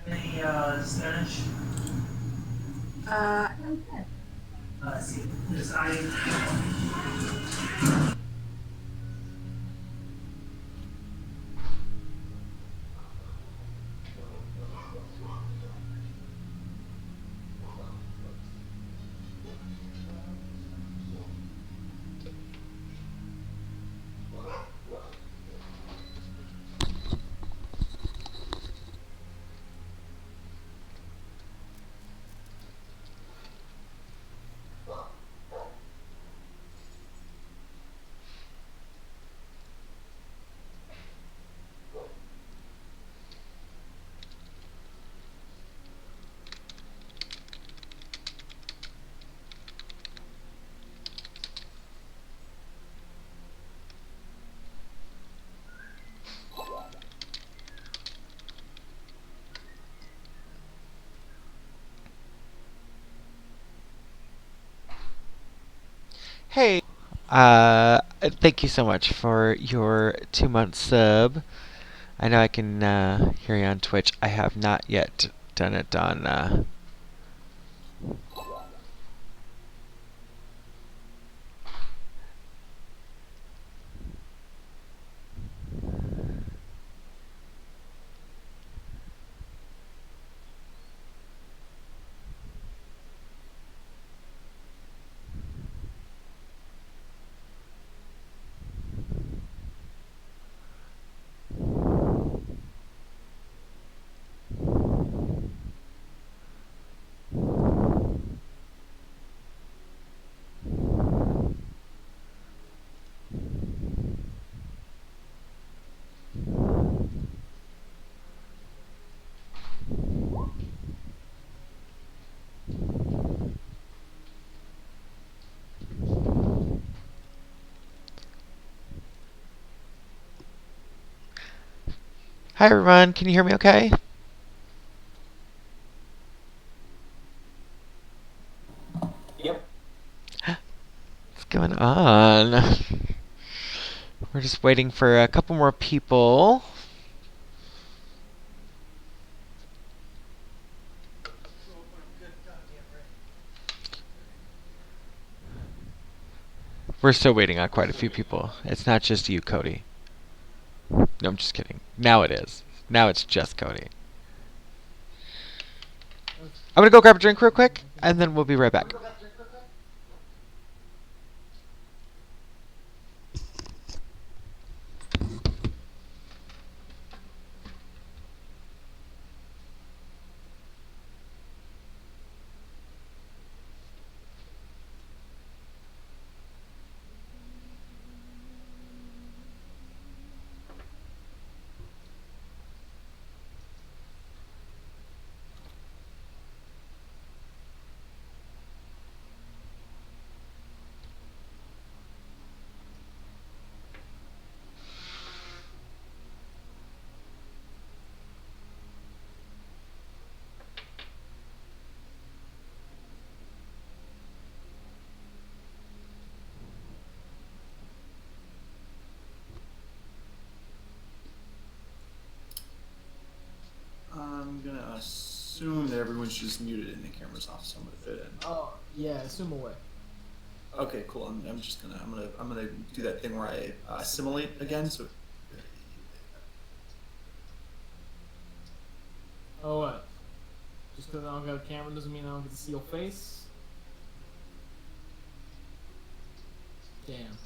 Any Spanish? Sí, pues hay. Hey, thank you so much for your 2 month sub. I know I can hear you on Twitch. I have not yet done it on. Hi everyone, can you hear me okay? Yep. What's going on? We're just waiting for a couple more people. We're still waiting on quite a few people. It's not just you, Cody. No, I'm just kidding. Now it is. Now it's just Cody. I'm gonna go grab a drink real quick, and then we'll be right back. I'm gonna assume that everyone's just muted and the camera's off, so I'm gonna fit in. Oh yeah, assume away. Okay, cool. I'm gonna do that thing where I assimilate again. So. Oh what? Just because I don't got a camera doesn't mean I don't get to see your face. Damn.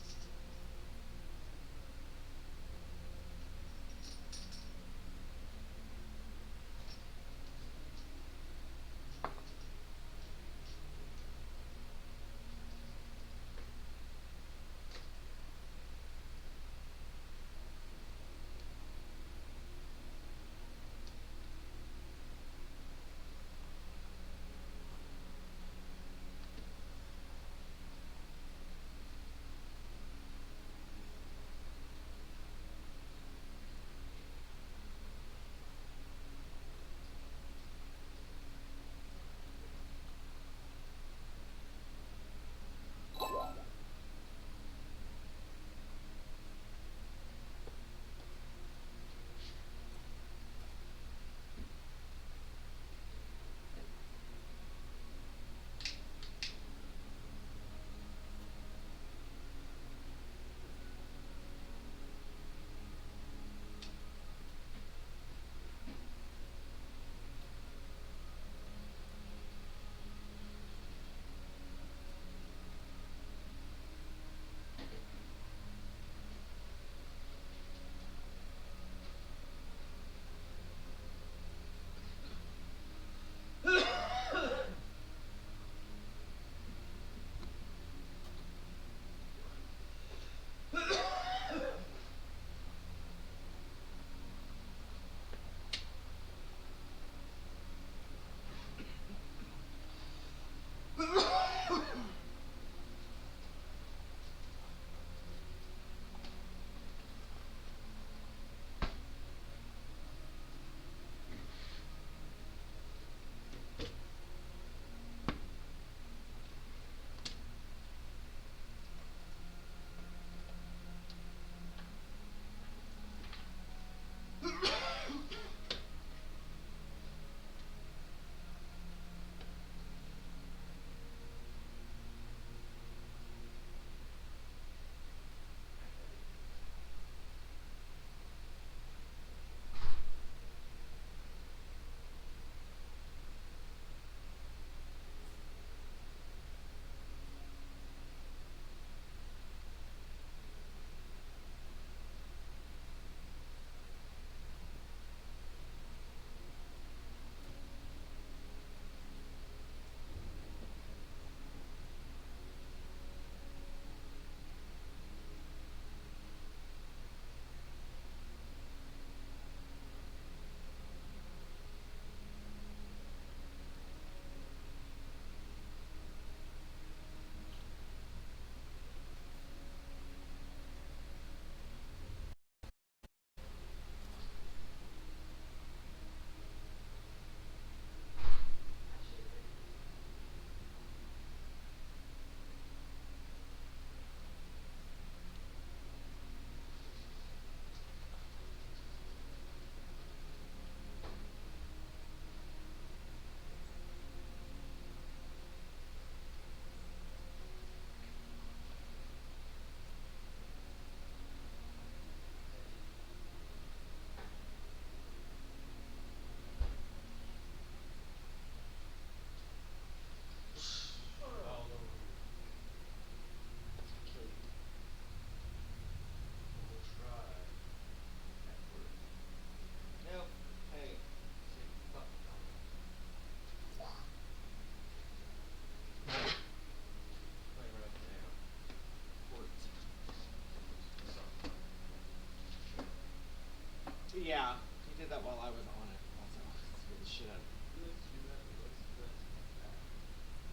did that while I was on it. Also, scared the shit out of me.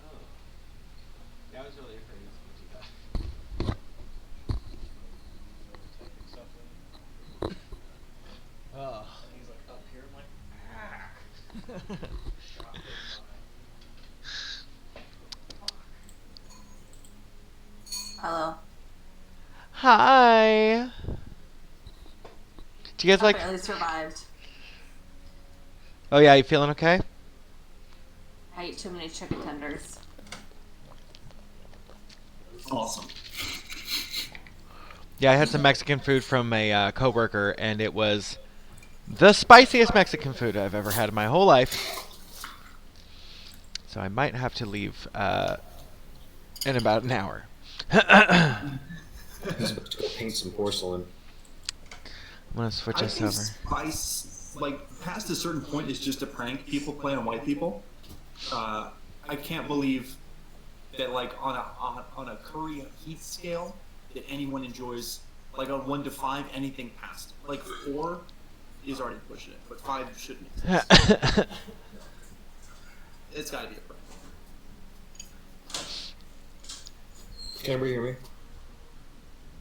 Oh. Yeah, I was really afraid he was going to do that. Oh. He's like up here, I'm like, Hello. Hi. Do you guys I like? barely survived. Oh yeah, you feeling okay? I ate too many chicken tenders. awesome. Yeah, I had some Mexican food from a coworker, and it was the spiciest Mexican food I've ever had in my whole life. So I might have to leave in about an hour. I'm about to go paint some porcelain. I'm gonna switch I us think over. spice, like past a certain point, is just a prank people play on white people. I can't believe that, like on a curry heat scale, that anyone enjoys, like on 1 to 5, anything past like 4 is already pushing it, but 5 shouldn't exist. It's got to be a prank. Can everybody hear me?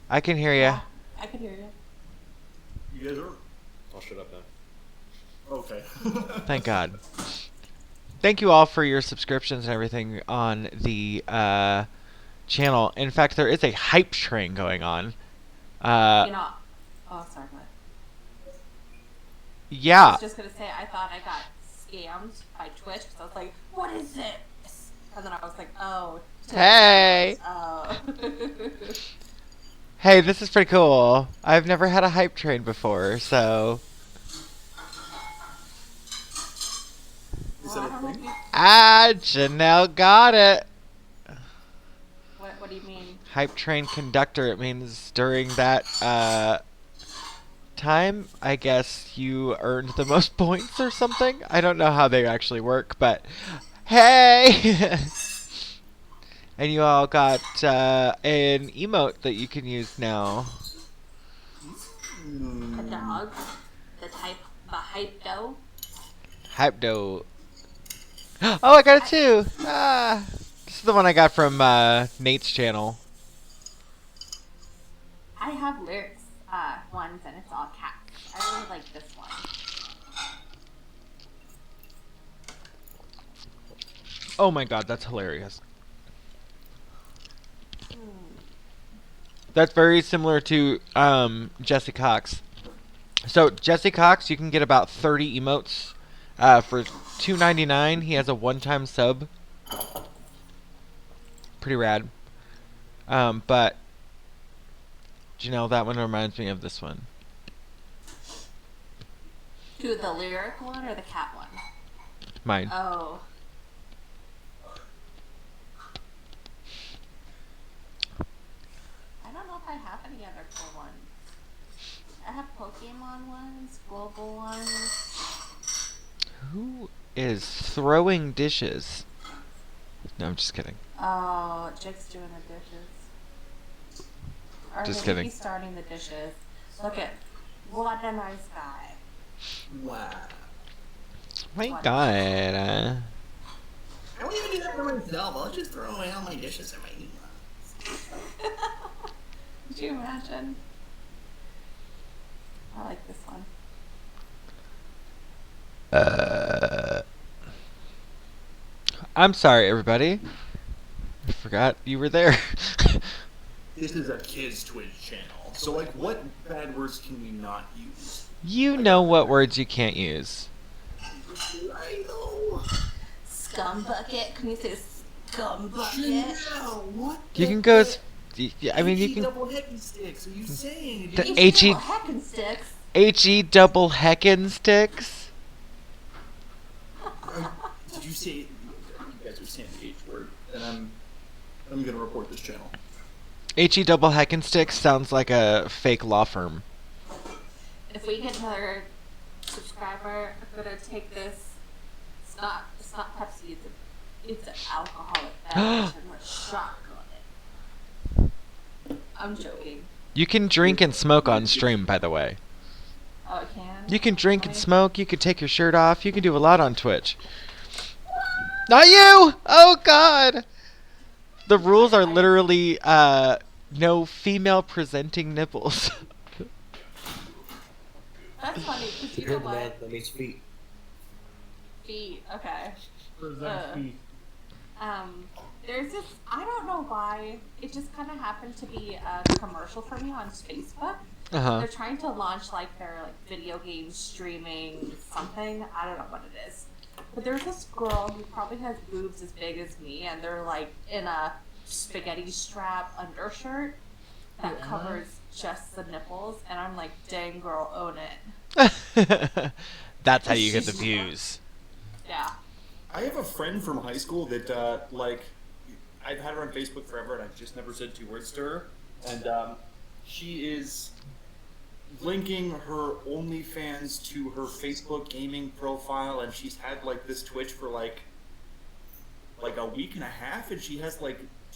I can hear ya. I could hear you. You guys are I'll shut up now. okay. Thank God. Thank you all for your subscriptions and everything on the channel. In fact, there is a hype train going on. You know. Oh, sorry. What? I Yeah. was just gonna say I thought I got scammed by Twitch because I was like, "What is this?" And then I was like, "Oh." Hey. Oh. Hey, this is pretty cool. I've never had a hype train before, so. Is Well, I that a don't know if thing? you- Ah, Janelle got it. What do you mean? Hype train conductor. It means during that time, I guess you earned the most points or something. I don't know how they actually work, but hey! And you all got an emote that you can use now. A dog? The hype dough? Hype dough. Oh, I got it too! Ah! This is the one I got from Nate's channel. I have lyrics ones and it's all cats. I really like this one. Oh my god, that's hilarious. That's very similar to Jesse Cox. So Jesse Cox, you can get about 30 emotes for $2.99. He has a one-time sub. Pretty rad. But Janelle, that one reminds me of this one. To the lyric one or the cat one? Mine. Oh. I don't know if I have any other cool ones. I have Pokemon ones, global ones. Who is throwing dishes? No, I'm just kidding. Oh, Jake's doing the dishes. Or Just maybe kidding. he's starting the dishes. Look at what a nice guy. Wow. My What? god. I won't even do that for myself. I'll just throw away all my dishes in my email. Could you imagine? I like this one. I'm sorry, everybody. I forgot you were there. This is a kids' Twitch channel, so like, what bad words can we not use? You know what words you can't use. I know. Scumbucket. Can you say scumbucket? Janelle, what? You can go. I mean, you HE can. double hecky sticks. Are you saying? The Did HE heckin' sticks. HE double heckin' sticks. you say? You guys are saying the H word, and I'm gonna report this channel. HE double heckin' sticks sounds like a fake law firm. If we get another subscriber, I'm gonna take this. It's not Pepsi. It's an alcoholic beverage and we're shocked on it. I'm joking. You can drink and smoke on stream, by the way. Oh, I can. You can drink and smoke. You can take your shirt off. You can do a lot on Twitch. Not you! Oh God! The rules are literally no female presenting nipples. That's funny because you know Compared to what? that means feet. Feet. Okay. Present feet. There's this. I don't know why. It just kind of happened to be a commercial for me on Facebook. Uh-huh. They're trying to launch like their video game streaming something. I don't know what it is. But there's this girl who probably has boobs as big as me, and they're like in a spaghetti strap undershirt that covers just the nipples, and I'm like, dang girl, own it. That's how you get the views. Yeah. I have a friend from high school that, I've had her on Facebook forever, and I've just never said 2 words to her. And she is linking her OnlyFans to her Facebook gaming profile, and she's had this Twitch for like a week and a half, and she has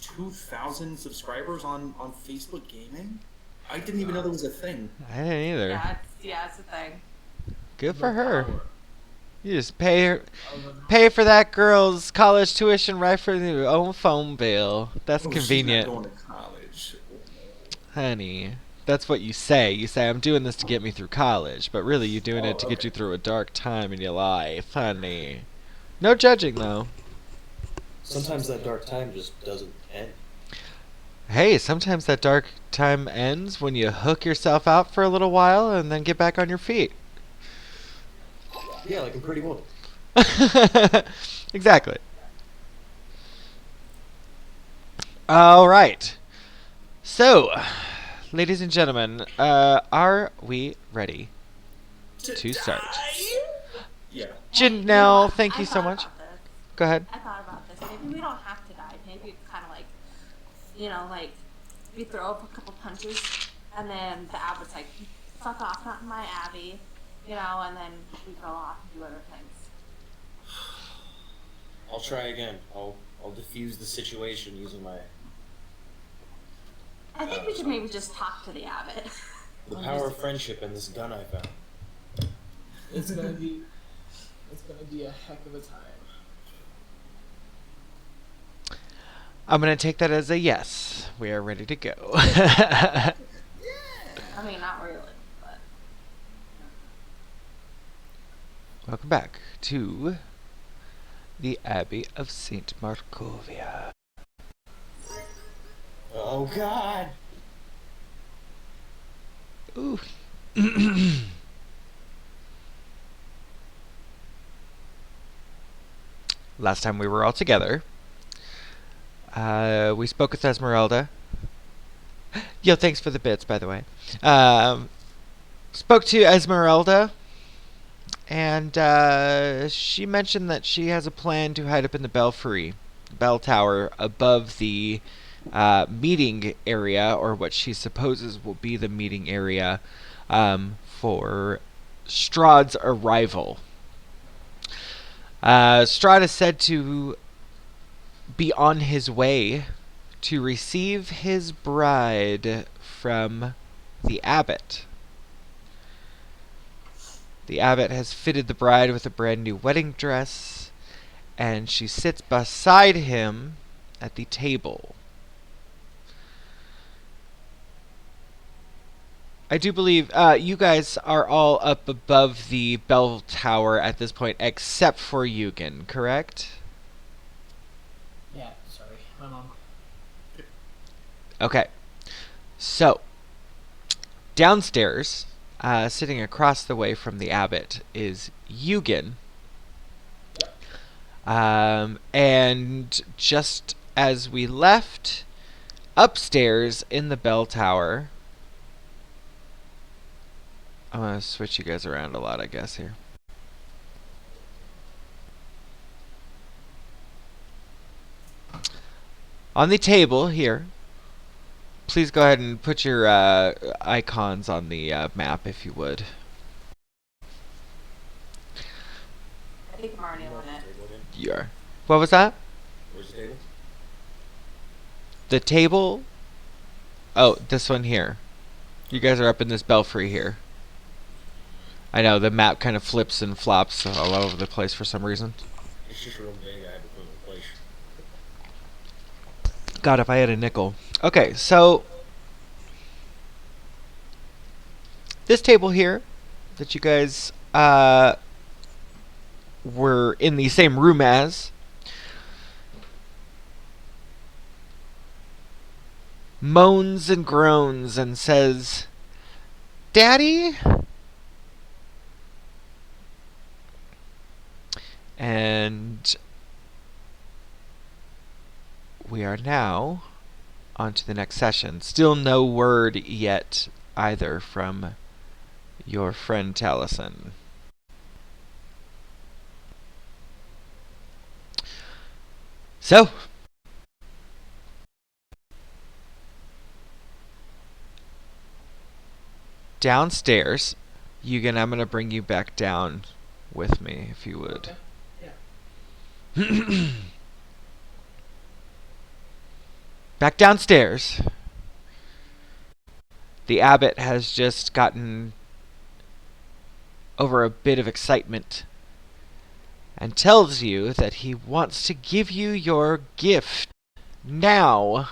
2,000 subscribers on Facebook gaming. I didn't even know there was a thing. I didn't either. Yeah, it's a thing. Good for her. You just pay for that girl's college tuition right from your own phone bill. That's convenient. She's not going to college. Honey, that's what you say. You say, I'm doing this to get me through college, but really you're doing it to get you through a dark time in your life, honey. No judging, though. Sometimes that dark time just doesn't end. Hey, sometimes that dark time ends when you hook yourself out for a little while and then get back on your feet. Yeah, like a pretty woman. Exactly. All right. So, ladies and gentlemen, are we ready to start? Yeah. Janelle, thank you I so thought much. about this. Go ahead. I thought about this. Maybe we don't have to die. Maybe it's kind of we throw up a couple punches, and then the abbot's like, fuck off, not in my abbey, and then we go off and do other things. I'll try again. I'll diffuse the situation using my I think we should maybe just talk to the abbot. the power of friendship and this gun I found. It's gonna be a heck of a time. I'm going to take that as a yes. We are ready to go. I mean, not really, but... Welcome back to the Abbey of St. Markovia. Oh God! Ooh. Last time we were all together, we spoke with Esmeralda. Yo, thanks for the bits, by the way. Spoke to Esmeralda, and she mentioned that she has a plan to hide up in the bell tower above the meeting area, or what she supposes will be the meeting area for Strahd's arrival. Strahd is said to be on his way to receive his bride from the abbot. The abbot has fitted the bride with a brand new wedding dress, and she sits beside him at the table. I do believe you guys are all up above the bell tower at this point, except for Yoogan, correct? Yeah, sorry, my mom. Okay. So, downstairs, sitting across the way from the abbot, is Yoogan. And just as we left, upstairs in the bell tower... I'm going to switch you guys around a lot, I guess, here. On the table here, please go ahead and put your icons on the map, if you would. I think I'm already on it. You are. What was that? Where's the table? The table? Oh, this one here. You guys are up in this belfry here. I know the map kind of flips and flops all over the place for some reason. It's just real big. I had to put it in place. God, if I had a nickel. Okay, so this table here that you guys were in the same room as moans and groans and says, "Daddy?" And we are now on to the next session. Still no word yet either from your friend Taliesin. So, downstairs, Yoogan, I'm going to bring you back down with me, if you would. Yeah. Back downstairs. The abbot has just gotten over a bit of excitement and tells you that he wants to give you your gift now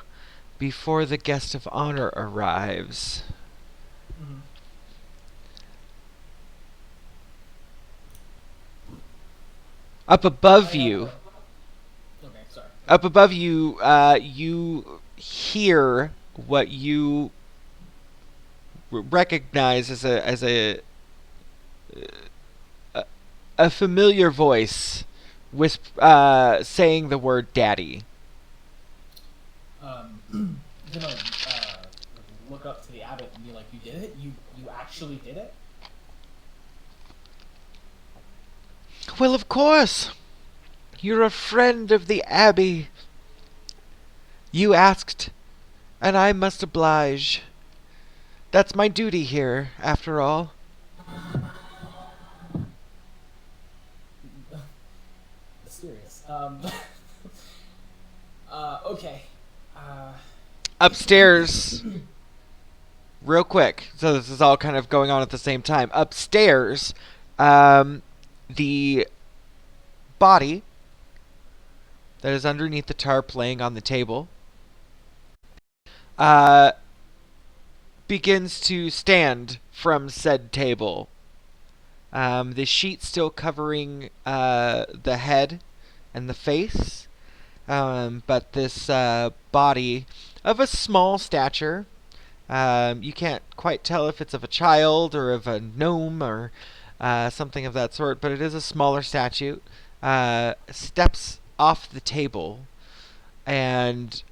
before the guest of honor arrives. Mhm. Up above you, Okay, sorry. up above you, you hear what you recognize as a familiar voice, saying the word "daddy." Gonna look up to the abbot and be like, "You did it? You actually did it?" Well, of course. You're a friend of the Abbey. You asked, and I must oblige. That's my duty here, after all. Mysterious. Okay. Upstairs, real quick. So this is all kind of going on at the same time. Upstairs, the body that is underneath the tarp laying on the table begins to stand from said table. The sheet still covering the head and the face, but this body of a small stature. You can't quite tell if it's of a child or of a gnome or something of that sort, but it is a smaller statue. Steps off the table, and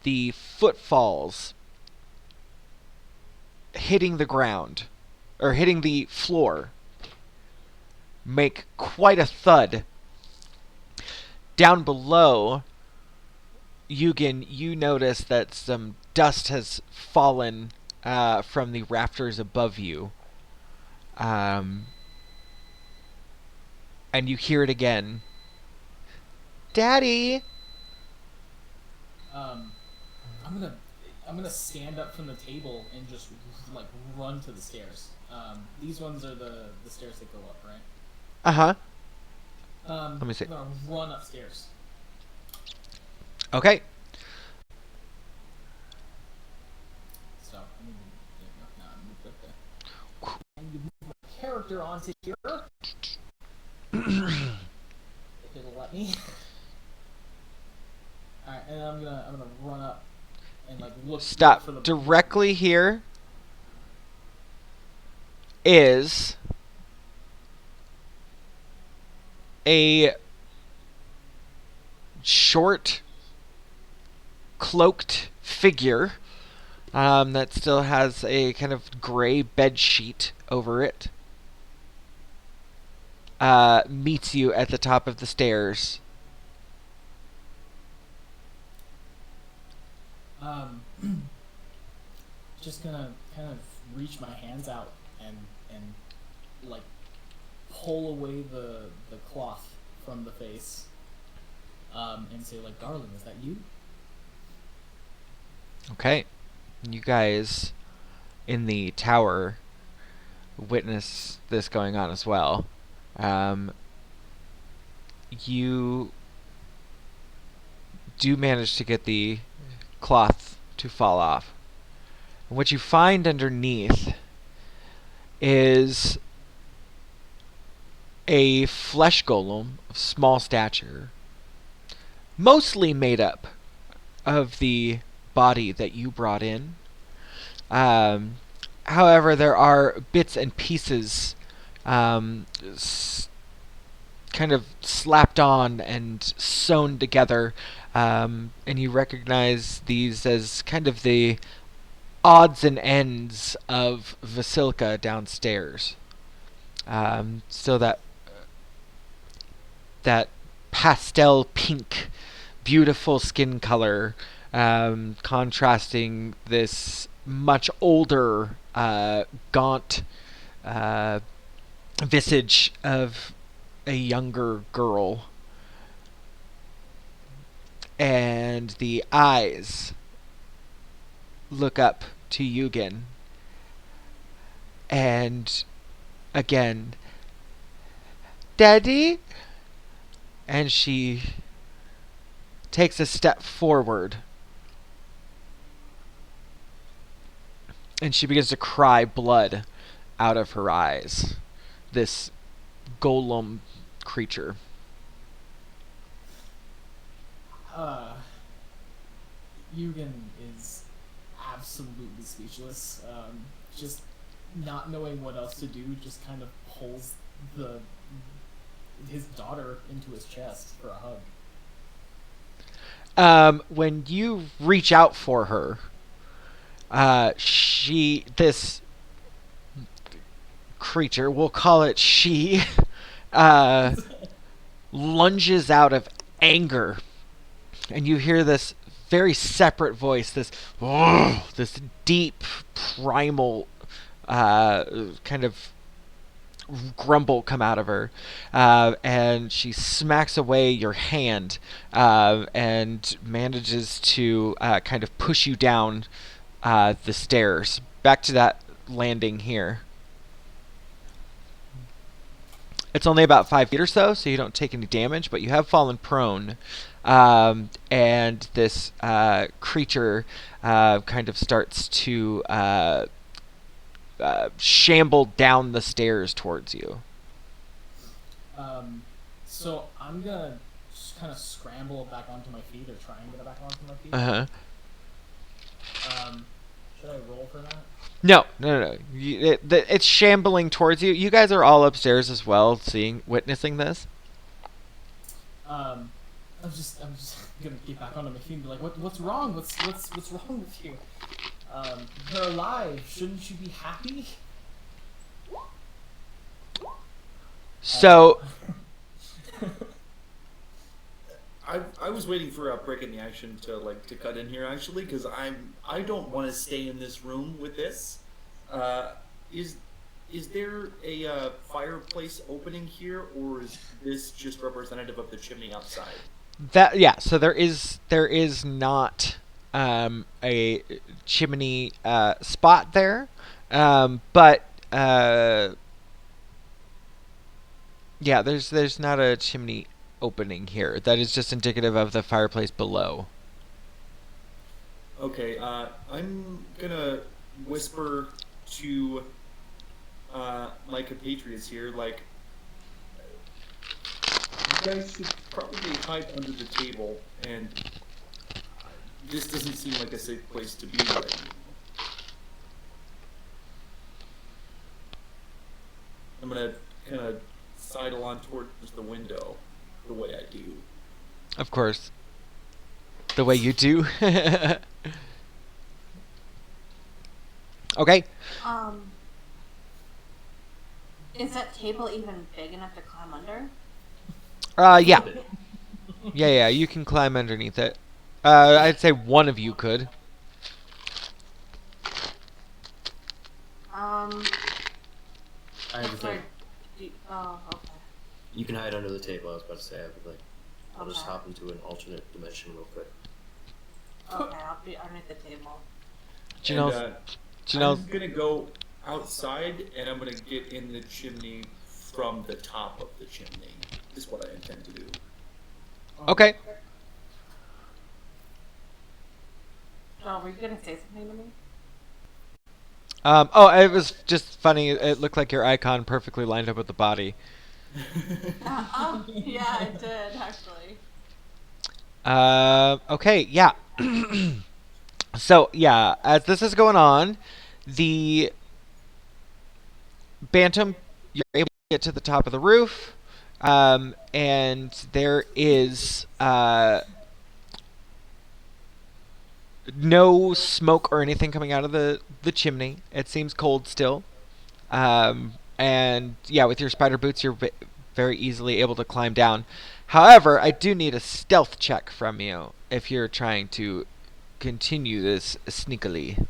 the footfalls hitting the ground, or hitting the floor, make quite a thud. Down below, Yoogan, you notice that some dust has fallen from the rafters above you. And you hear it again. "Daddy!" I'm gonna stand up from the table and just like run to the stairs. These ones are the stairs that go up, right? Uh-huh. Let me see. I'm gonna run upstairs. Okay. So I'm gonna put and you move my character onto here. If it'll let me. Alright, and I'm gonna run up and like look Stop. for the Directly here is a short, cloaked figure that still has a kind of gray bed sheet over it. Meets you at the top of the stairs. Just gonna kind of reach my hands out and like pull away the cloth from the face, and say like, "Darling, is that you?" Okay. You guys in the tower witness this going on as well. You do manage to get the cloth to fall off. And what you find underneath is a flesh golem of small stature, mostly made up of the body that you brought in. However, there are bits and pieces kind of slapped on and sewn together, and you recognize these as kind of the odds and ends of Vasilka downstairs. So that pastel pink, beautiful skin color, contrasting this much older, gaunt visage of a younger girl. And the eyes look up to Yoogan. And again, Daddy? And she takes a step forward. And she begins to cry blood out of her eyes. This golem creature. Yoogan is absolutely speechless. Just not knowing what else to do, just kind of pulls his daughter into his chest for a hug. When you reach out for her, this creature, we'll call it she, lunges out of anger, and you hear this very separate voice, this deep, primal kind of grumble come out of her, and she smacks away your hand and manages to kind of push you down the stairs back to that landing here. It's only about 5 feet or so you don't take any damage, but you have fallen prone. And this creature kind of starts to shamble down the stairs towards you. So I'm gonna just kind of scramble back onto my feet, or try and get back onto my feet. Should I roll for that? No. It's shambling towards you. You guys are all upstairs as well, witnessing this. I'm just gonna get back onto my feet and be like, what's wrong? What's wrong with you? You're alive. Shouldn't you be happy? So, I was waiting for a break in the action to cut in here actually, because I don't want to stay in this room with this. Is there a fireplace opening here, or is this just representative of the chimney outside? So there is not a chimney spot there, but there's not a chimney opening here. That is just indicative of the fireplace below. Okay, I'm gonna whisper to my compatriots here, like, you guys should probably hide under the table, and this doesn't seem like a safe place to be right now. I'm gonna kind of sidle on towards the window the way I do. Of course. The way you do. Okay. Is that table even big enough to climb under? Yeah. Yeah, you can climb underneath it. I'd say one of you could. I have a thing. Oh, okay. You can hide under the table. I was about to say, I have a thing. I'll just Okay. hop into an alternate dimension real quick. Okay, I'll be underneath the table. Janelle, I'm gonna go outside, and I'm gonna get in the chimney from the top of the chimney. Is what I intend to do. Okay. Oh, were you gonna say something to me? Oh, it was just funny. It looked like your icon perfectly lined up with the body. Oh, yeah, it did actually. Okay, yeah. So, yeah, as this is going on, the Bantam, you're able to get to the top of the roof, and there is no smoke or anything coming out of the chimney. It seems cold still. And yeah, with your spider boots, you're very easily able to climb down. However, I do need a stealth check from you if you're trying to continue this sneakily.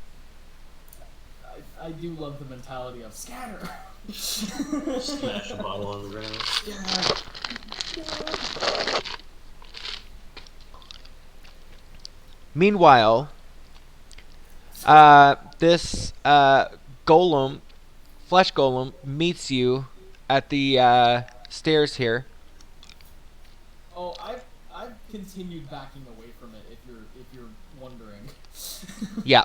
I do love the mentality of scatter. Smash a bottle on the ground. Meanwhile, this golem, flesh golem, meets you at the stairs here. Oh, I've continued backing away from it. If you're wondering. Yeah.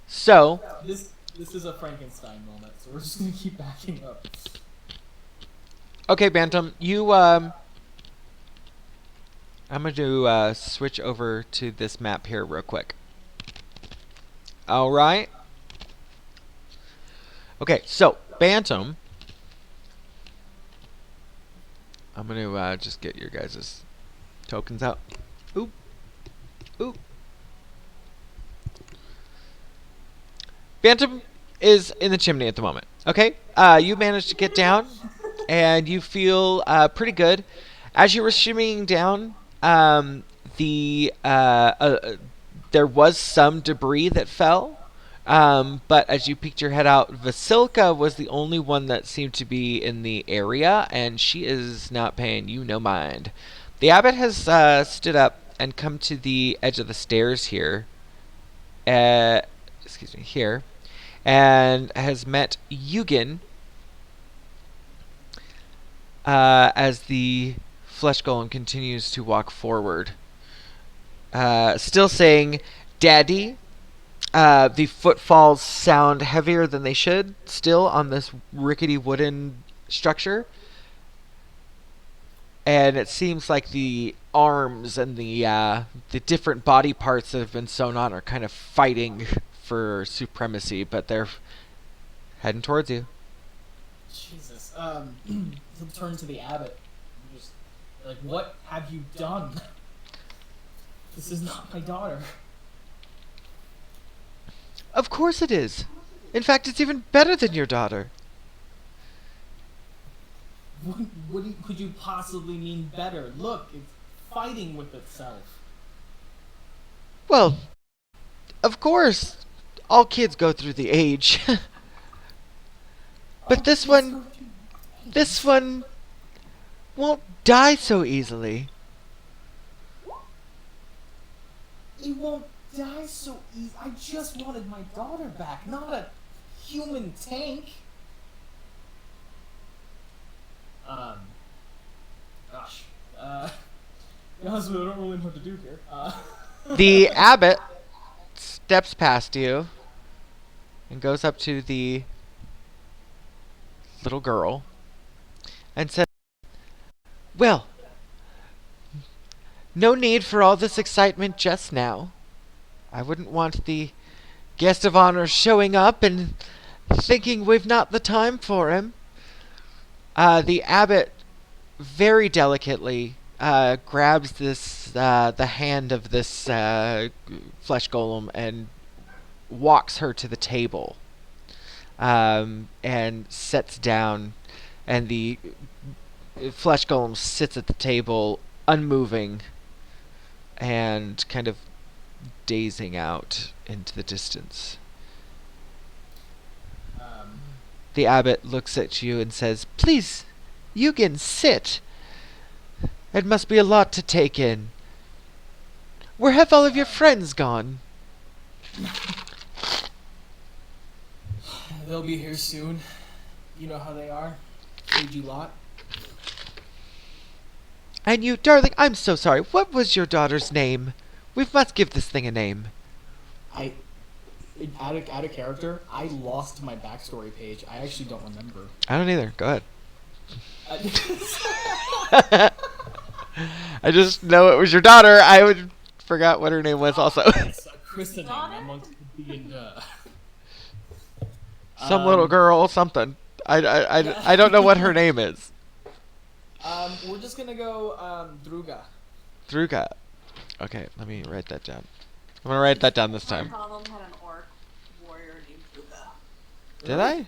So, This is a Frankenstein moment, so we're just gonna keep backing up. okay, Bantam, I'm going to switch over to this map here real quick. Alright. Okay, so, Bantam. I'm going to just get your guys' tokens out. Oop. Oop. Bantam is in the chimney at the moment. Okay? You managed to get down, and you feel pretty good. As you were shimmying down, there was some debris that fell, but as you peeked your head out, Vasilka was the only one that seemed to be in the area, and she is not paying you no mind. The abbot has stood up and come to the edge of the stairs here. Excuse me, here, and has met Yoogan as the flesh golem continues to walk forward. Still saying, "Daddy." The footfalls sound heavier than they should still on this rickety wooden structure. And it seems like the arms and the different body parts that have been sewn on are kind of fighting for supremacy, but they're heading towards you. Jesus. He'll turn to the abbot. Just like, what have you done? This is not my daughter. Of course it is. In fact, it's even better than your daughter. What could you possibly mean better? Look, it's fighting with itself. Well, of course, all kids go through the age. But this one won't die so easily. It won't die so easy. I just wanted my daughter back, not a human tank. Gosh. To be honest with you, I don't really know what to do here. The abbot steps past you and goes up to the little girl and says, "Well, no need for all this excitement just now. I wouldn't want the guest of honor showing up and thinking we've not the time for him." The abbot very delicately grabs the hand of this flesh golem and walks her to the table, and sets down, and the flesh golem sits at the table, unmoving, and kind of dazing out into the distance. The abbot looks at you and says, "Please, Yoogan, sit. It must be a lot to take in. Where have all of your friends gone?" They'll be here soon. You know how they are. Cagey lot. And you, darling, I'm so sorry. What was your daughter's name? We must give this thing a name. Out of character, I lost my backstory page. I actually don't remember. I don't either. Go ahead. I just know it was your daughter. I forgot what her name was also. It's a christening amongst the and Some little girl, something. I don't know what her name is. We're just gonna go Druga. Druga. Okay, let me write that down. I'm gonna write that down this time. My mom had an orc warrior named Druga. Did I?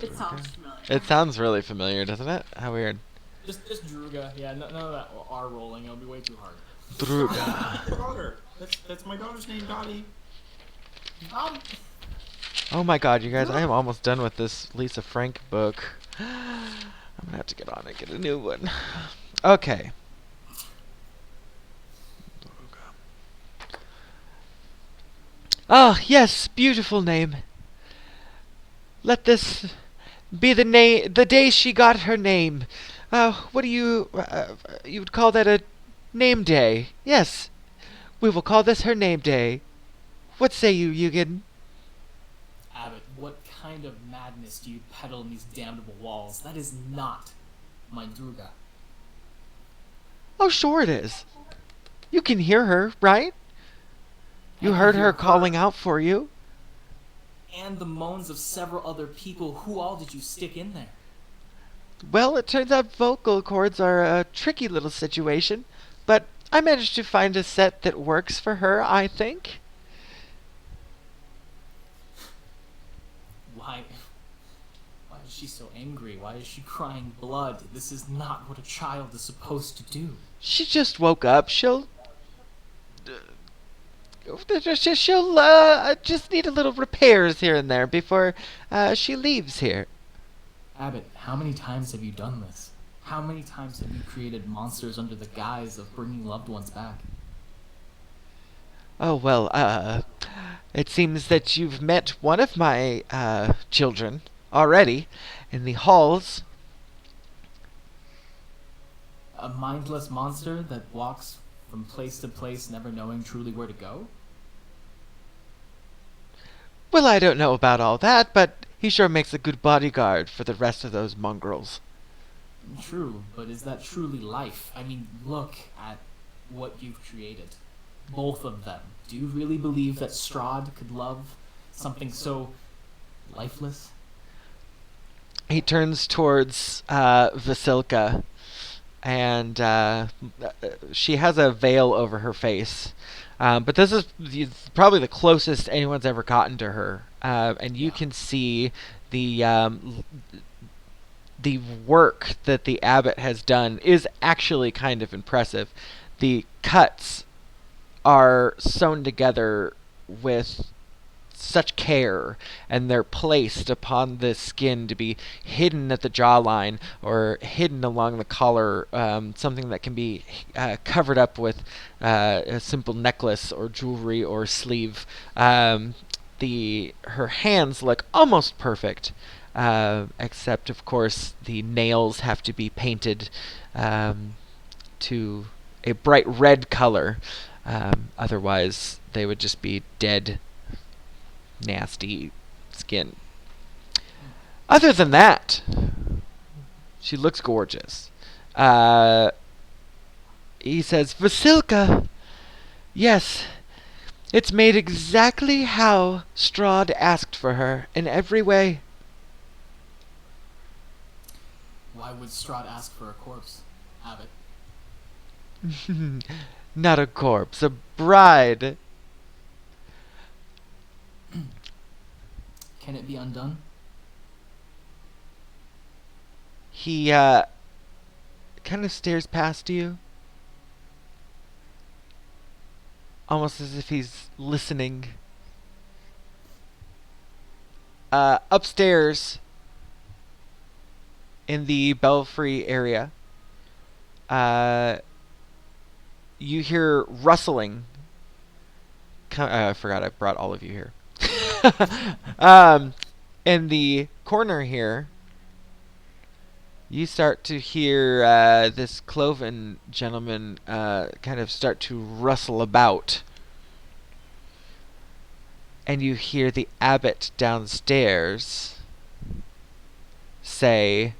It sounds familiar. It sounds really familiar, doesn't it? How weird. Just Druga. Yeah, none of that R rolling. It'll be way too hard. Druga. My daughter. That's my daughter's name, Dottie. Oh my god, you guys, I am almost done with this Lisa Frank book. I'm gonna have to get on and get a new one. Okay. Ah, yes, beautiful name. Let this be the day she got her name. What do you would call that a name day? Yes, we will call this her name day. What say you, Yoogan? Abbott, what kind of madness do you peddle in these damnable walls? That is not my Druga. Oh, sure it is. You can hear her, right? You I heard can her hear calling out for you. And the moans of several other people. Who all did you stick in there? Well, it turns out vocal cords are a tricky little situation, but I managed to find a set that works for her, I think. Why is she so angry? Why is she crying blood? This is not what a child is supposed to do. She just woke up. She'll just need a little repairs here and there before she leaves here. Abbott, how many times have you done this? How many times have you created monsters under the guise of bringing loved ones back? Oh, well, it seems that you've met one of my children already in the halls. A mindless monster that walks from place to place, never knowing truly where to go? Well, I don't know about all that, but he sure makes a good bodyguard for the rest of those mongrels. True, but is that truly life? I mean, look at what you've created. Both of them. Do you really believe that Strahd could love something so lifeless? He turns towards Vasilka, and she has a veil over her face. But this is probably the closest anyone's ever gotten to her. And you can see the work that the abbot has done is actually kind of impressive. The cuts are sewn together with such care, and they're placed upon the skin to be hidden at the jawline or hidden along the collar, something that can be covered up with a simple necklace or jewelry or sleeve. Her hands look almost perfect, except of course the nails have to be painted to a bright red color. Otherwise they would just be dead, nasty skin. Other than that, she looks gorgeous. He says, Vasilka, yes, it's made exactly how Strahd asked for her in every way. Why would Strahd ask for a corpse, Abbott? Not a corpse, a bride. Can it be undone? He kind of stares past you, almost as if he's listening. Upstairs in the belfry area, you hear rustling. I forgot I brought all of you here. In the corner here, you start to hear this cloven gentleman kind of start to rustle about. And you hear the abbot downstairs say,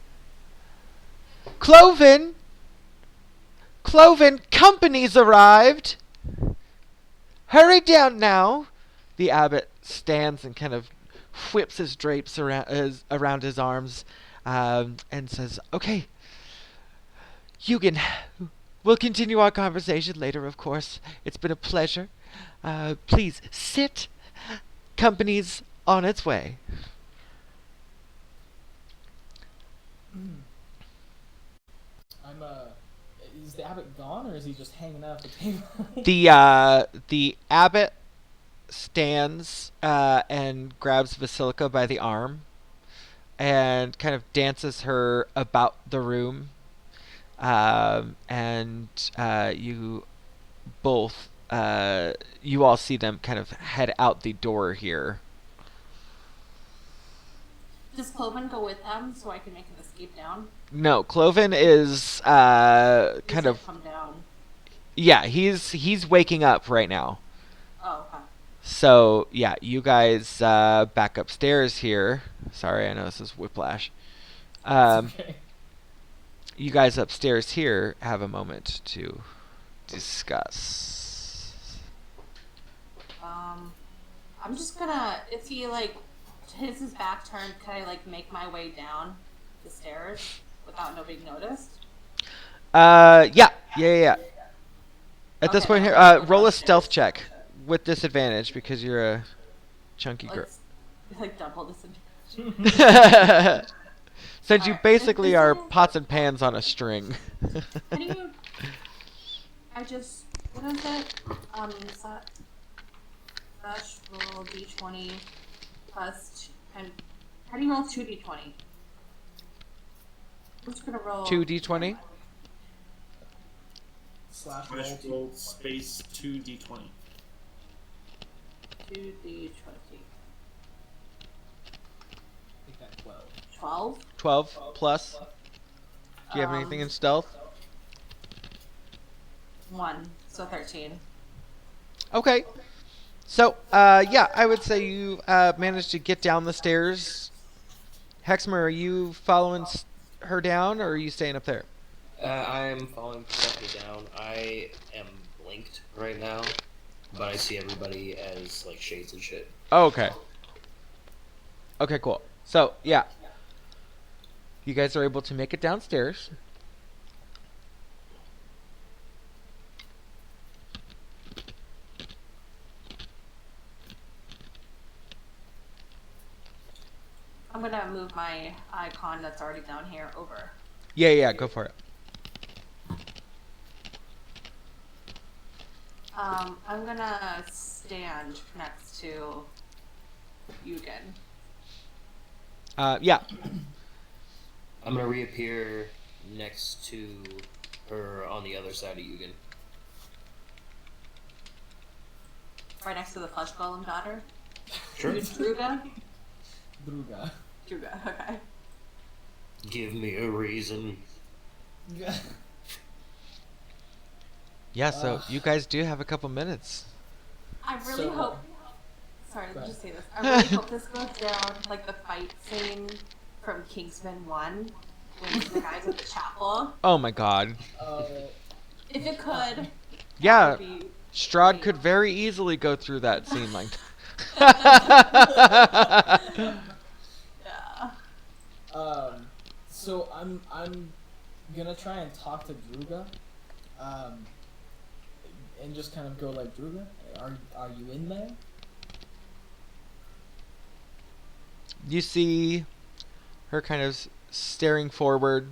Cloven! Cloven, company's arrived! Hurry down now! The abbot stands and kind of whips his drapes around his arms and says, Okay, Yoogan, we'll continue our conversation later, of course. It's been a pleasure. Please, sit. Company's on its way. I'm is the abbot gone, or is he just hanging out at the table? The abbot stands and grabs Basilica by the arm and kind of dances her about the room. And you both, you all see them kind of head out the door here. Does Cloven go with them so I can make an escape down? No, Cloven is kind of come down. Yeah, he's waking up right now. Oh, okay. So yeah, you guys back upstairs here. Sorry, I know this is whiplash. Okay. You guys upstairs here have a moment to discuss. I'm just gonna, if he like his back turned, can I like make my way down the stairs without no being noticed? Yeah. At this Okay, point here, I'll go roll a downstairs. stealth check with disadvantage because you're a chunky girl. Like double this. Since you Alright, basically is are it- pots and pans on a string. Can you? I just, what is it? Is that dash roll d20 plus and how do you roll 2d20? I'm just gonna roll 2d20? Slash roll Dash roll space 2d20. 2d20. Take that 12. 12. 12 plus. Do you have anything in stealth? 1, so 13. Okay. So, yeah, I would say you managed to get down the stairs. Heximer, are you following her down, or are you staying up there? I'm following Persephone down. I am blinked right now, but I see everybody as like shades and shit. Oh, okay. Okay, cool. So, yeah. You guys are able to make it downstairs. I'm gonna move my icon that's already down here over. Yeah, go for it. I'm gonna stand next to Yoogan. Yeah. I'm gonna reappear next to her on the other side of Yoogan. Right next to the flesh golem daughter. Sure. Druga? Druga. Druga, okay. Give me a reason. Yeah, so you guys do have a couple minutes. I really So, hope. Sorry, go let me just ahead. say this. I really hope this goes down like the fight scene from Kingsman 1 when the guys at the chapel. Oh my god. If it could, Yeah, that would be Strahd great. could very easily go through that scene like that. Yeah. So I'm gonna try and talk to Druga, and just kind of go like, Druga, are you in there? You see her kind of staring forward.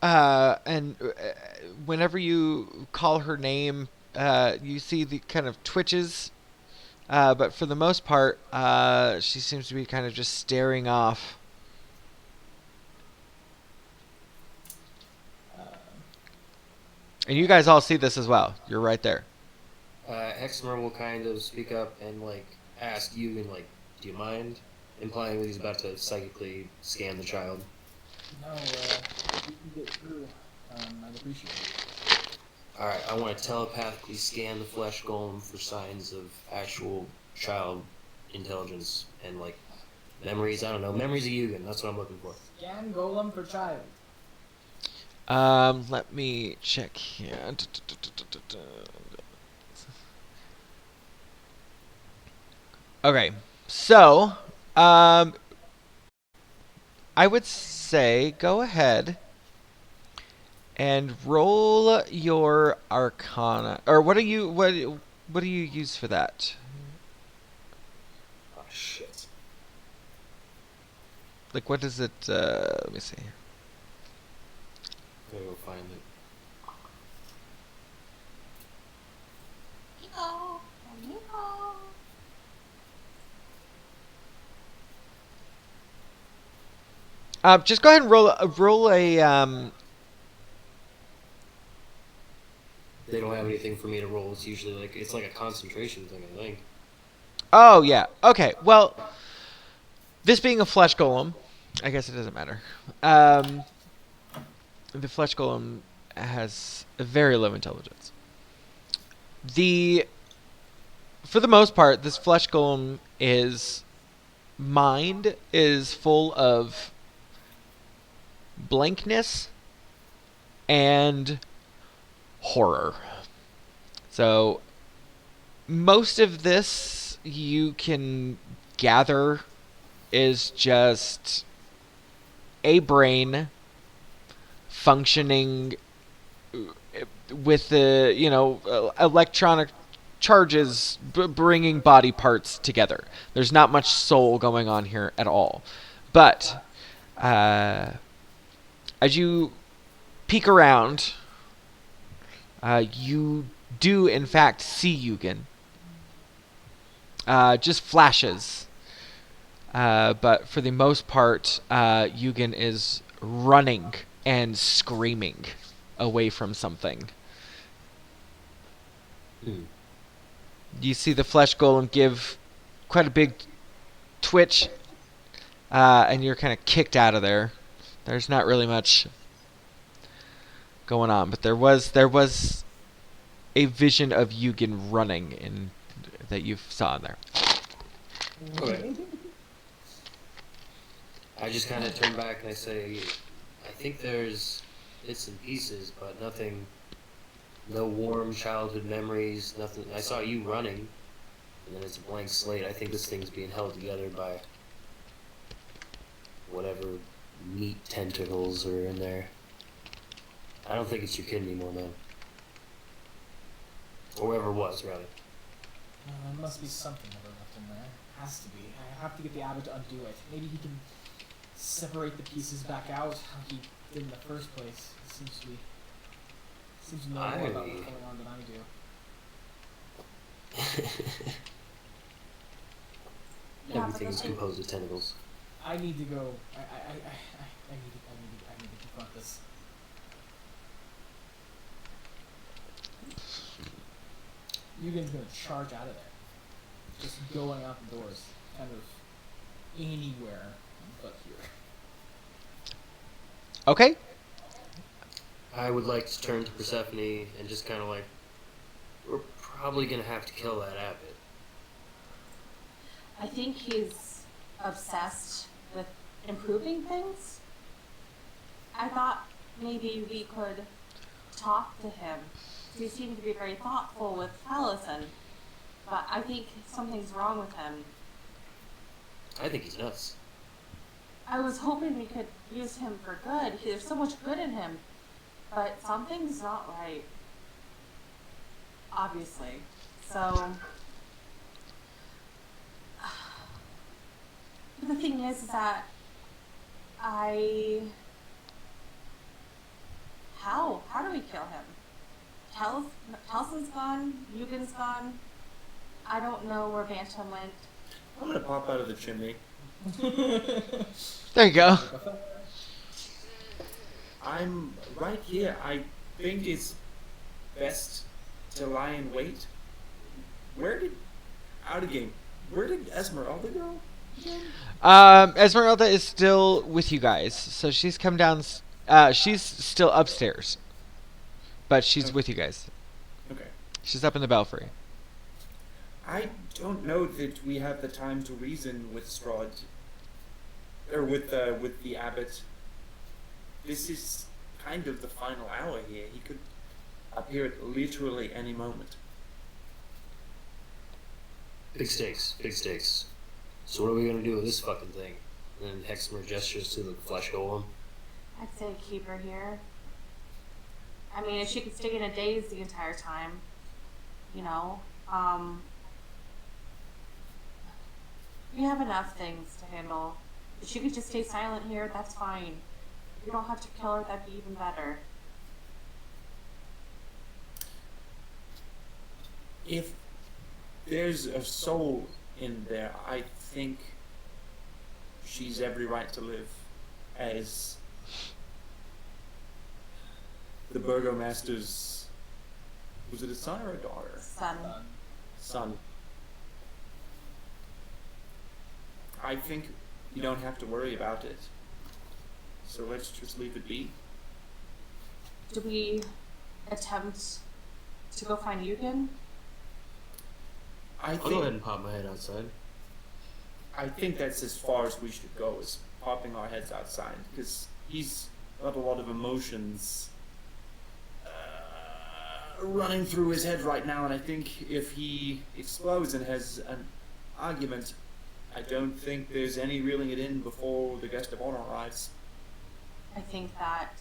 And whenever you call her name, you see the kind of twitches. But for the most part, she seems to be kind of just staring off. And you guys all see this as well. You're right there. Heximer will kind of speak up and like ask Yoogan, like, do you mind? Implying that he's about to psychically scan the child. No, you can get through. I'd appreciate it. Alright, I want to telepathically scan the flesh golem for signs of actual child intelligence and like memories. I don't know, memories of Yoogan. That's what I'm looking for. Scan golem for child. Let me check here. Okay, so, I would say go ahead and roll your Arcana, or what do you use for that? Oh shit. Like, what is it? Let me see. Gotta go find it. Nico, Nico. Just go ahead and roll a They don't have anything for me to roll. It's usually like it's like a concentration thing, I think. Oh yeah. Okay. Well, this being a flesh golem, I guess it doesn't matter. The flesh golem has a very low intelligence. For the most part, this flesh golem mind is full of blankness and horror. So most of this you can gather is just a brain functioning with the electronic charges bringing body parts together. There's not much soul going on here at all. But as you peek around, you do in fact see Yoogan. Just flashes. But for the most part, Yoogan is running and screaming away from something. You see the flesh golem give quite a big twitch, and you're kind of kicked out of there. There's not really much going on, but there was a vision of Yoogan running that you saw in there. Okay. I just kind of turn back and I say, I think there's bits and pieces, but nothing, no warm childhood memories, nothing. I saw you running, and then it's a blank slate. I think this thing's being held together by whatever meat tentacles are in there. I don't think it's your kid anymore, man. Or whoever it was, rather. There must be something that left in there. Has to be. I have to get the Abbey to undo it. Maybe he can separate the pieces back out how he did in the first place. It seems to know more about what's going on than I do. Everything is composed of tentacles. I need to go. I need to confront this. Yoogan's gonna charge out of there, just going out the doors, kind of anywhere but here. Okay. I would like to turn to Persephone and just kind of like, we're probably gonna have to kill that abbot. I think he's obsessed with improving things. I thought maybe we could talk to him. He seemed to be very thoughtful with Taliesin, but I think something's wrong with him. I think he's nuts. I was hoping we could use him for good. There's so much good in him, but something's not right. Obviously. So, but the thing is that how do we kill him? Taliesin's gone, Yoogan's gone. I don't know where Bantam went. I'm gonna pop out of the chimney. There you go. I'm right here. I think it's best to lie in wait Where did out of game? Where did Esmeralda go? Esmeralda is still with you guys, so she's come down. She's still upstairs, but she's with you guys. Okay. She's up in the belfry. I don't know that we have the time to reason with Strahd, or with the abbot. This is kind of the final hour here. He could appear at literally any moment. Big stakes, big stakes. So what are we gonna do with this fucking thing? And then Heximer gestures to the flesh golem. I'd say keep her here. I mean, if she could stay in a daze the entire time, you know, we have enough things to handle. If she could just stay silent here, that's fine. If we don't have to kill her, that'd be even better. If there's a soul in there, I think she's every right to live as the burgomaster's, was it a son or a daughter? Son. Son. I think you don't have to worry about it. So let's just leave it be. Do we attempt to go find Yoogan? I'll go ahead and pop my head outside. I think that's as far as we should go, is popping our heads outside, because he's got a lot of emotions running through his head right now, and I think if he explodes and has an argument, I don't think there's any reeling it in before the guest of honor arrives. I think that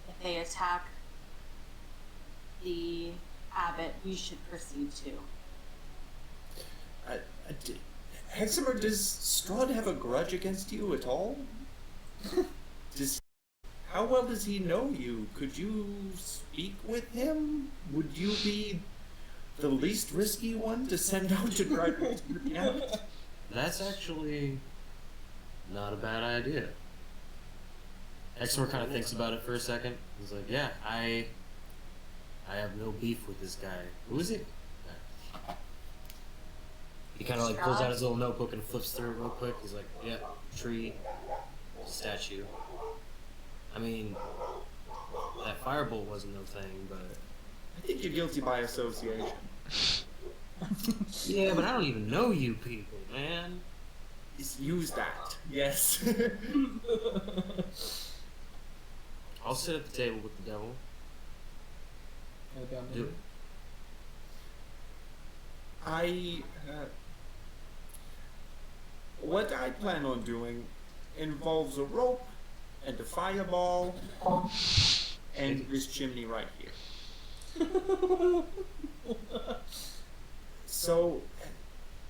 if they attack the abbot, we should proceed to. Heximer, does Strahd have a grudge against you at all? How well does he know you? Could you speak with him? Would you be the least risky one to send out to try to rescue the abbot? That's actually not a bad idea. Heximer kind of thinks about it for a second. He's like, yeah, I have no beef with this guy. Who is he? He kind of like pulls out his little notebook and flips through it real quick. He's like, yeah, tree, statue. I mean, that firebolt wasn't no thing, but... I think you're guilty by association. Yeah, but I don't even know you people, man. Just use that. Yes. I'll sit at the table with the devil. Do it. What I plan on doing involves a rope and a fireball and this chimney right here. So,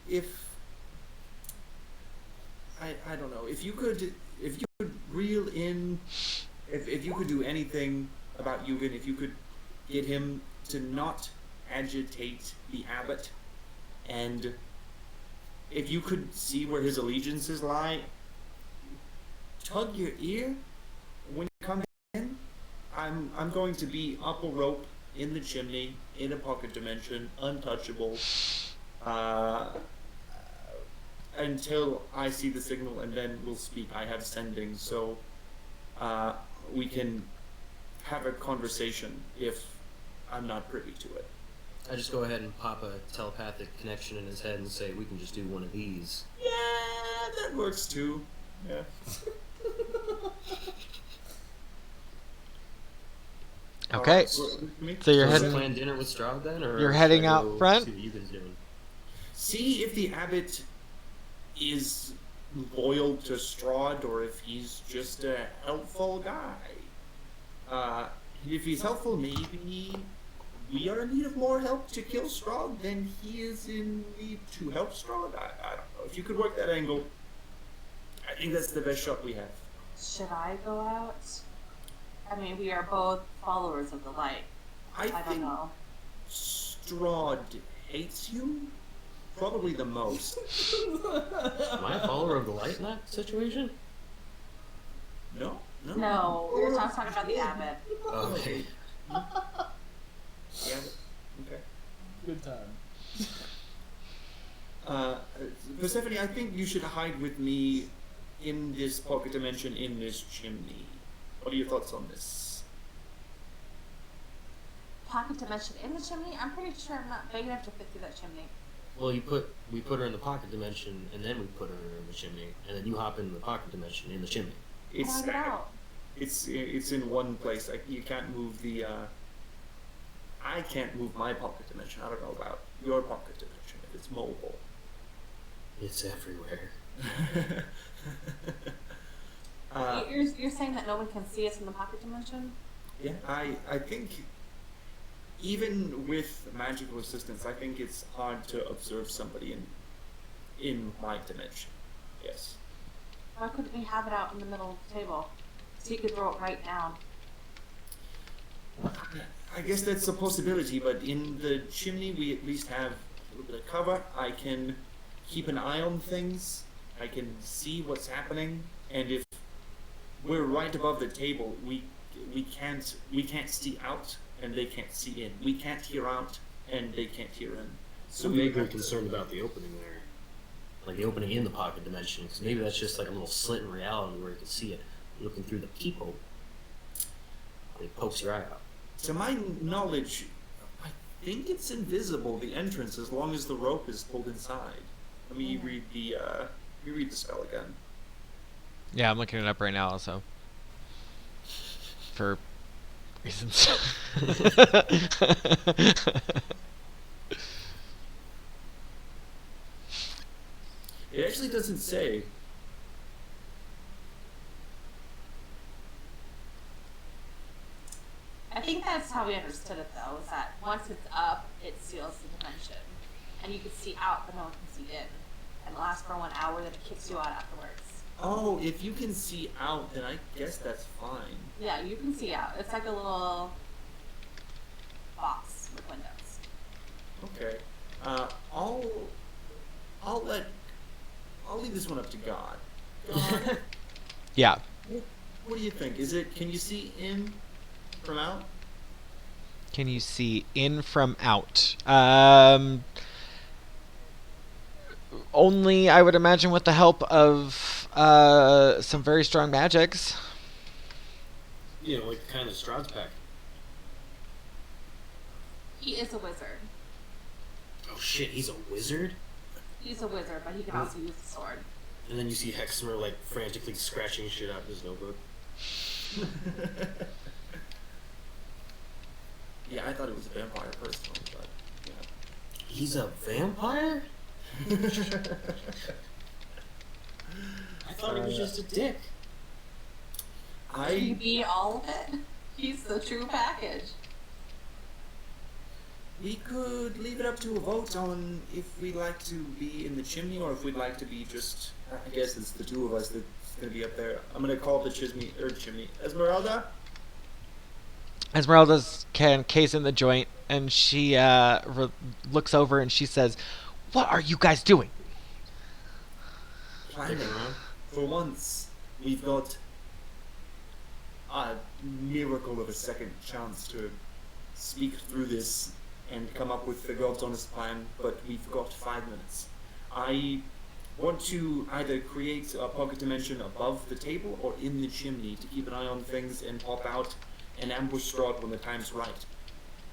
if I don't know, if you could reel in, if you could do anything about Yoogan, if you could get him to not agitate the abbot, and if you could see where his allegiances lie, tug your ear when you come in. I'm going to be up a rope in the chimney, in a pocket dimension, untouchable, until I see the signal, and then we'll speak. I have sending, so we can have a conversation if I'm not privy to it. I just go ahead and pop a telepathic connection in his head and say, we can just do one of these. Yeah, that works too. Yeah. Okay. Right, So So you're heading. plan dinner with Strahd then, or You're should heading I out go front? See what Yoogan's doing. See if the abbot is loyal to Strahd or if he's just a helpful guy. If he's helpful, maybe we are in need of more help to kill Strahd than he is in need to help Strahd. I don't know. If you could work that angle, I think that's the best shot we have. Should I go out? I mean, we are both followers of the light. I don't think know. Strahd hates you probably the most. Am I a follower of the light in that situation? No? No, we were talking about the abbot. Okay. Yeah. Okay. Good time. Persephone, I think you should hide with me in this pocket dimension in this chimney. What are your thoughts on this? Pocket dimension in the chimney? I'm pretty sure I'm not big enough to fit through that chimney. Well, we put her in the pocket dimension, and then we put her in the chimney, and then you hop in the pocket dimension in the chimney. It's How do I get out? it's in one place. Like you can't move the. I can't move my pocket dimension. I don't know about your pocket dimension if it's mobile. It's everywhere. You're saying that no one can see us in the pocket dimension? Yeah, I think even with magical assistance, I think it's hard to observe somebody in my dimension. Yes. Why couldn't we have it out in the middle of the table? So you could throw it right down. I guess that's a possibility, but in the chimney we at least have a little bit of cover. I can keep an eye on things. I can see what's happening, and if we're right above the table, we can't see out, and they can't see in. We can't hear out, and they can't hear in. So maybe I'm concerned about the opening there, like the opening in the pocket dimension, because maybe that's just like a little slit in reality where you can see it looking through the peephole. It pokes your eye out. To my knowledge, I think it's invisible, the entrance, as long as the rope is pulled inside. Let me read the spell again. Yeah, I'm looking it up right now also. For reasons. It actually doesn't say. I think that's how we understood it, though, is that once it's up, it seals the dimension. And you can see out, but no one can see in. And it lasts for 1 hour, then it kicks you out afterwards. Oh, if you can see out, then I guess that's fine. Yeah, you can see out. It's like a little box with windows. Okay. I'll leave this one up to God. God, Yeah. what do you think? Can you see in from out? Can you see in from out? Only, I would imagine, with the help of some very strong magics. You know, like kind of Strahd's pack. He is a wizard. Oh shit, he's a wizard? He's a wizard, but he can also use the sword. And then you see Heximer like frantically scratching shit out of his notebook. Yeah, I thought it was a vampire personally, but yeah. He's a vampire? I thought he was just a dick. Can you be all of it? He's the true package. We could leave it up to a vote on if we'd like to be in the chimney or if we'd like to be just. I guess it's the two of us that's going to be up there. I'm going to call the chimney. Esmeralda? Esmeralda's case in the joint, and she looks over and she says, "What are you guys doing?" Planning. For once, we've got a miracle of a second chance to speak through this and come up with the God's honest plan, but we've got 5 minutes. I want to either create a pocket dimension above the table or in the chimney to keep an eye on things and pop out and ambush Strahd when the time's right.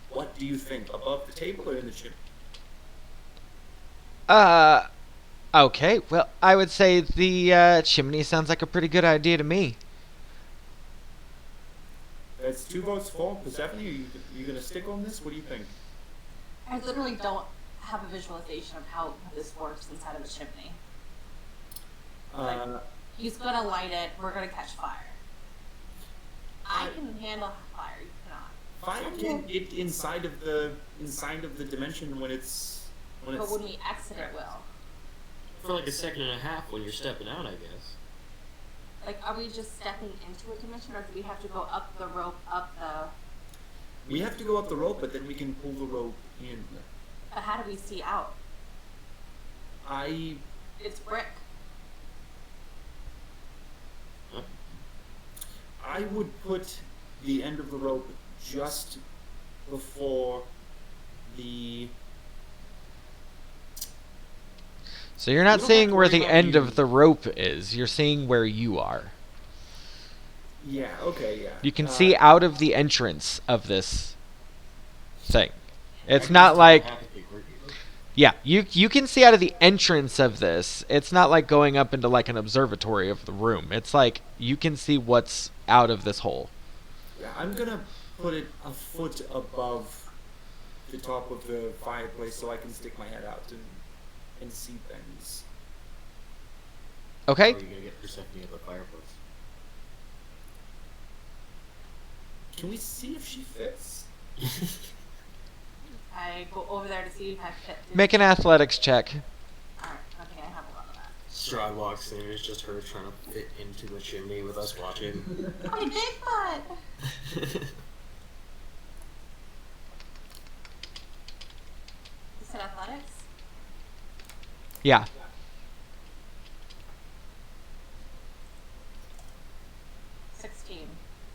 What do you think, above the table or in the chimney? Okay, well, I would say the chimney sounds like a pretty good idea to me. That's 2 votes for. Persephone, are you going to stick on this? What do you think? I literally don't have a visualization of how this works inside of a chimney. He's gonna light it, we're gonna catch fire. I can handle fire, you cannot. Fire can get inside of the dimension when it's But when we exit it will. For like a second and a half when you're stepping out, I guess. Like, are we just stepping into a dimension, or do we have to go up the rope, We have to go up the rope, but then we can pull the rope in. But how do we see out? It's brick. Huh? I would put the end of the rope just before the So you're not don't seeing have to where worry the about end you. of the rope is. You're seeing where you are. Yeah. Okay. Yeah. You can see out of the entrance of this thing. I It's can not just like... telepathically hurt you. Yeah, you can see out of the entrance of this. It's not like going up into like an observatory of the room. It's like you can see what's out of this hole. Yeah, I'm gonna put it a foot above the top of the fireplace so I can stick my head out and see things. Okay? Or are you gonna get Persephone at the fireplace? Can we see if she fits? I go over there to see if I fit. Make an athletics check. Alright, okay, I have a lot of that. Strahd walks in, and it's just her trying to fit into the chimney with us watching. My big butt! You said athletics? Yeah.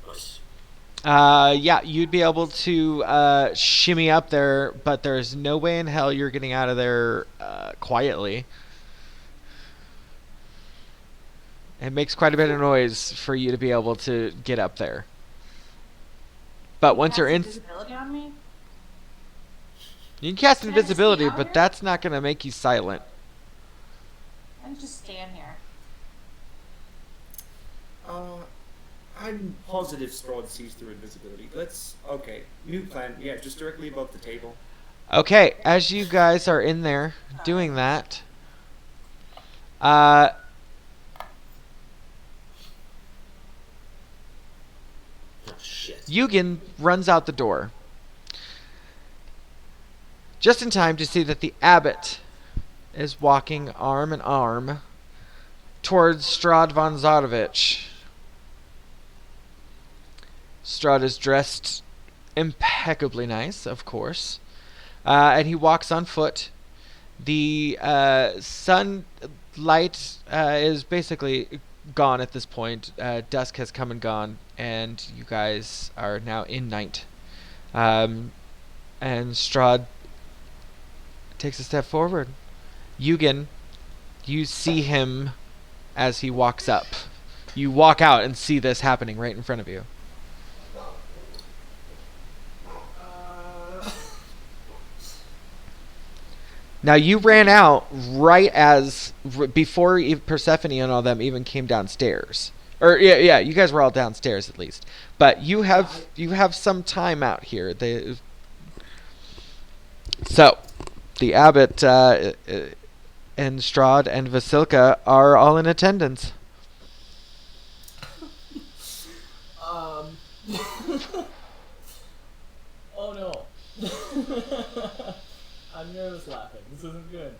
Nice. Yeah, you'd be able to shimmy up there, but there's no way in hell you're getting out of there quietly. It makes quite a bit of noise for you to be able to get up there. But once you're in, Invisibility on me? you can cast Can I just invisibility, be out but here? that's not going to make you silent. I can just stand here. I'm positive Strahd sees through invisibility. Okay. New plan. Yeah, just directly above the table. Okay, as you guys are in there doing that, Oh, shit. Yoogan runs out the door. Just in time to see that the abbot is walking arm in arm towards Strahd von Zarovich. Strahd is dressed impeccably nice, of course. And he walks on foot. The sunlight is basically gone at this point. Dusk has come and gone, and you guys are now in night. And Strahd takes a step forward. Yoogan, you see him as he walks up. You walk out and see this happening right in front of you. Now you ran out right as before Persephone and all them even came downstairs. Or yeah, you guys were all downstairs at least. But you have some time out here. So the abbot and Strahd and Vasilka are all in attendance. Oh no. I'm nervous laughing. This isn't good.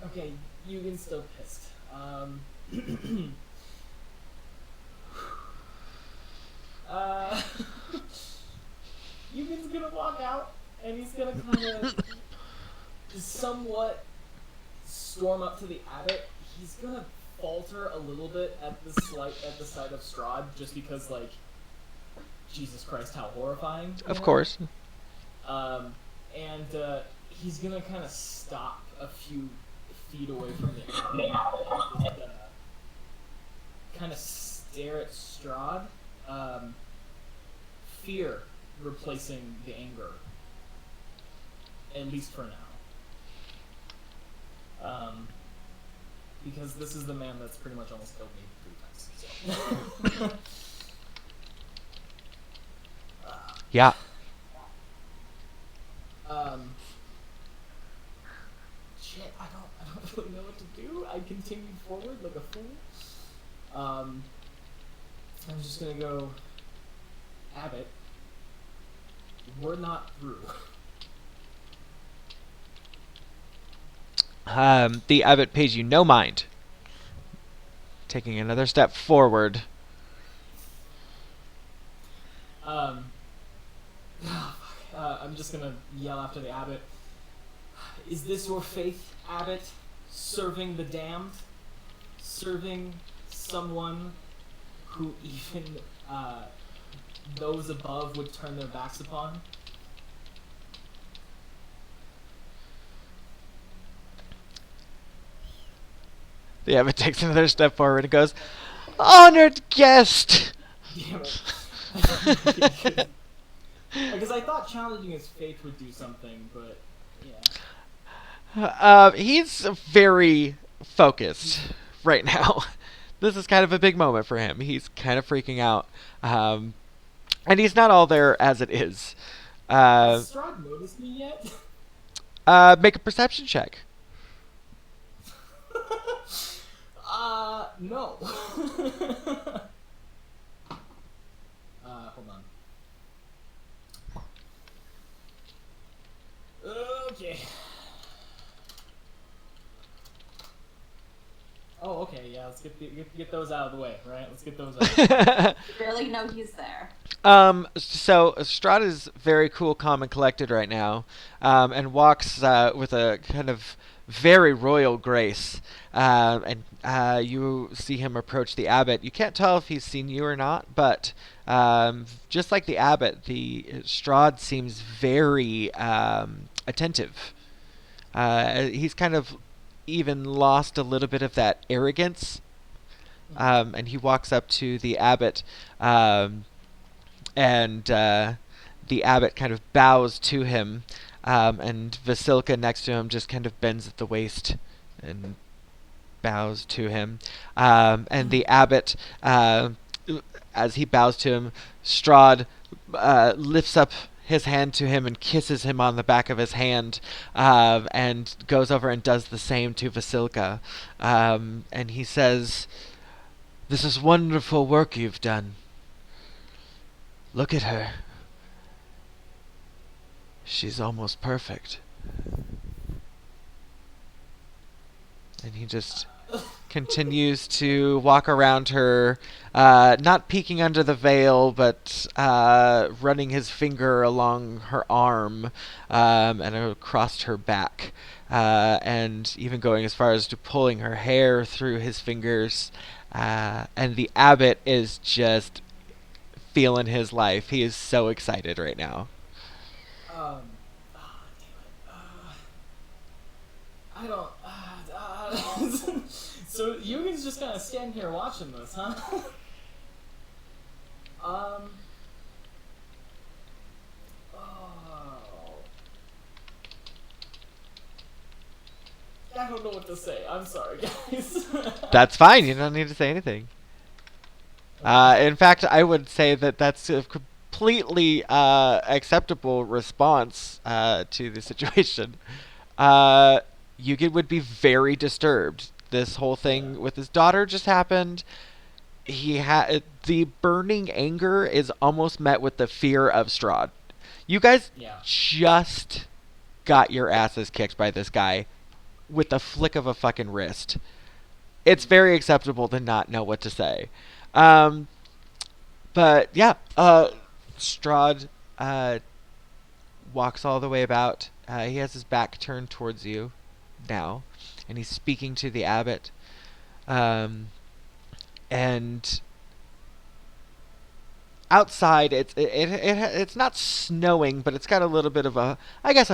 Okay, Yoogan's still pissed. Yoogan's gonna walk out and he's gonna kind of somewhat storm up to the abbot. He's gonna falter a little bit at the sight of Strahd, just because, like, Jesus Christ, how horrifying! Of course. And he's gonna kind of stop a few feet away from the abbot and kind of stare at Strahd. Fear replacing the anger, at least for now. Because this is the man that's pretty much almost killed me 3 times. So. Yeah. Shit, I don't really know what to do. I continued forward like a fool. I'm just gonna go, Abbot, we're not through. The abbot pays you no mind. Taking another step forward. I'm just gonna yell after the abbot. Is this your faith, abbot? Serving the damned? Serving someone who even those above would turn their backs upon? The abbot takes another step forward and goes, "Honored guest!" Damn it. Because I thought challenging his faith would do something, but yeah. He's very focused right now. This is kind of a big moment for him. He's kind of freaking out. And he's not all there as it is. Has Strahd noticed me yet? Make a perception check. No. Hold on. Okay. Oh, okay, yeah, let's get those out of the way, right? Let's get those out. You barely know he's there. So Strahd is very cool, calm, and collected right now, and walks with a kind of very royal grace. And you see him approach the abbot. You can't tell if he's seen you or not, but just like the abbot, the Strahd seems very attentive. He's kind of even lost a little bit of that arrogance, and he walks up to the abbot, and the abbot kind of bows to him, and Vasilka next to him just kind of bends at the waist and bows to him, and the abbot, as he bows to him, Strahd lifts up his hand to him and kisses him on the back of his hand, and goes over and does the same to Vasilka, and he says, "This is wonderful work you've done. Look at her. She's almost perfect." And he just continues to walk around her, not peeking under the veil, but running his finger along her arm, and across her back, and even going as far as to pulling her hair through his fingers. And the abbot is just feeling his life. He is so excited right now. Damn it. I don't. So Yoogan's just kind of standing here watching this, huh? Oh. I don't know what to say. I'm sorry, guys. That's fine. You don't need to say anything. In fact, I would say that that's a completely acceptable response to the situation. Yoogan would be very disturbed. This whole thing with his daughter just happened. The burning anger is almost met with the fear of Strahd. You guys just got your asses kicked by this guy with the flick of a fucking wrist. It's very acceptable to not know what to say. But yeah, Strahd walks all the way about. He has his back turned towards you now, and he's speaking to the abbot. And outside, it's not snowing, but it's got a little bit of a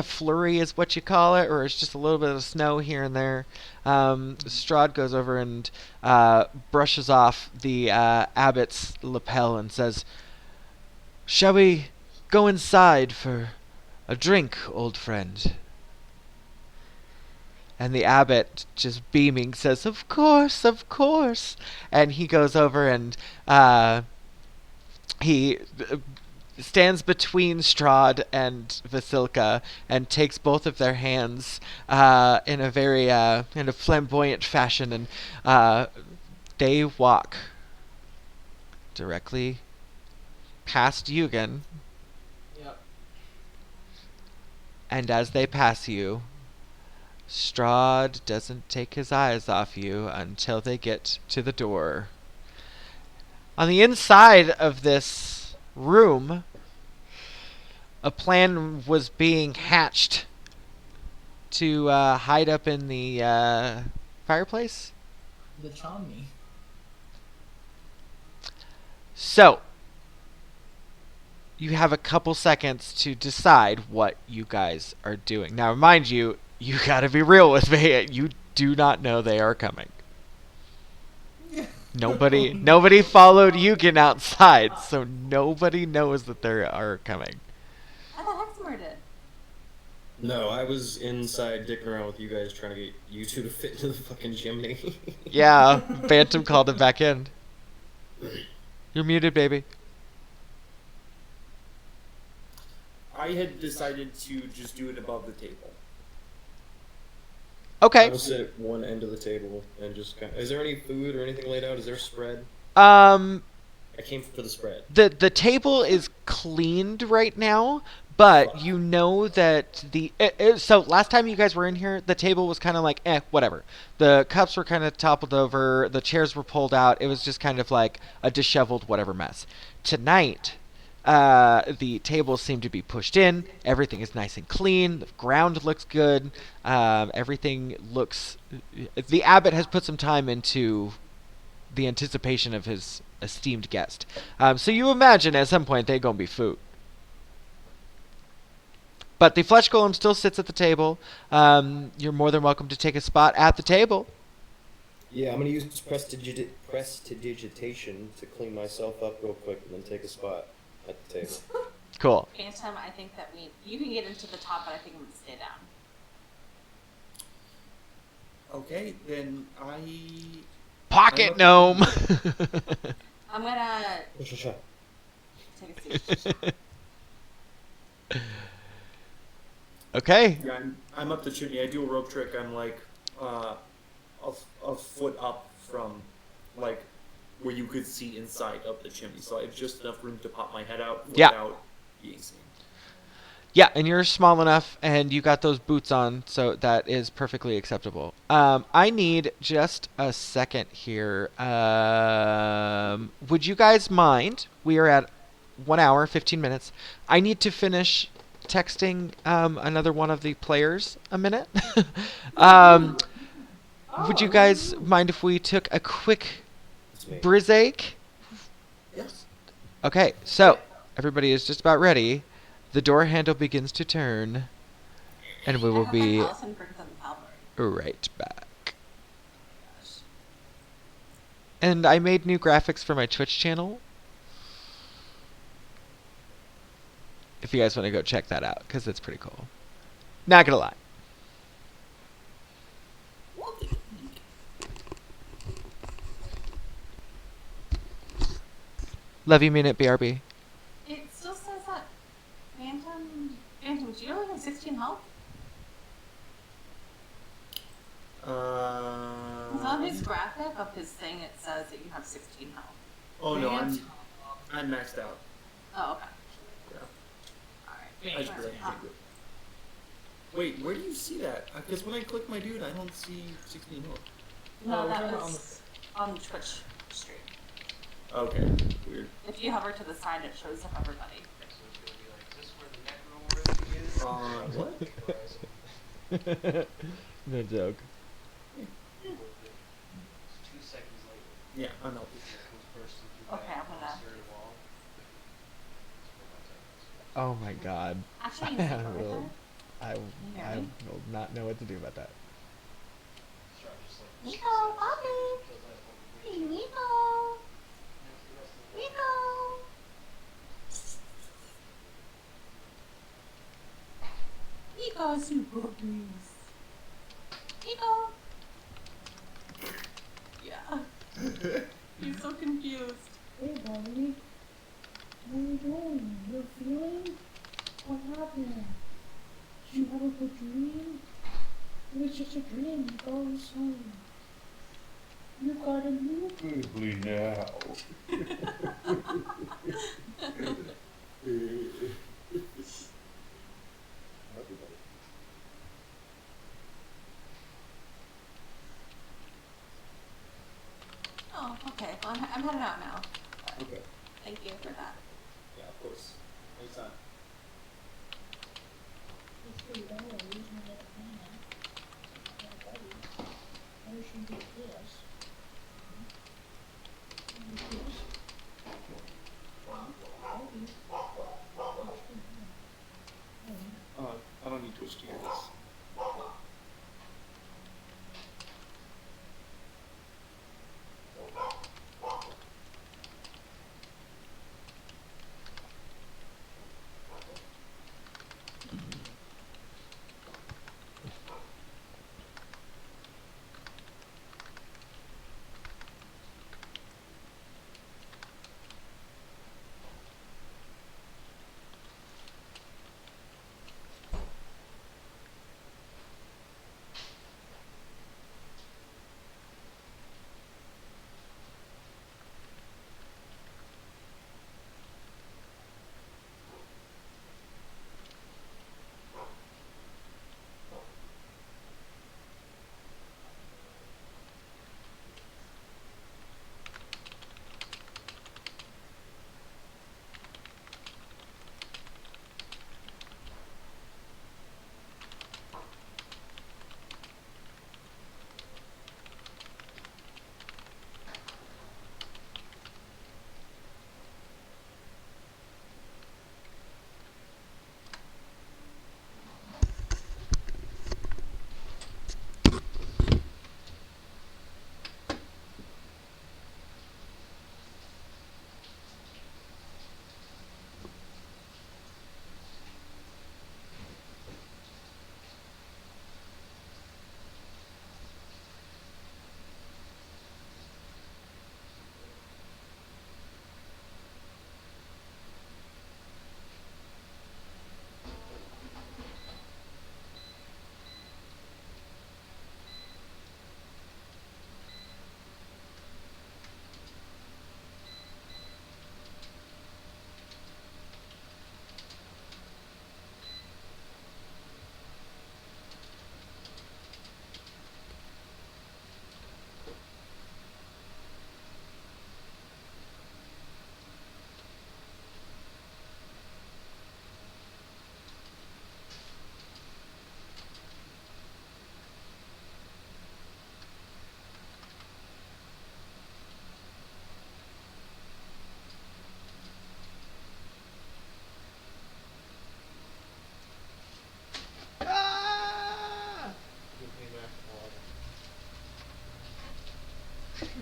flurry is what you call it, or it's just a little bit of snow here and there. Strahd goes over and brushes off the abbot's lapel and says, "Shall we go inside for a drink, old friend?" And the abbot, just beaming, says, "Of course, of course." And he goes over and he stands between Strahd and Vasilka and takes both of their hands in a very kind of flamboyant fashion, and they walk directly past Yoogan. Yep. And as they pass you, Strahd doesn't take his eyes off you until they get to the door. On the inside of this room, a plan was being hatched to hide up in the fireplace. The Chomney. So, you have a couple seconds to decide what you guys are doing. Now, mind you, you gotta be real with me. You do not know they are coming. Nobody followed Yoogan outside, so nobody knows that they are coming. I thought Heximer did. No, I was inside dicking around with you guys trying to get you two to fit into the fucking chimney. Yeah, Bantam called him back in. You're muted, baby. I had decided to just do it above the table. Okay. I will sit at one end of the table and just kind of... Is there any food or anything laid out? Is there a spread? Um, I came for the spread. the table is cleaned right now, but you know that so last time you guys were in here, the table was kind of like whatever. The cups were kind of toppled over, the chairs were pulled out. It was just kind of like a disheveled whatever mess. Tonight, the tables seem to be pushed in. Everything is nice and clean. The ground looks good. Everything looks. The abbot has put some time into the anticipation of his esteemed guest. So you imagine at some point they're gonna be food. But the flesh golem still sits at the table. You're more than welcome to take a spot at the table. Yeah, I'm gonna use prestidigitation to clean myself up real quick and then take a spot at the table. Cool. Bantam, I think that you can get into the top, but I think I'm gonna stay down. Okay, then Pocket gnome. I'm gonna take a seat. Okay. Yeah, I'm up the chimney. I do a rope trick. I'm like a foot up from like where you could see inside of the chimney, so I have just enough room to pop my head out without being seen. Yeah, and you're small enough, and you got those boots on, so that is perfectly acceptable. I need just a second here. Would you guys mind? We are at 1 hour, 15 minutes. I need to finish texting another one of the players a minute. Would you guys mind if we took a quick briseac? Yes. Okay, so everybody is just about ready. The door handle begins to turn, and we will be Taliesin brings on the cavalry. right back. And I made new graphics for my Twitch channel. If you guys want to go check that out, because it's pretty cool. Not gonna lie. Love you, minute, BRB. It still says that Bantam, do you only have 16 health? Because on his graphic of his thing, it says that you have 16 health. Oh no, I'm maxed out. Oh, okay. Yeah. I just really can't do it. Wait, where do you see that? Because when I click my dude, I don't see 16 health. No, Oh, that we're was on the Twitch stream. Okay, weird. If you hover to the side, it shows up everybody. What? No joke. Yeah, I know. Okay, I'm gonna. Oh my god. Actually, you can I over will, there. I hear me? will not know what to do about that. Nico, Bobby! Hey, Nico! Nico! Nico, super puppies. Nico! Yeah. He's so confused. Hey, buddy. How you doing? You're feeling? What happened? Did you have a good dream? It was just a dream. You got a son. You got a new baby now. Oh, okay. Well, I'm heading out now. Okay. Thank you for that. Yeah, of course. Anytime. It's pretty bad. I lose my little hand. My buddy. I should do this. And this. I don't need Twitch to hear this.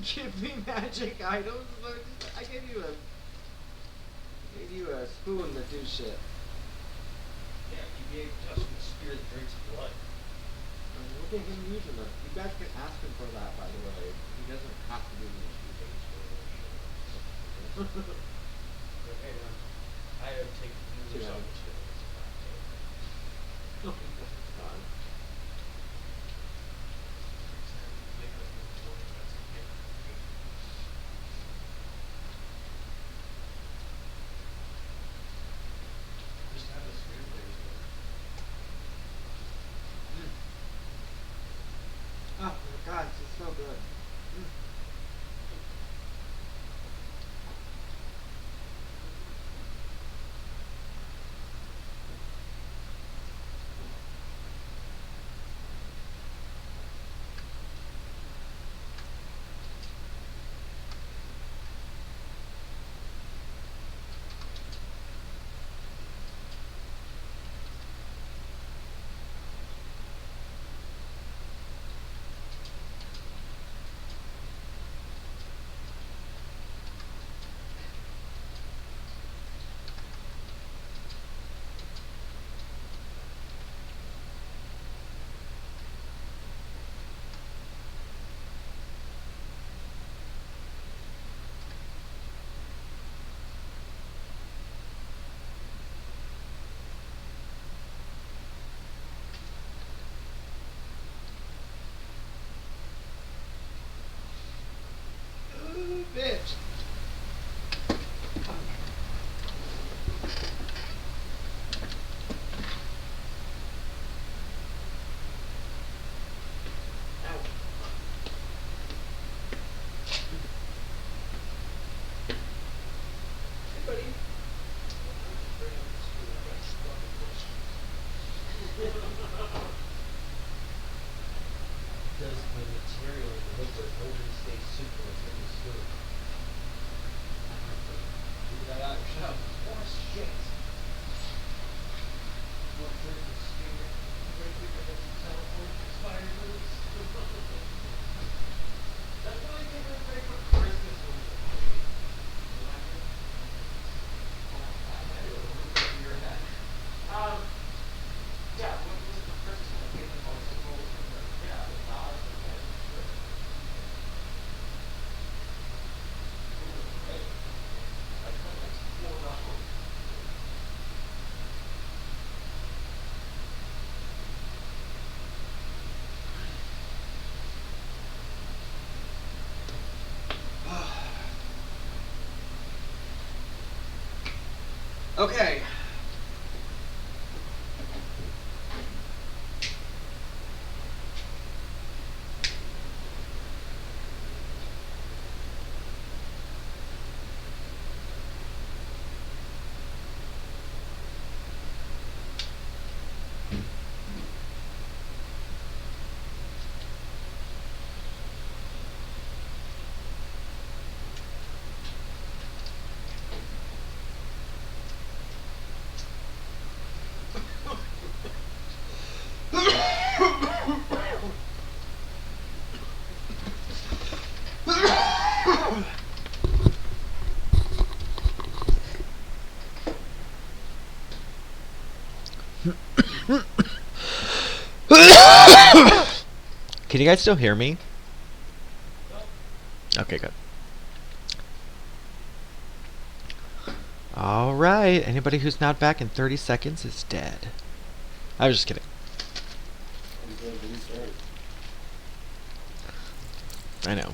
give me magic items, but I gave you a spoon that do shit. Yeah, you gave Dustin a spear that drinks blood. Look at him using it. You guys can ask him for that, by the way. He doesn't have to do this. Okay, then. I have taken numerous opportunities of not doing that. Just have this weird thing. Oh my god, this is so good. Bitch. Does the material deliver golden state super within the spoon? Figure that out yourself. More shit. What turns the spear? Very quick to teleport expired moves. That's why I think we're ready for Christmas moves. Yeah, what was it for Christmas? I gave them all the rolls from the, yeah, the dollars and the sure. Hey, I spent like $4. Okay. Can you guys still hear me? Okay, good. Alright, anybody who's not back in 30 seconds is dead. I was just kidding. I know.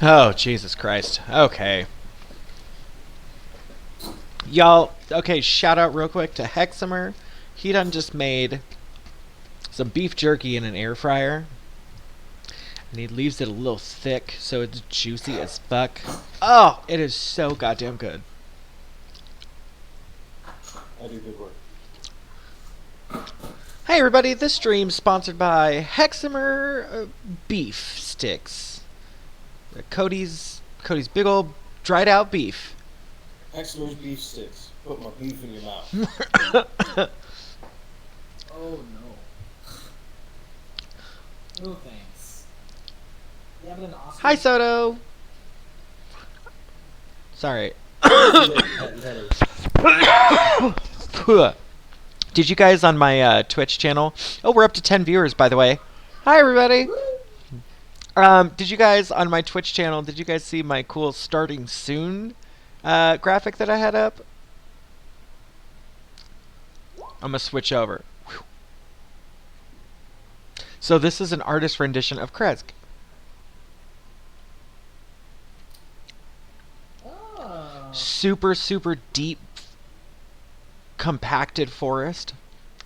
Oh, Jesus Christ. Okay. Y'all, okay, shout out real quick to Heximer. He done just made some beef jerky in an air fryer. And he leaves it a little thick so it's juicy as fuck. Oh, it is so goddamn good. I do good work. Hey everybody, this stream's sponsored by Heximer beef sticks. Cody's big old dried out beef. Heximer's beef sticks. Put my beef in your mouth. Oh no. No thanks. You having an awesome Hi Soto. Sorry. Did you guys on my Twitch channel? Oh, we're up to 10 viewers, by the way. Hi, everybody. Did you guys on my Twitch channel? Did you guys see my cool starting soon graphic that I had up? I'm gonna switch over. So this is an artist rendition of Kresk. Oh. Super, super deep, compacted forest,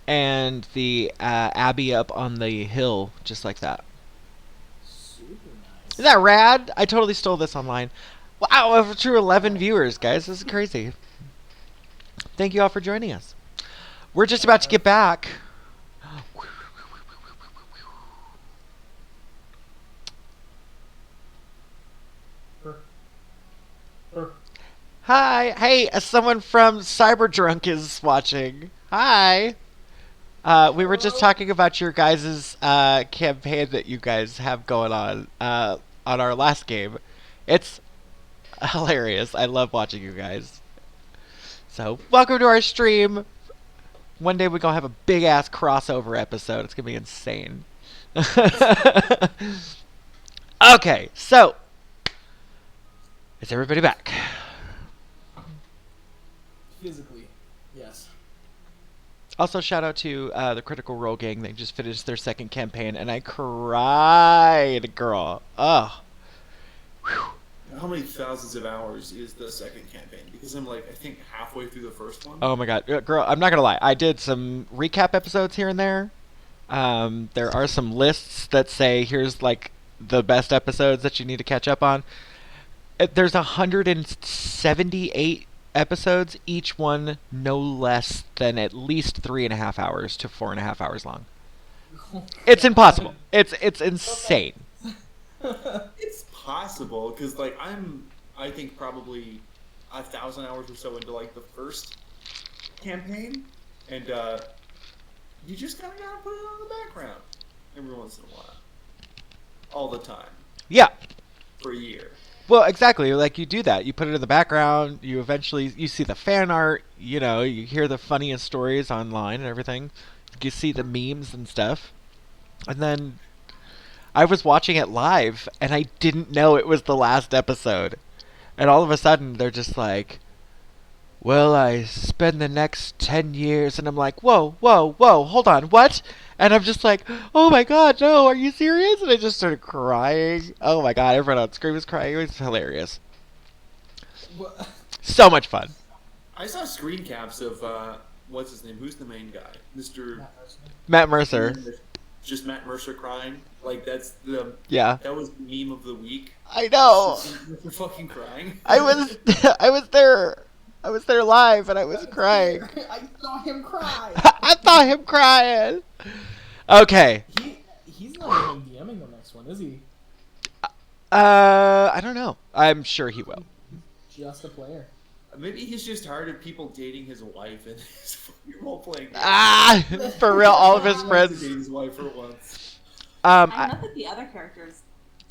and the Abbey up on the hill, just like that. Super nice. Isn't that rad? I totally stole this online. Wow, over to 11 viewers, guys. This is crazy. Thank you all for joining us. We're just about to get back. Hi. Hey, someone from Cyberdrunk is watching. Hi. We were just talking about your guys' campaign that you guys have going on our last game. It's hilarious. I love watching you guys. So, welcome to our stream. One day we're going to have a big-ass crossover episode. It's going to be insane. Okay, so. Is everybody back? Physically, yes. Also, shout out to the Critical Role gang. They just finished their second campaign, and I cried, girl. Ugh. Whew. How many thousands of hours is the second campaign? Because I'm like, I think halfway through the first one. Oh my god, girl! I'm not gonna lie. I did some recap episodes here and there. There are some lists that say here's like the best episodes that you need to catch up on. There's 178 episodes, each one no less than at least 3.5 hours to 4.5 hours long. It's impossible. It's insane. It's possible because like I think probably 1,000 hours or so into like the first campaign, and you just kind of gotta put it on the background every once in a while, all the time. Yeah. For a year. Well, exactly. Like you do that. You put it in the background. You eventually you see the fan art. You know, you hear the funniest stories online and everything. You see the memes and stuff. And then I was watching it live, and I didn't know it was the last episode. And all of a sudden, they're just like, well, I spend the next 10 years, and I'm like, whoa, whoa, whoa, hold on, what? And I'm just like, oh my god, no, are you serious? And I just started crying. Oh my god, everyone on screen was crying. It was hilarious. What? So much fun. I saw screen caps of what's his name? Who's the main guy? Mr. Matt Mercer. Just Matt Mercer crying. Like that's the That was the meme of the week. I know. You're fucking crying. I was there. I was there live, and I was crying. I saw him cry. I saw him crying. Okay. He's not even DMing the next one, is he? I don't know. I'm sure he will. Just a player. Maybe he's just tired of people dating his wife and his role playing. Ah, for real, all of his friends. Date his wife for once. I know that the other characters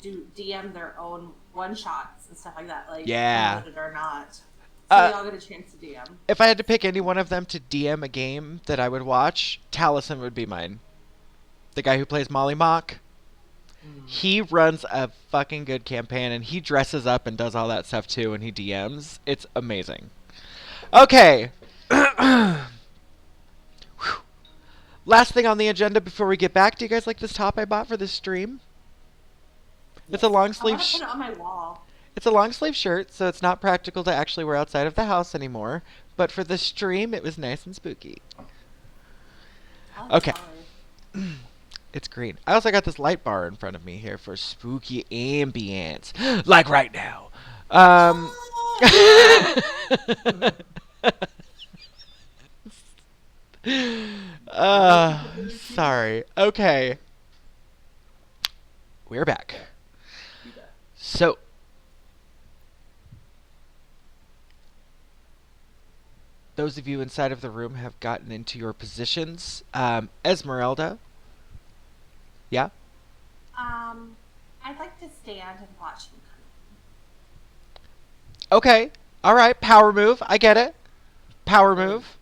do DM their own one shots and stuff like that, like promoted or not. So they all get a chance to DM. If I had to pick any one of them to DM a game that I would watch, Taliesin would be mine. The guy who plays Molly Mock. He runs a fucking good campaign, and he dresses up and does all that stuff too, and he DMs. It's amazing. Okay. Last thing on the agenda before we get back. Do you guys like this top I bought for this stream? It's a long I sleeve. want to put it on my wall. It's a long sleeve shirt, so it's not practical to actually wear outside of the house anymore. But for the stream, it was nice and spooky. I like Okay. color. It's green. I also got this light bar in front of me here for spooky ambience, like right now. Sorry. Okay. We're back. So, those of you inside of the room have gotten into your positions. Esmeralda. Yeah? I'd like to stand and watch him come. Okay. All right. Power move. I get it. Power move.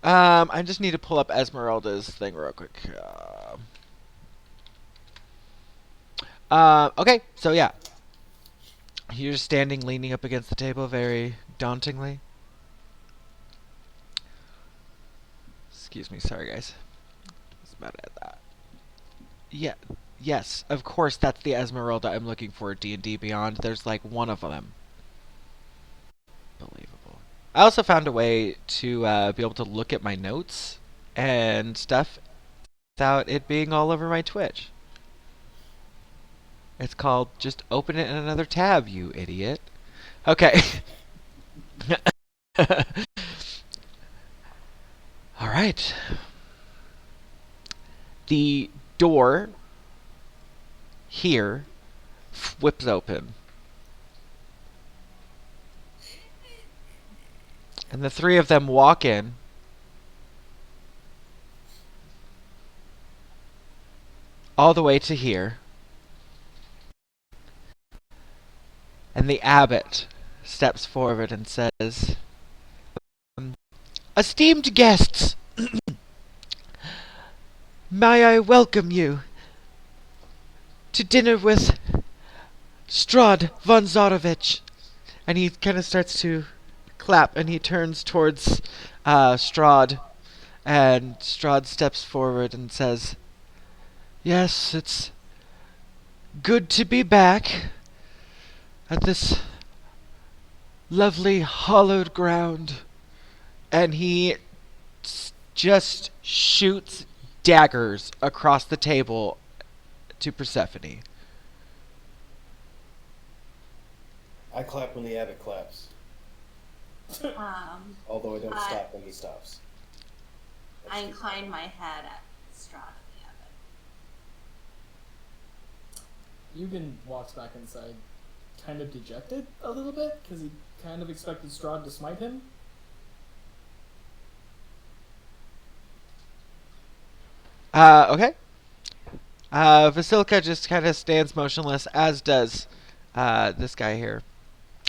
I just need to pull up Esmeralda's thing real quick. Okay. So, yeah. You're just standing, leaning up against the table very dauntingly. Excuse me. Sorry, guys. That's about it. Yeah. Yes. Of course, that's the Esmeralda I'm looking for at D&D Beyond. There's like one of them. Believable. I also found a way to be able to look at my notes and stuff without it being all over my Twitch. It's called just open it in another tab, you idiot. Okay. All right. The door here whips open. And the three of them walk in. All the way to here. And the abbot steps forward and says, "Esteemed guests, may I welcome you to dinner with Strahd von Zarovich." And he kind of starts to clap, and he turns towards Strahd, and Strahd steps forward and says, "Yes, it's good to be back at this lovely hallowed ground." And he just shoots daggers across the table to Persephone. I clap when the abbot claps. Although I don't stop when he stops. I incline my head at Strahd and the abbot. Yoogan walks back inside, kind of dejected a little bit, because he kind of expected Strahd to smite him. Okay. Vasilka just kind of stands motionless, as does this guy here.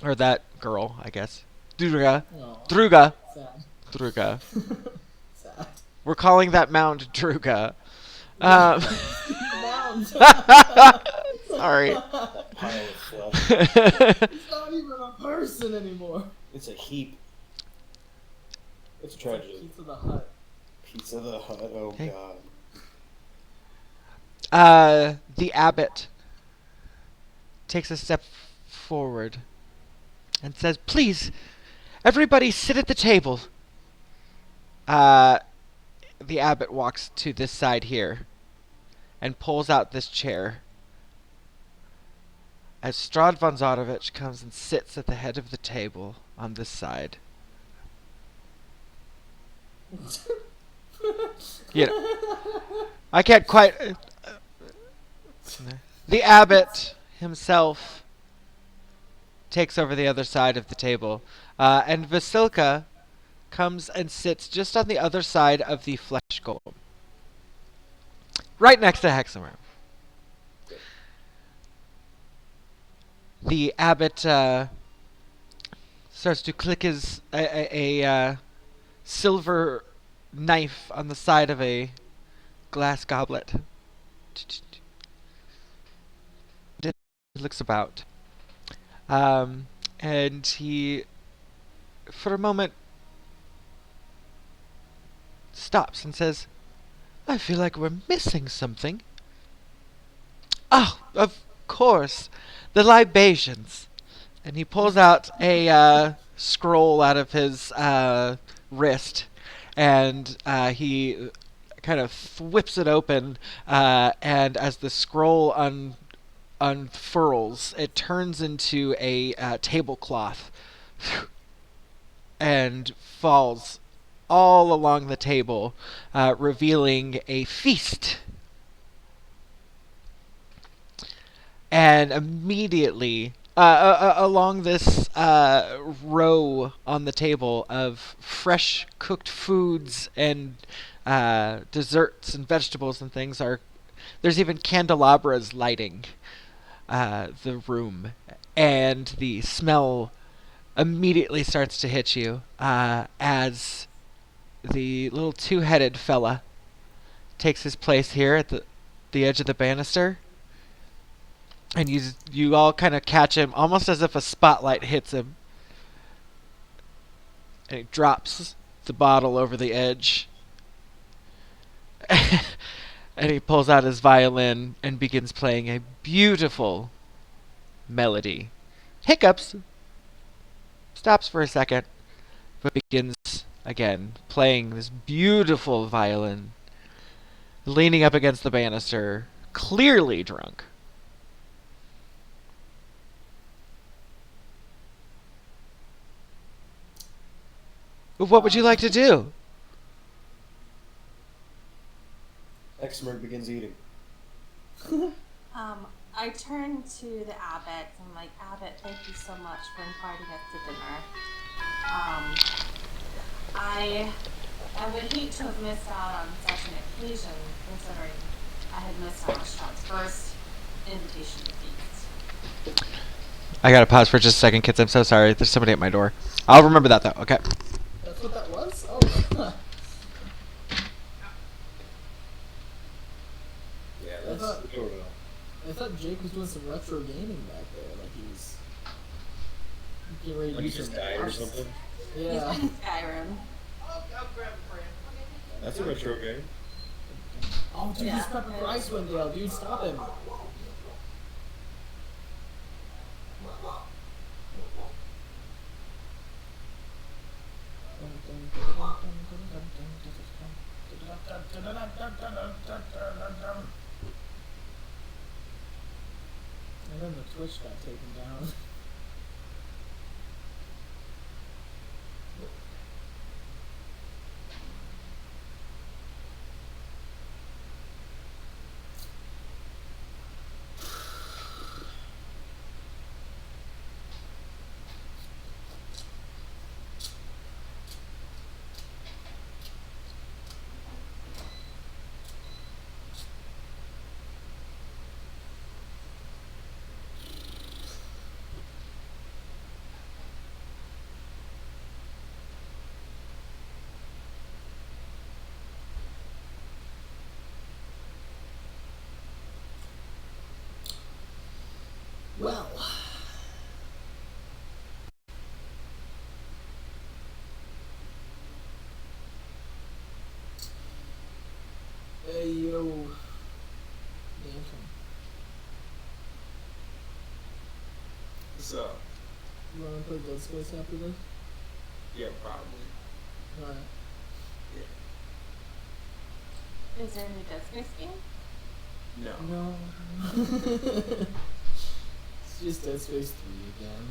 Or that girl, I guess. Druga. Oh, Druga. sad. Druga. Sad. We're calling that mound Druga. Mound. Sorry. Pile of fluff. It's not even a person anymore. It's a heap. It's a tragedy. Pizza the Hut. Pizza the Hut, oh Hey. god. The abbot takes a step forward and says, "Please, everybody sit at the table." The abbot walks to this side here and pulls out this chair. As Strahd von Zarovich comes and sits at the head of the table on this side. You know, I can't quite... The abbot himself takes over the other side of the table. And Vasilka comes and sits just on the other side of the flesh golem. Right next to Heximer. The abbot starts to click his a silver knife on the side of a glass goblet. He looks about. And he, for a moment, stops and says, "I feel like we're missing something." "Oh, course, the libations. And he pulls out a scroll out of his wrist, and he kind of whips it open, and as the scroll unfurls, it turns into a tablecloth and falls all along the table, revealing a feast. And immediately, along this row on the table of fresh cooked foods and desserts and vegetables and things, there's even candelabras lighting the room, and the smell immediately starts to hit you as the little two-headed fella takes his place here at the edge of the banister. And you all kind of catch him almost as if a spotlight hits him. And he drops the bottle over the edge. And he pulls out his violin and begins playing a beautiful melody. Hiccups. Stops for a second, but begins again, playing this beautiful violin, leaning up against the banister, clearly drunk. What would you like to do? Heximer begins eating. I turn to the abbot and I'm like, Abbot, thank you so much for inviting us to dinner. I would hate to have missed out on such an occasion, considering I had missed out on Strahd's first invitation to feast. I gotta pause for just a second, kids. I'm so sorry. There's somebody at my door. I'll remember that, though. Okay. That's what that was? Oh. Yeah, that's the doorbell. I thought Jake was doing some retro gaming back there, like he was getting ready to Like do he just some died or maps. something. Yeah. He's playing Skyrim. I'll grab it for you. That's a retro game. Oh, dude, Yeah. he's prepping for Icewind Dale. Dude, stop him. And then the Twitch got taken down. Well. Hey, yo. Bantam. What's up? You wanna play Dead Space after this? Yeah, probably. Alright. Is there a new Dead Space game? No. No. It's just Dead Space 3 again.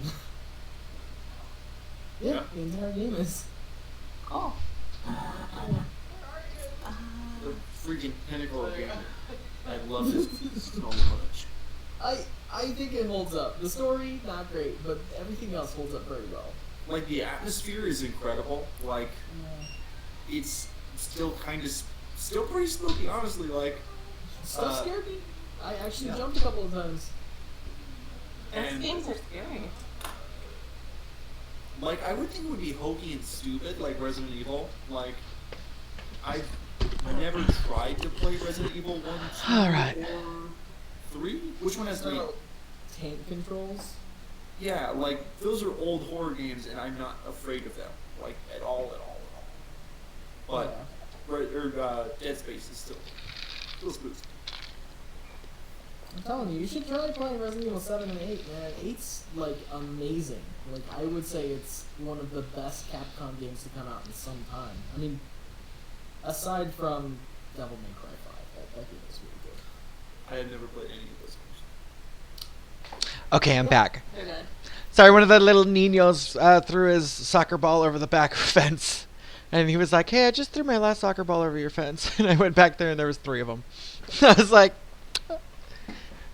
Yeah, the entire game is. Oh. The freaking pinnacle of game. I love this so much. I think it holds up. The story, not great, but everything else holds up very well. Like, the atmosphere is incredible. Like, it's still kind of, still pretty spooky, honestly. Like, Stuff scared me. I actually yeah. jumped a couple of times. Those and, games are scary. like, I would think it would be hokey and stupid, like Resident Evil. Like, I've never tried to play Resident Evil 1, 2, Alright. or 3? Which one has 3? Tank controls. Yeah, like, those are old horror games, and I'm not afraid of them. Like, at all. But, Dead Space is still spooky. I'm telling you, you should try playing Resident Evil 7 and 8, man. 8's, like, amazing. Like, I would say it's one of the best Capcom games to come out in some time. I mean, aside from Devil May Cry 5, that game is really good. I had never played any of those games. Okay, I'm back. They're good. Sorry, one of the little niños threw his soccer ball over the back fence. And he was like, hey, I just threw my last soccer ball over your fence. And I went back there and there was 3 of them. I was like,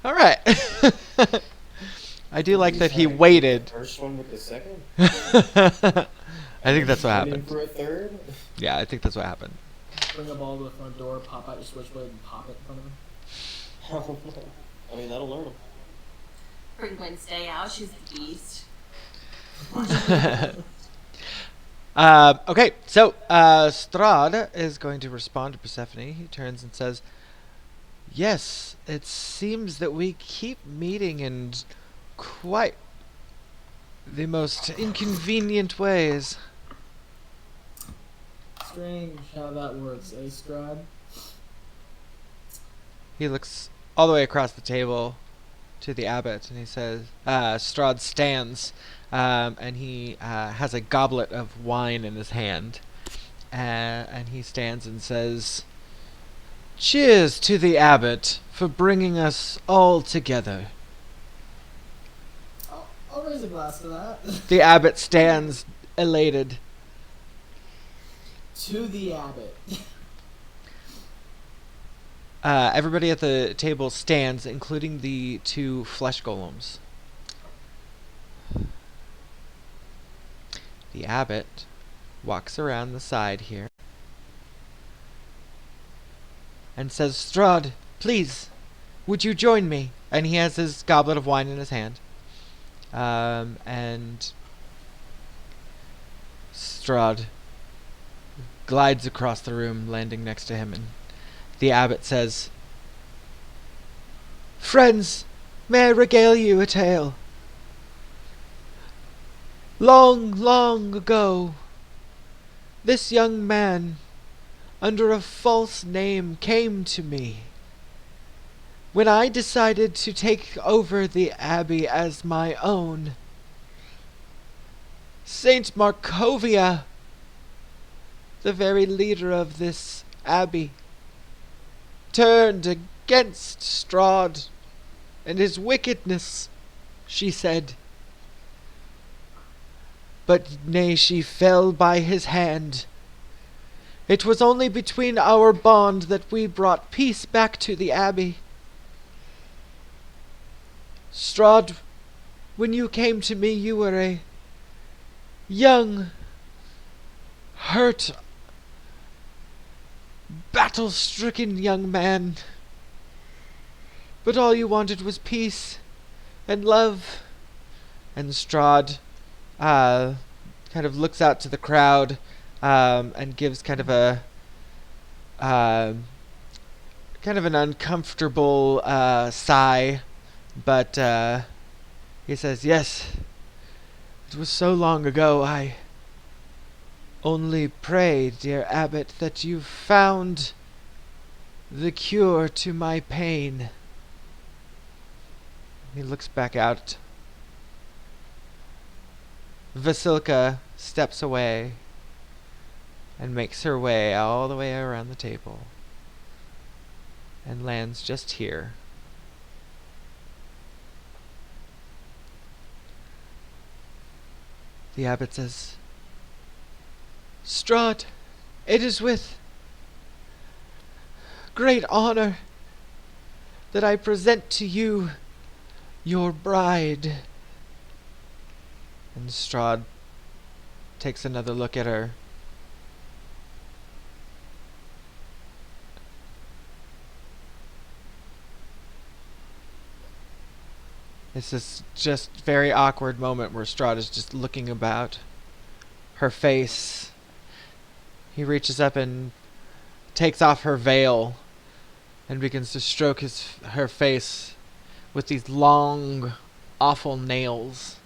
all right. I do like that he waited. First one with the second. I think that's what Waiting happened. for a third. Yeah, I think that's what happened. Bring a ball to the front door, pop out your switchblade, and pop it in front of him. I mean, that'll learn him. Bring Wednesday out. She's the beast. Okay, so Strahd is going to respond to Persephone. He turns and says, yes, it seems that we keep meeting in quite the most inconvenient ways. Strange how that works, eh, Strahd? He looks all the way across the table to the abbot and he says, Strahd stands and he has a goblet of wine in his hand. And he stands and says, cheers to the abbot for bringing us all together. I'll raise a glass to that. The abbot stands elated. To the abbot. Everybody at the table stands, including the 2 flesh golems. The abbot walks around the side here and says, Strahd, please, would you join me? And he has his goblet of wine in his hand. And Strahd glides across the room, landing next to him, and the abbot says, friends, may I regale you a tale? Long, long ago, this young man, under a false name, came to me. When I decided to take over the Abbey as my own, Saint Markovia, the very leader of this Abbey, turned against Strahd and his wickedness, she said. But nay, she fell by his hand. It was only between our bond that we brought peace back to the Abbey. Strahd, when you came to me, you were a young, hurt, battle-stricken young man. But all you wanted was peace and love. And Strahd kind of looks out to the crowd and gives kind of a kind of an uncomfortable sigh, but he says, yes, it was so long ago. I only pray, dear abbot, that you've found the cure to my pain. He looks back out. Vasilka steps away and makes her way all the way around the table and lands just here. The abbot says, Strahd, it is with great honor that I present to you your bride. And Strahd takes another look at her. It's this just very awkward moment where Strahd is just looking about her face. He reaches up and takes off her veil and begins to stroke her face with these long, awful nails.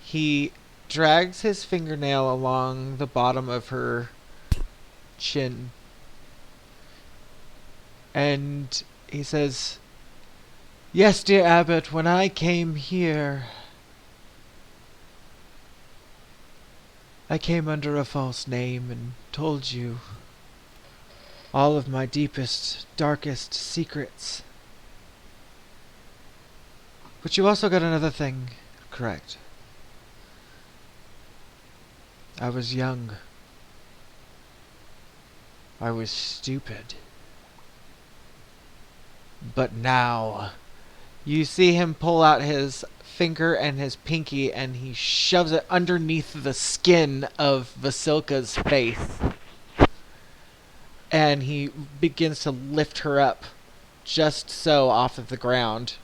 He drags his fingernail along the bottom of her chin. And he says, "Yes, dear Abbot, when I came here, I came under a false name and told you all of my deepest, darkest secrets. But you also got another thing correct. I was young. I was stupid. But now, you see him pull out his finger and his pinky, and he shoves it underneath the skin of Vasilka's face. And he begins to lift her up, just so, off of the ground.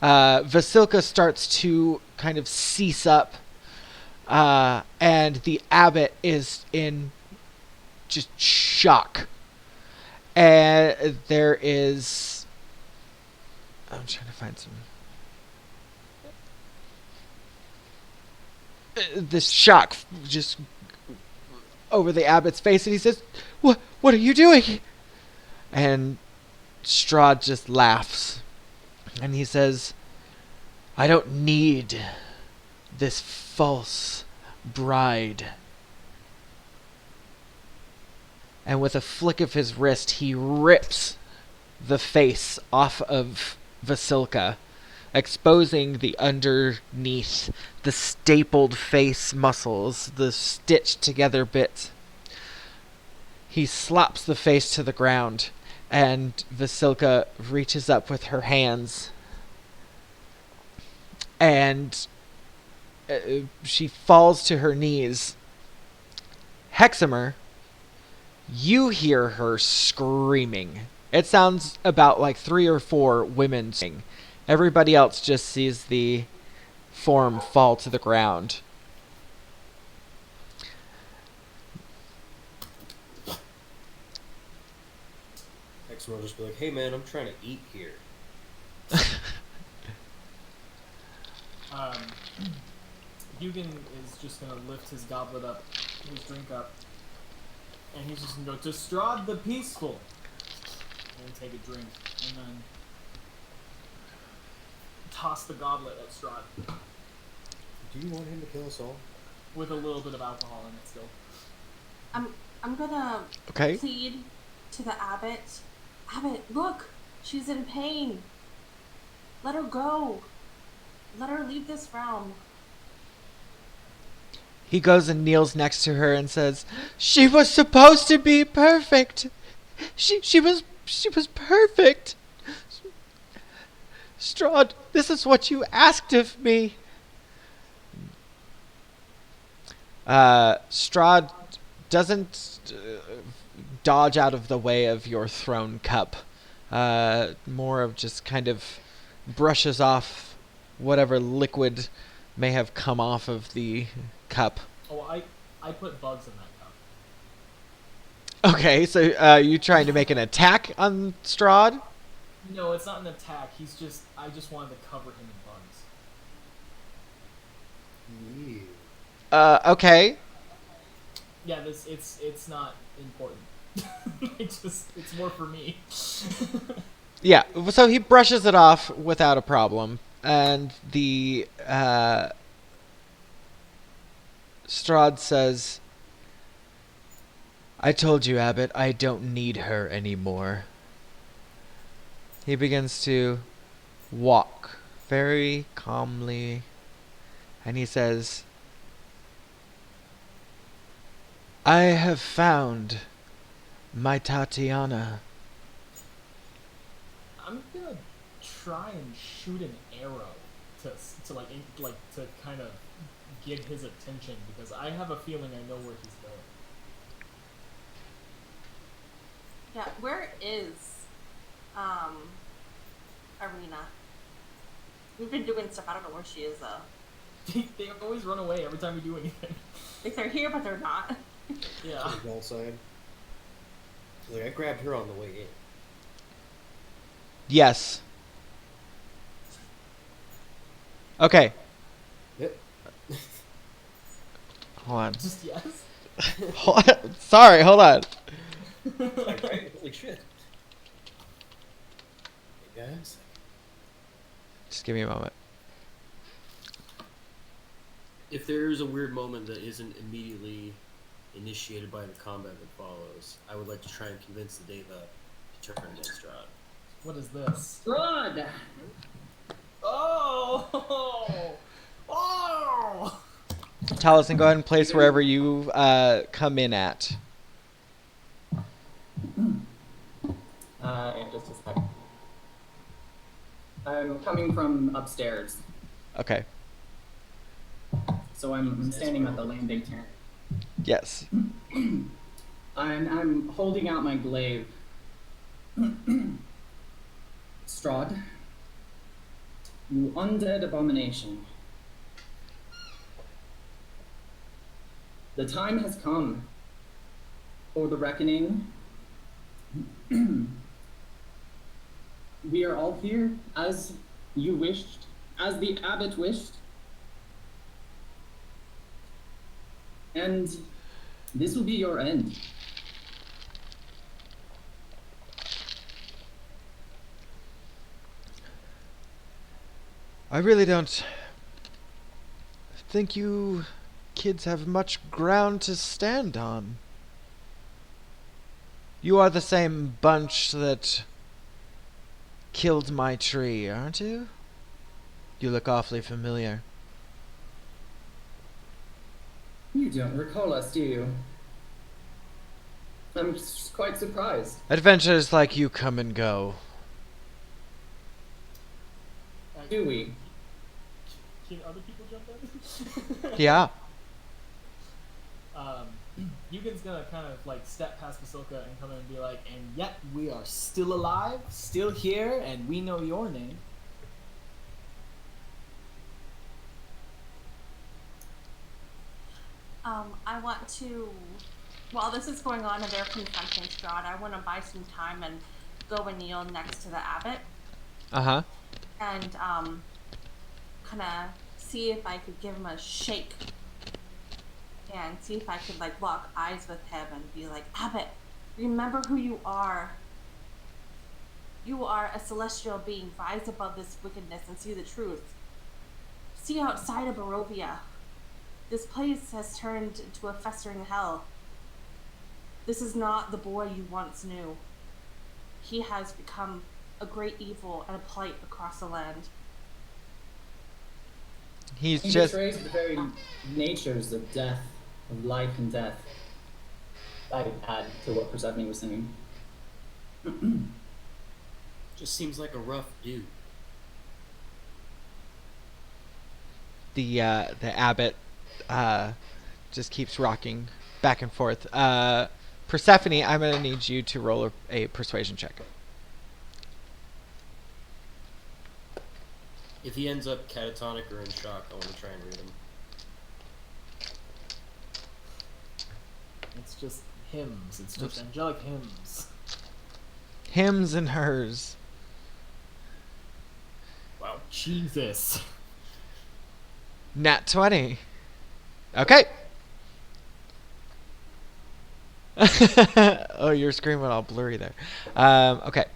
Vasilka starts to kind of cease up, and the abbot is in just shock. And there is... I'm trying to find some... this shock just over the abbot's face, and he says, What are you doing?" And Strahd just laughs, and he says, "I don't need this false bride." And with a flick of his wrist, he rips the face off of Vasilka, exposing the underneath, the stapled face muscles, the stitched together bits. He slaps the face to the ground, and Vasilka reaches up with her hands, and she falls to her knees. Heximer, you hear her screaming. It sounds about like 3 or 4 women sing. Everybody else just sees the form fall to the ground. Heximer will just be like, "Hey man, I'm trying to eat here." Yoogan is just gonna lift his goblet up, his drink up, and he's just gonna go, "To Strahd the Peaceful," and take a drink, and then toss the goblet at Strahd Do you want him to kill us all? with a little bit of alcohol in it still. I'm gonna Okay. plead to the abbot. Abbot, look, she's in pain. Let her go. Let her leave this realm. He goes and kneels next to her and says, "She was supposed to be perfect. She was perfect. Strahd, this is what you asked of me." Strahd doesn't dodge out of the way of your thrown cup. More of just kind of brushes off whatever liquid may have come off of the cup. Oh, I put bugs in that cup. Okay, so you trying to make an attack on Strahd? No, it's not an attack. I just wanted to cover him in bugs. Okay. Yeah, it's not important. It's more for me. Yeah, so he brushes it off without a problem, and the Strahd says, "I told you, Abbot, I don't need her anymore." He begins to walk very calmly, and he says, "I have found my Tatiana." I'm gonna try and shoot an arrow to to kind of get his attention, because I have a feeling I know where he's going. Yeah, where is Arena? We've been doing stuff. I don't know where she is though. They always run away every time we do anything. Like they're here, but they're not. Yeah. To the wall side. Like, I grabbed her on the way in. Yes. Okay. Yep. Hold on. Just yes. Sorry, hold on. Right? Holy shit. Hey guys. Just give me a moment. If there's a weird moment that isn't immediately initiated by the combat that follows, I would like to try and convince the Deva to turn against Strahd. What is this? Strahd! Oh! Oh! Taliesin, go ahead and place wherever you come in at. In just a sec. I'm coming from upstairs, Okay. so I'm standing at the landing tent. Yes. I'm holding out my glaive. Strahd, you undead abomination. The time has come for the reckoning. We are all here as you wished, as the abbot wished. And this will be your end. I really don't think you kids have much ground to stand on. You are the same bunch that killed my tree, aren't you? You look awfully familiar. You don't recall us, do you? I'm quite surprised. Adventures like you come and go. Do we? Can other people jump in? Yeah. Yoogan's gonna kind of like step past Basilka and come in and be like, and yet we are still alive, still here, and we know your name. I want to, while this is going on and they're confronting Strahd, I want to buy some time and go and kneel next to the abbot Uh-huh. and kind of see if I could give him a shake and see if I could like lock eyes with him and be like, Abbot, remember who you are. You are a celestial being. Rise above this wickedness and see the truth. See outside of Markovia. This place has turned into a festering hell. This is not the boy you once knew. He has become a great evil and a plight across the land. He's He just... betrays the very natures of death, of life and death. I would add to what Persephone was saying. Just seems like a rough dude. The abbot just keeps rocking back and forth. Persephone, I'm going to need you to roll a persuasion check. If he ends up catatonic or in shock, I want to try and read him. It's just hymns. It's just angelic hymns. Hims and hers. Wow, Jesus. Nat 20. Okay. Oh, your screen went all blurry there. Okay.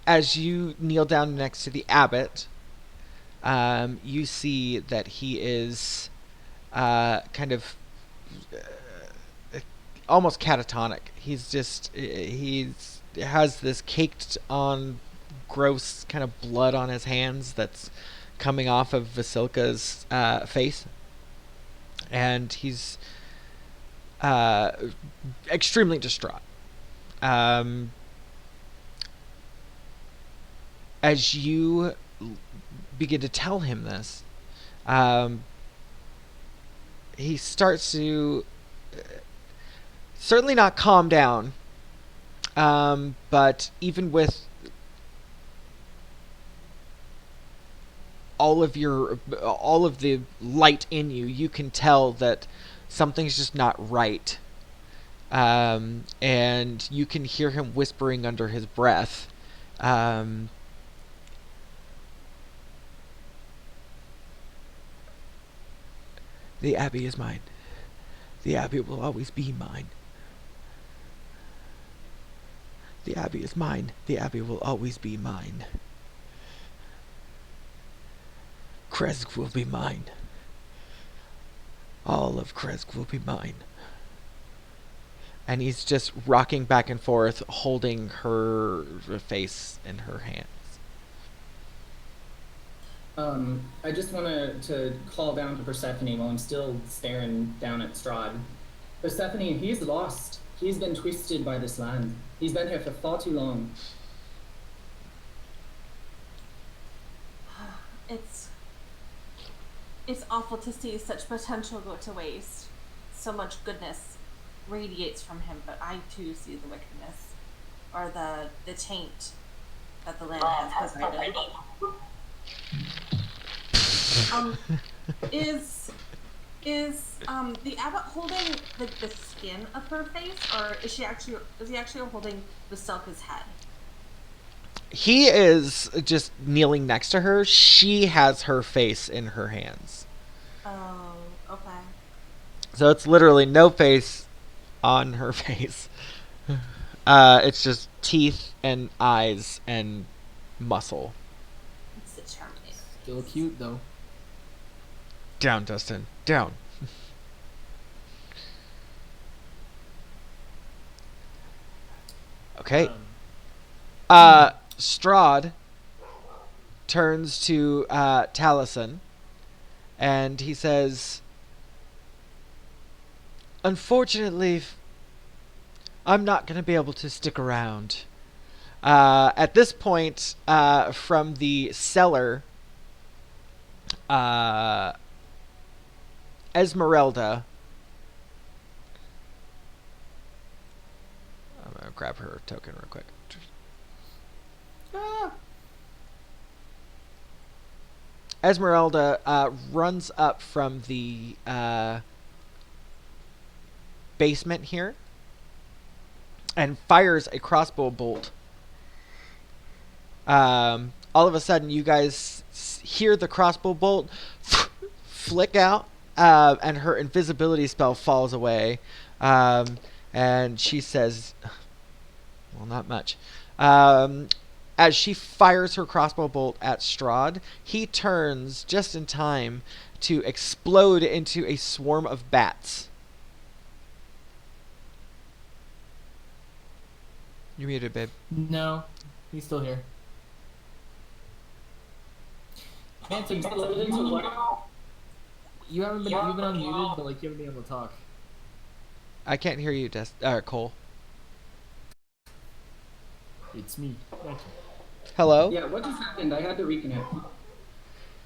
As you kneel down next to the abbot, you see that he is kind of almost catatonic. He has this caked on gross kind of blood on his hands that's coming off of Vasilka's face. And he's extremely distraught. As you begin to tell him this, he starts to certainly not calm down, but even with all of the light in you, you can tell that something's just not right. And you can hear him whispering under his breath. The Abbey is mine. The Abbey will always be mine. The Abbey is mine. The Abbey will always be mine. Kresk will be mine. All of Kresk will be mine. And he's just rocking back and forth, holding her face in her hands. I just want to call down to Persephone while I'm still staring down at Strahd. Persephone, he's lost. He's been twisted by this land. He's been here for far too long. It's awful to see such potential go to waste. So much goodness radiates from him, but I too see the wickedness, or the taint that the land has provided. Is the abbot holding the skin of her face, or is he actually holding the Selka's head? He is just kneeling next to her. She has her face in her hands. Oh, okay. So it's literally no face on her face. It's just teeth and eyes and muscle. It's a charming. Still cute though. Down, Dustin. Down. Okay. Strahd turns to Taliesin, and he says, "Unfortunately, I'm not going to be able to stick around." At this point, from the cellar, Esmeralda. I'm going to grab her token real quick. Esmeralda runs up from the basement here and fires a crossbow bolt. All of a sudden, you guys hear the crossbow bolt flick out, and her invisibility spell falls away. And she says, well, not much. As she fires her crossbow bolt at Strahd, he turns just in time to explode into a swarm of bats. You're muted, babe. No, he's still here. Bantam, you've been unmuted, but like you haven't been able to talk. I can't hear you, Cole. It's me. Thank you. Hello? Yeah, what just happened? I had to reconnect.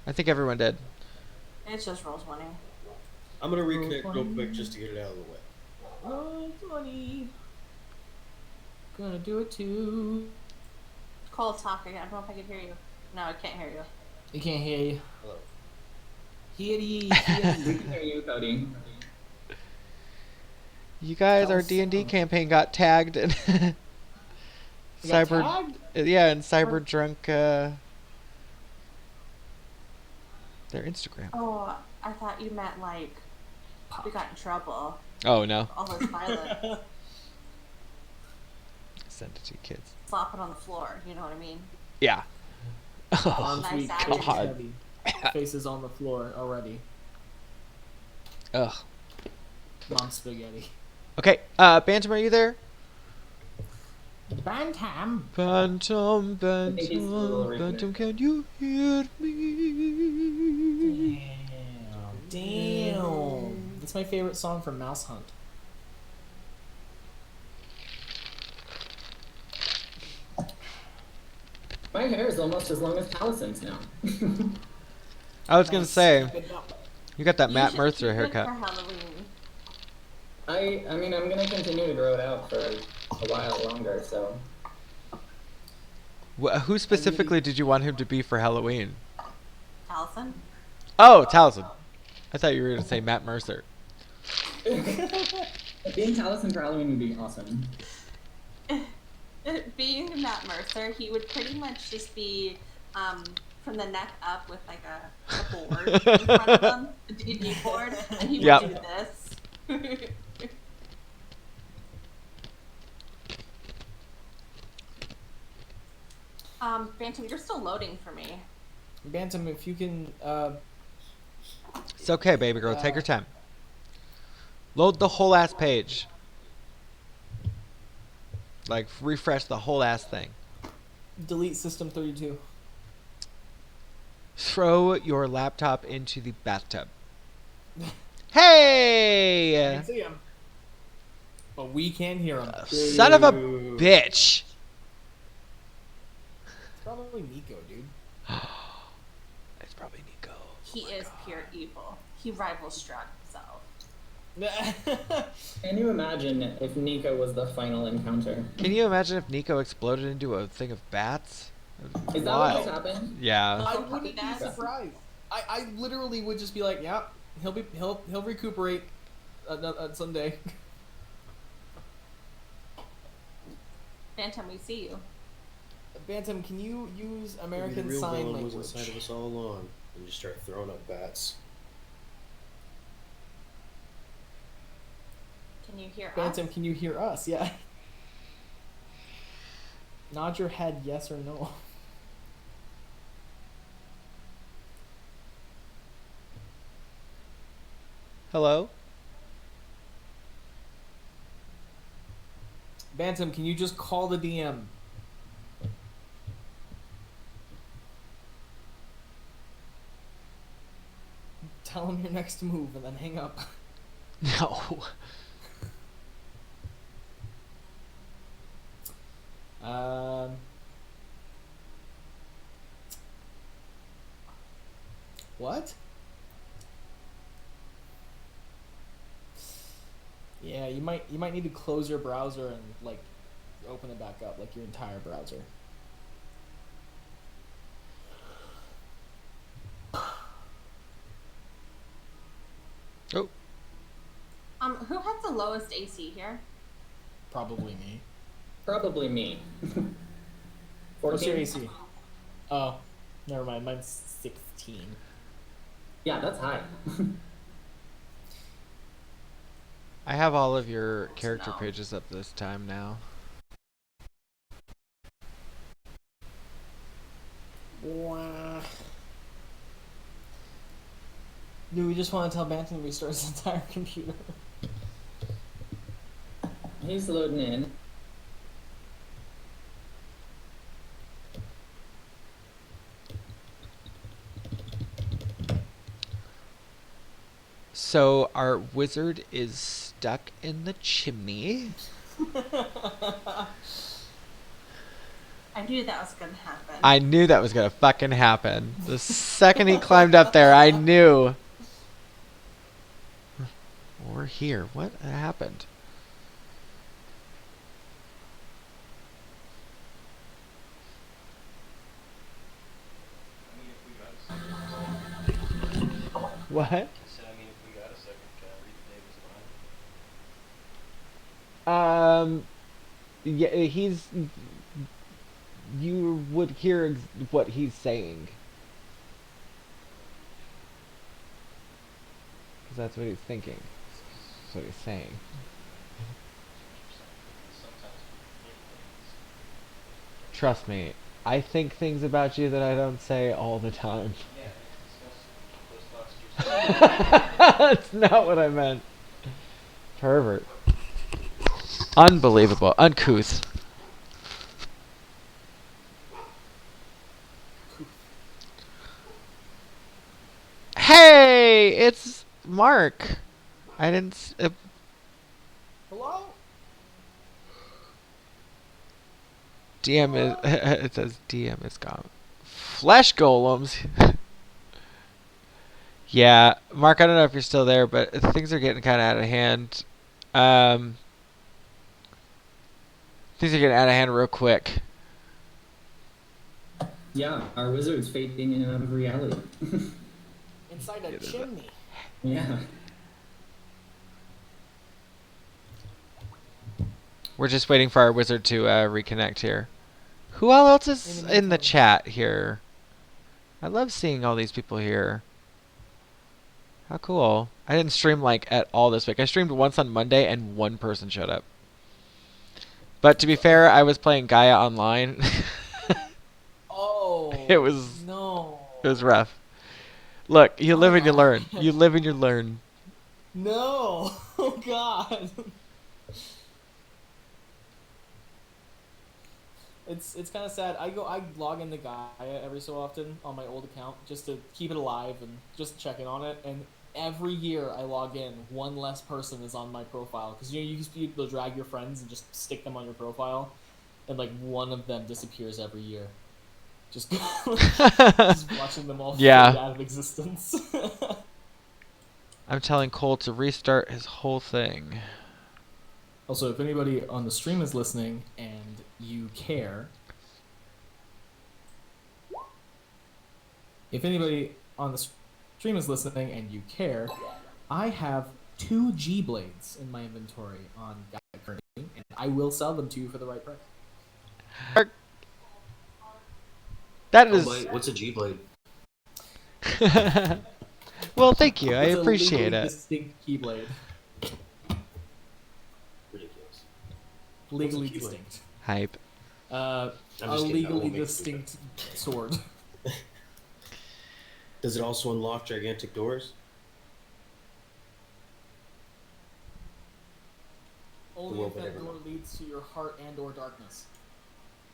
I think everyone did. It's just roll 20. I'm gonna reconnect real quick just to get it out of the way. Roll 20. Gonna do it too. Cole, talk again. I don't know if I can hear you. No, I can't hear you. He can't hear you. Hello. Hear ye. We can hear you, Cody. You guys, our D&D campaign got tagged in Cyber. Yeah, in Cyber Drunk. Their Instagram. Oh, I thought you meant like we got in trouble. Oh no. All this violence. Send it to you kids. Flopping on the floor. You know what I mean? Yeah. On Nice fleek, adjective. face heavy. Faces on the floor already. Ugh. Mom spaghetti. Okay, Bantam, are you there? Bantam. Bantam, think he's still Bantam, right Bantam, can you hear me? Damn. That's my favorite song from Mouse Hunt. My hair is almost as long as Talison's now. I was gonna say, you got that You Matt should Mercer keep it haircut. for Halloween. I mean, I'm gonna continue to grow it out for a while longer, so. Who specifically did you want him to be for Halloween? Allison? Oh, Taliesin. I thought you were gonna say Matt Mercer. Being Taliesin for Halloween would be awesome. Being Matt Mercer, he would pretty much just be from the neck up with like a board in front of him, a D&D board, and he Yep. would do this. Bantam, you're still loading for me. Bantam, if you can, It's okay, baby girl. Take your time. Load the whole ass page. Like, refresh the whole ass thing. delete System 32. Throw your laptop into the bathtub. I Hey! can see him. But we can hear him. Son of a bitch! It's probably Nico, dude. It's probably Nico. He is pure evil. He rivals Strahd himself. Can you imagine if Nico was the final encounter? Can you imagine if Nico exploded into a thing of bats? Is that what just happened? Yeah. I wouldn't be surprised. I literally would just be like, yeah, he'll recuperate someday. Bantam, we see you. Bantam, can you use The American real Sign villain was Language? inside of us all along, and just start throwing up bats. Can you hear Bantam, us? can you hear us? Yeah. Nod your head, yes or no. Hello? Bantam, can you just call the DM? Tell him your next move and then hang up. No. What? Yeah, you might need to close your browser and like open it back up, like your entire browser. Oh. Who has the lowest AC here? Probably me. Probably me. What's your 14? AC? Oh, never mind. Mine's 16. Yeah, that's high. I have all of your character No. pages up this time now. Wow. Do we just want to tell Bantam to restart his entire computer? He's loading in. So our wizard is stuck in the chimney. I knew that was gonna happen. I knew that was gonna fucking happen. The second he climbed up there, I knew. We're here. What happened? What? I said, I mean, if we got a second, read David's mind. Yeah, he's. You would hear what he's saying. Because that's what he's thinking. That's what he's saying. Trust me, I think things about you that I don't say all the time. Yeah, discuss those thoughts to yourself. That's not what I meant. Pervert. Unbelievable. Uncouth. Hey, it's Mark. I didn't. Hello? DM is. It says DM is gone. Flesh golems. Yeah, Mark. I don't know if you're still there, but things are getting kind of out of hand. Things are getting out of hand real quick. Yeah, our wizard's fading in and out of reality. Inside a chimney. Yeah. We're just waiting for our wizard to reconnect here. Who else is in the chat here? I love seeing all these people here. How cool. I didn't stream like at all this week. I streamed once on Monday and one person showed up. But to be fair, I was playing Gaia online. Oh. It was no. it was rough. Look, you live and you Oh, learn. man. You live and you learn. No. Oh God. It's kind of sad. I log into Gaia every so often on my old account just to keep it alive and just check in on it. And every year I log in, one less person is on my profile because you used to be able to drag your friends and just stick them on your profile, and like one of them disappears every year. Just, just watching them all fade out of existence. I'm telling Cole to restart his whole thing. Also, if anybody on the stream is listening and you care, I have 2 G blades in my inventory on Gaia currently, and I will sell them to you for the right price. That is. What's a G blade? Well, thank you. I It's appreciate a legally it. distinct keyblade. Ridiculous. Legally What's a keyblade? distinct. Hype. A I'm just kidding, I legally won't make it distinct sword. Does it also unlock gigantic doors? Only Well, if that whatever. door leads to your heart and or darkness.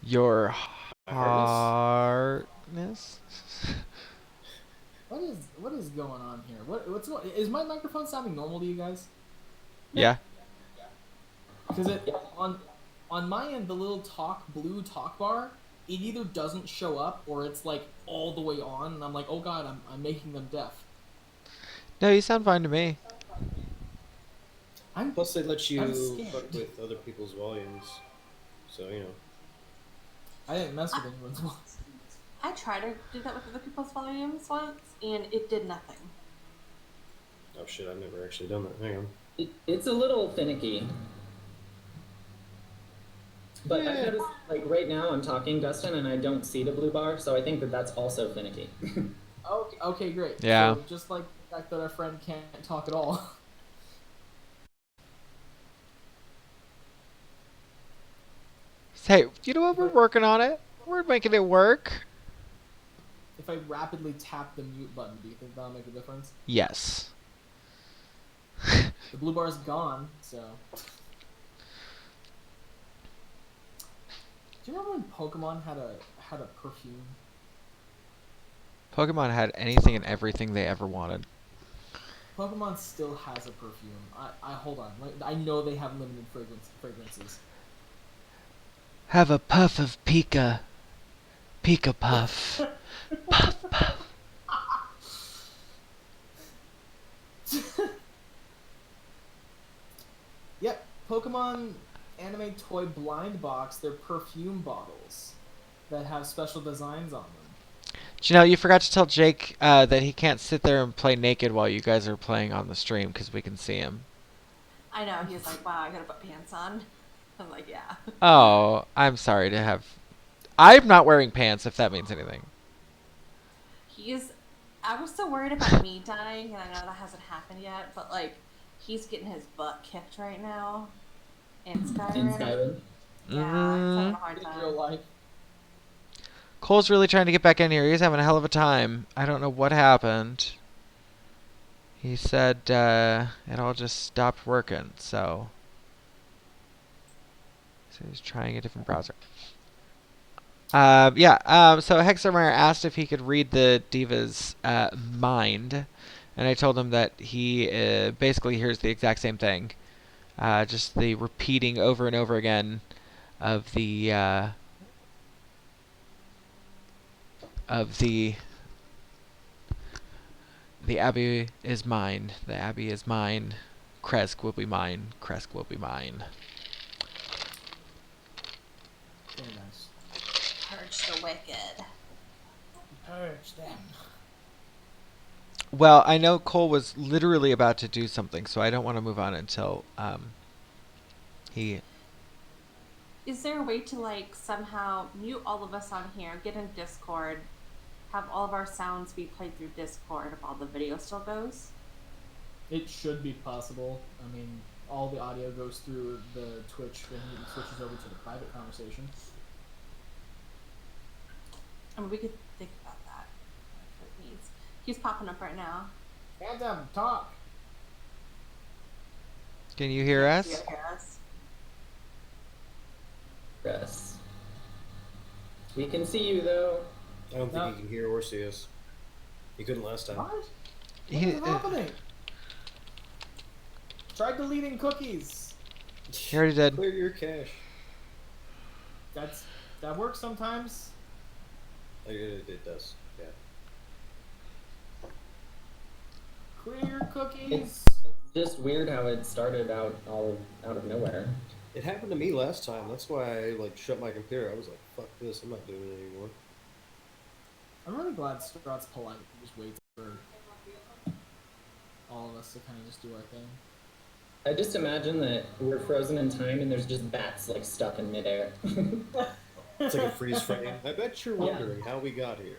Your hardness? What is going on here? What's going? Is my microphone sounding normal to you guys? Yeah. Because it on my end, the little blue talk bar, it either doesn't show up or it's like all the way on, and I'm like, oh god, I'm making them deaf. No, you sound fine to me. Plus, they let I'm you scared. fuck with other people's volumes, so you know. I didn't mess with anyone's one. I tried to do that with other people's volumes once, and it did nothing. Oh shit! I've never actually done that. Hang on. It's a little finicky. But I've noticed, like, right now I'm talking, Dustin, and I don't see the blue bar, so I think that that's also finicky. Okay, great. Yeah. So just like the fact that our friend can't talk at all. Hey, you know what? We're working on it. We're making it work. If I rapidly tap the mute button, do you think that'll make a difference? Yes. The blue bar's gone, so. Do you remember when Pokemon had a perfume? Pokemon had anything and everything they ever wanted. Pokemon still has a perfume. I hold on. I know they have limited fragrances. Have a puff of Pika. Pika puff. Puff puff. Yep, Pokemon anime toy blind box. They're perfume bottles that have special designs on them. Janelle, you forgot to tell Jake that he can't sit there and play naked while you guys are playing on the stream because we can see him. I know, he's like, wow, I gotta put pants on. I'm like, yeah. Oh, I'm sorry to have... I'm not wearing pants, if that means anything. I was so worried about me dying, and I know that hasn't happened yet, but like, he's getting his butt kicked right now in Skyrim. In Skyrim. Yeah, he's having a hard In time. real life. Cole's really trying to get back in here. He's having a hell of a time. I don't know what happened. He said it all just stopped working, so he's trying a different browser. So Heximer asked if he could read the diva's mind, and I told him that he basically hears the exact same thing, just the repeating over and over again of the Abbey is mine. The Abbey is mine. Kresk will be mine. Kresk will be mine. Very nice. Purge the wicked. Purge them. Well, I know Cole was literally about to do something, so I don't want to move on until he... Is there a way to like somehow mute all of us on here, get in Discord, have all of our sounds be played through Discord if all the video still goes? It should be possible. I mean, all the audio goes through the Twitch when he switches over to the private conversation. I mean, we could think about that. If it needs. He's popping up right now. Bantam, talk! Can you hear us? You hear us? Yes. We can see you though. I don't No. think he can hear or see us. He couldn't last time. What? What He- is happening? Try deleting cookies. He already did. Clear your cache. That works sometimes. It does. Yeah. Clear cookies. It's just weird how it started out out of nowhere. It happened to me last time. That's why I shut my computer. I was like, "Fuck this! I'm not doing it anymore." I'm really glad Strahd's polite and just waits for all of us to kind of just do our thing. I just imagine that we're frozen in time and there's just bats stuck in midair. It's like a freeze frame. I bet you're wondering how we got here.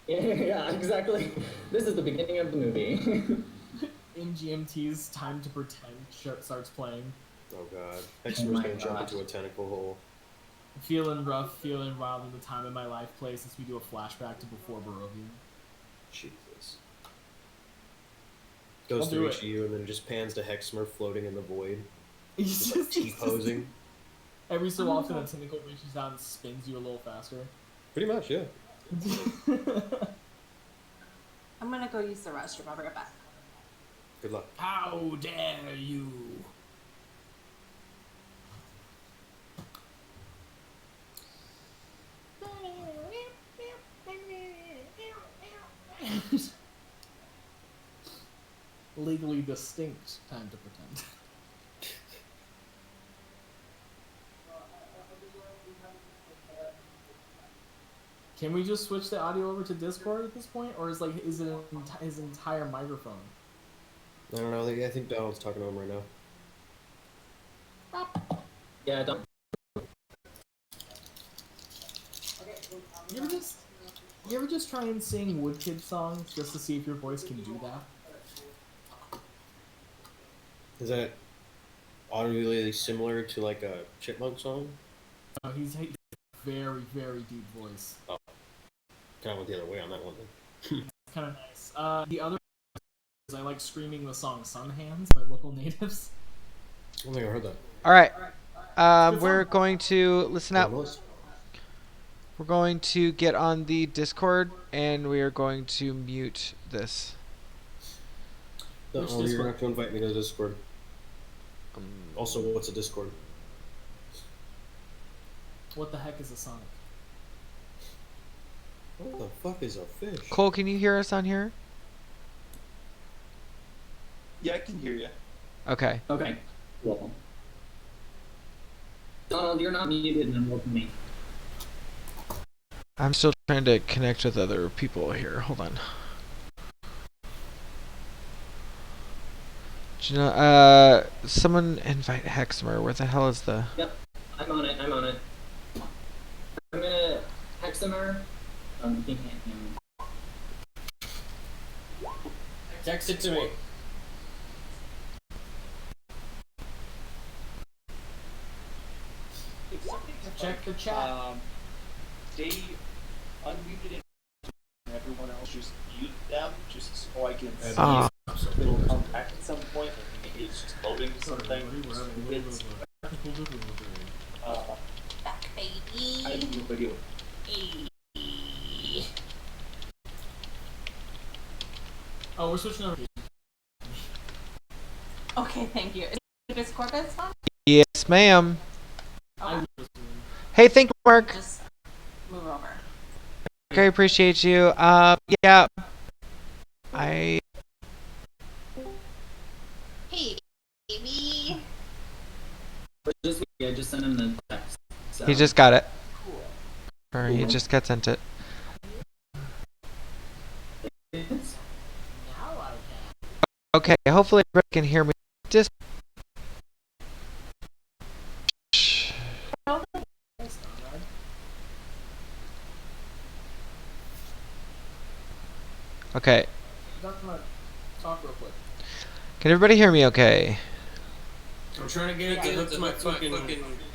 Yeah, exactly. This is the beginning of the movie. In GMT's Time to Pretend starts playing. Oh god. Heximer's my gonna jump God. into a tentacle hole. Feeling rough, feeling wild in the time in my life place as we do a flashback to before Barovia. Jesus. Goes I'll do through it. each of you and then just pans to Heximer floating in the void. He's Just T-posing. Every so often a tentacle reaches down and spins you a little faster. Pretty much, yeah. I'm gonna go use the restroom. I'll bring it back. Good luck. How dare you! Legally distinct Time to Pretend. Can we just switch the audio over to Discord at this point, or is it his entire microphone? I don't know. I think Donald's talking to him right now. Yeah, don't. You ever just try and sing Woodkid songs just to see if your voice can do that? Is that audibly similar to a chipmunk song? Oh, he's very, very deep voice. Kind of went the other way on that one then. Kind of nice. The other is I like screaming the song Sun Hands by local natives. I don't think I heard that. All right. We're going to listen up. We're going to get on the Discord and we are going to mute this. No, Which you're Discord? gonna have to invite me to Discord. Also, what's a Discord? What the heck is a Sonic? What the fuck is a fish? Cole, can you hear us on here? Yeah, I can hear you. Okay. Okay. Cool. Donald, you're not muted and welcome me. I'm still trying to connect with other people here. Hold on. Someone invite Heximer. Where the hell is the... Yep, I'm on it. I'm gonna Heximer. He can't hear me. Text it to me. Check the chat. They unmuted it, and everyone else just mute them, just so I can see Ah. if it'll come back at some point. Like maybe it's just loading something. It's, Back, baby. I have no idea. Oh, we're switching over. Okay, thank you. Is Discord this one? Yes, ma'am. I Hey, thank you, Mark. Just move over. I appreciate you. Yeah. I... Hey, baby. I just sent him the text. So. He just got it. Cool. Or he just got sent it. now I can. Okay, hopefully everybody can hear me. Just... Thanks, Conrad. Okay. I'm gonna talk real quick. Can everybody hear me okay? I'm trying to get it to my fucking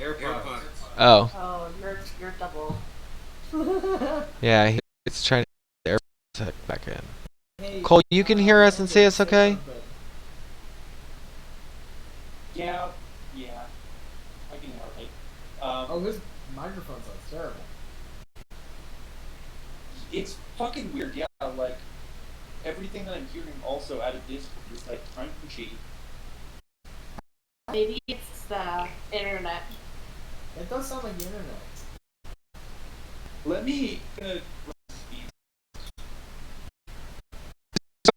AirPods. Oh. Oh, you're double. Yeah, it's trying to get the AirPods back in. Hey, Cole, you can hear us and see us okay? something. Yeah. I can hear it. Oh, his microphone sounds terrible. It's fucking weird. Yeah, like everything that I'm hearing also out of Discord is like crunchy. Maybe it's the internet. It does sound like the internet. Let me.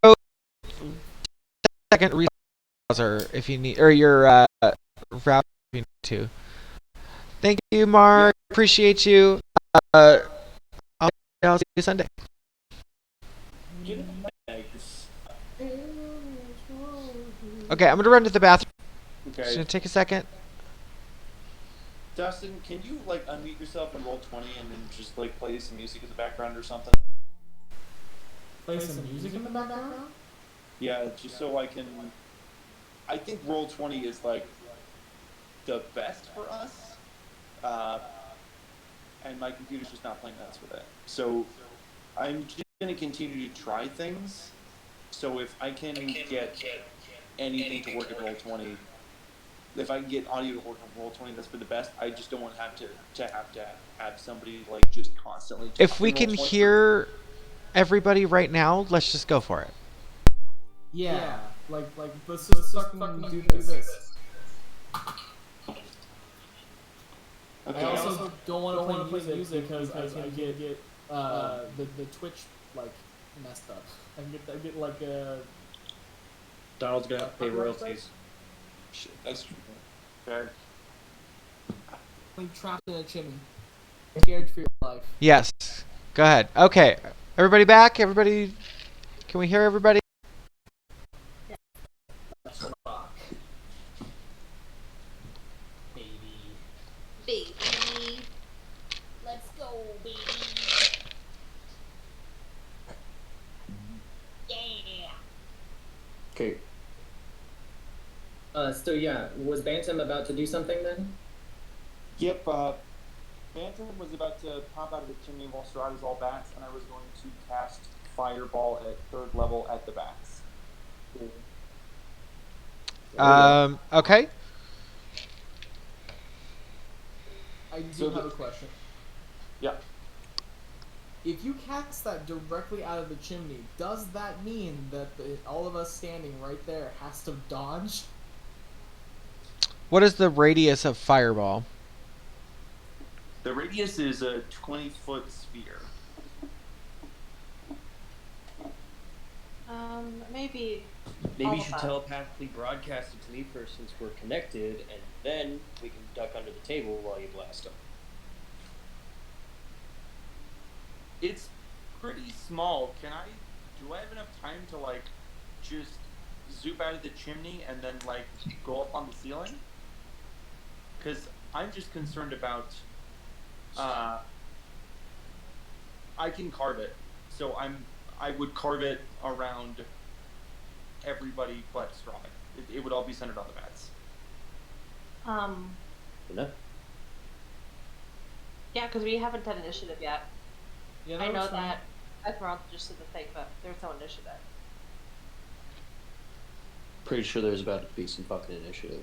So, second browser if you need, or your router if you need to. Thank you, Mark. Appreciate you. I'll see you Sunday. Okay, I'm gonna run to the bathroom. Okay. It's gonna take a second. Dustin, can you like unmute yourself and roll 20 and then just like play some music in the background or something? Play some music in the background? Yeah, just so I can. I think roll 20 is like the best for us, and my computer's just not playing nuts with it. So I'm just gonna continue to try things. So if I can get anything to work at roll 20. If I can get audio to work on roll 20, that's been the best. I just don't want to have somebody like just constantly. If we can hear everybody right now, let's just go for it. Yeah. Like let's just fucking do this. Okay. I also don't want to play music because I get the Twitch like messed up. I get like Donald's gonna have to pay royalties. Shit, that's true. Okay. I'm trapped in a chimney. Scared for your life. Yes. Go ahead. Okay. Everybody back? Everybody? Can we hear everybody? Rock. Baby. Baby. Let's go, baby. Yeah. Okay. So yeah, was Bantam about to do something then? Yep. Bantam was about to pop out of the chimney while Strahd is all bats, and I was going to cast Fireball at 3rd level at the bats. Okay. I do have a question. Yeah. If you cast that directly out of the chimney, does that mean that all of us standing right there has to dodge? What is the radius of Fireball? The radius is a 20-foot sphere. Maybe. Maybe you should telepathically broadcast it to me first since we're connected, and then we can duck under the table while you blast them. It's pretty small. Do I have enough time to like just zoop out of the chimney and then like go up on the ceiling? Because I'm just concerned about I can carve it, so I would carve it around everybody but Strahd. It would all be centered on the bats. Enough? Yeah, because we haven't done initiative yet. Yeah, I know that Esmeralda just did the thing, but there's no initiative. Pretty sure there's about to be some fucking initiative.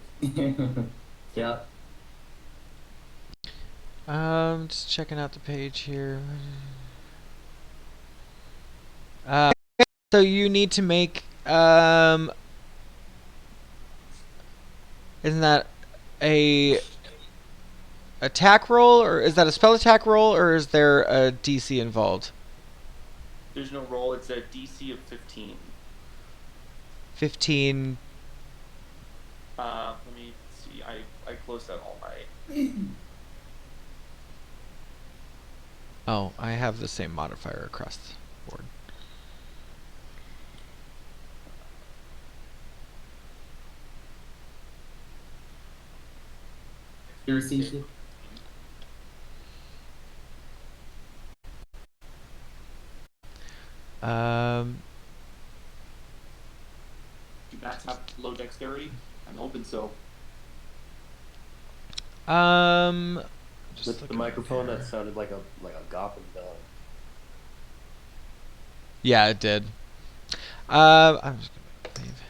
Yeah. Just checking out the page here. So you need to make isn't that a attack roll, or is that a spell attack roll, or is there a DC involved? There's no roll. It's a DC of 15. 15. Let me see. I closed that all right. Oh, I have the same modifier across the board. Your CC. Do bats have low dexterity? I'm open so. Just With the looking microphone, here. that sounded like a goblin bell. Yeah, it did. I'm just gonna leave.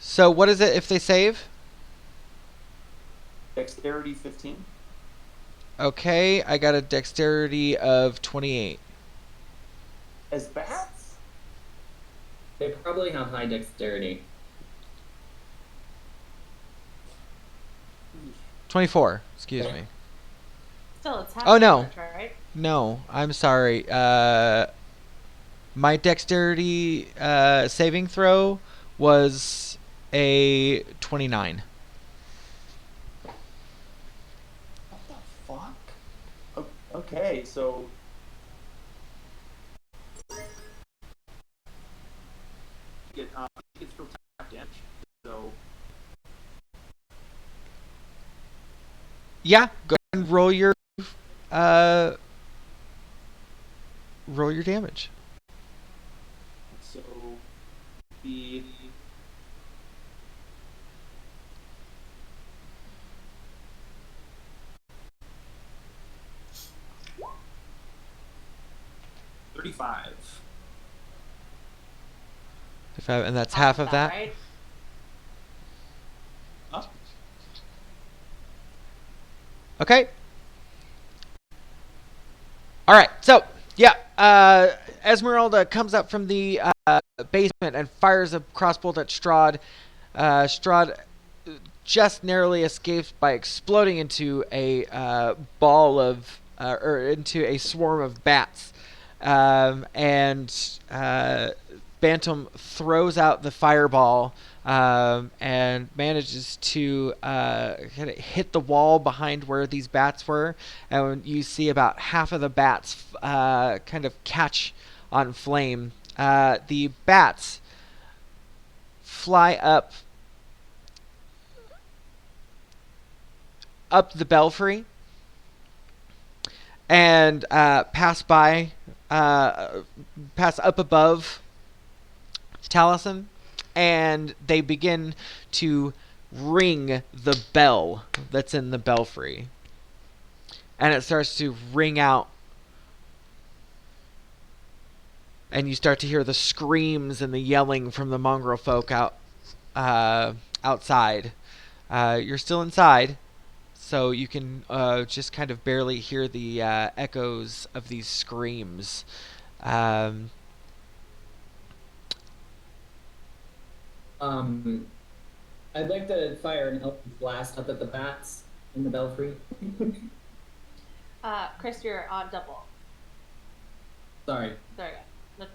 So what is it if they save? Dexterity 15. Okay, I got a dexterity of 28. As bats? They probably have high dexterity. 24. Excuse me. Still, it's half Oh, no. damage, right? No, I'm sorry. My dexterity saving throw was a 29. What the fuck? Okay, so. It's for half damage. So. Yeah, go ahead and roll your damage. So. The. $35. And that's half of that. Right? Huh? Okay. All right. So, yeah, Esmeralda comes up from the basement and fires a crossbolt at Strahd. Strahd just narrowly escapes by exploding into a ball of, or into a swarm of bats. And Bantam throws out the fireball and manages to kind of hit the wall behind where these bats were. And you see about half of the bats kind of catch on flame. The bats fly up the belfry and pass up above Taliesin, and they begin to ring the bell that's in the belfry. And it starts to ring out, and you start to hear the screams and the yelling from the mongrel folk outside. You're still inside, so you can just kind of barely hear the echoes of these screams. I'd like to fire an eldritch blast up at the bats in the belfry. Chris, you're on double. Sorry. There you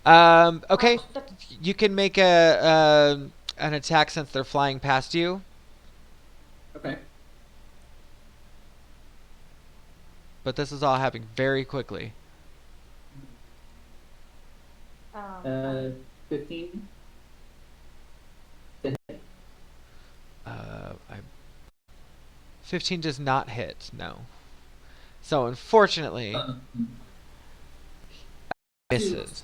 go. Okay. You can make an attack since they're flying past you. Okay. But this is all happening very quickly. 15. 15 does not hit, no. So unfortunately, misses.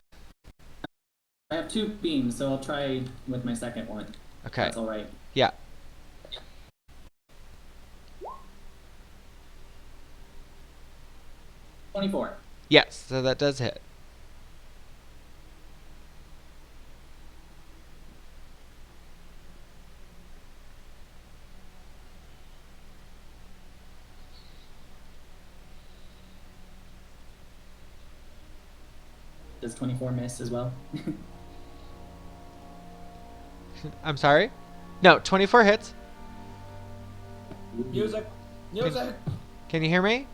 I have 2 beams, so I'll try with my second one. Okay. That's all right. Yeah. $24. Yes, so that does hit. Does 24 miss as well? I'm sorry? No, 24 hits. Music! Music! Can you hear me?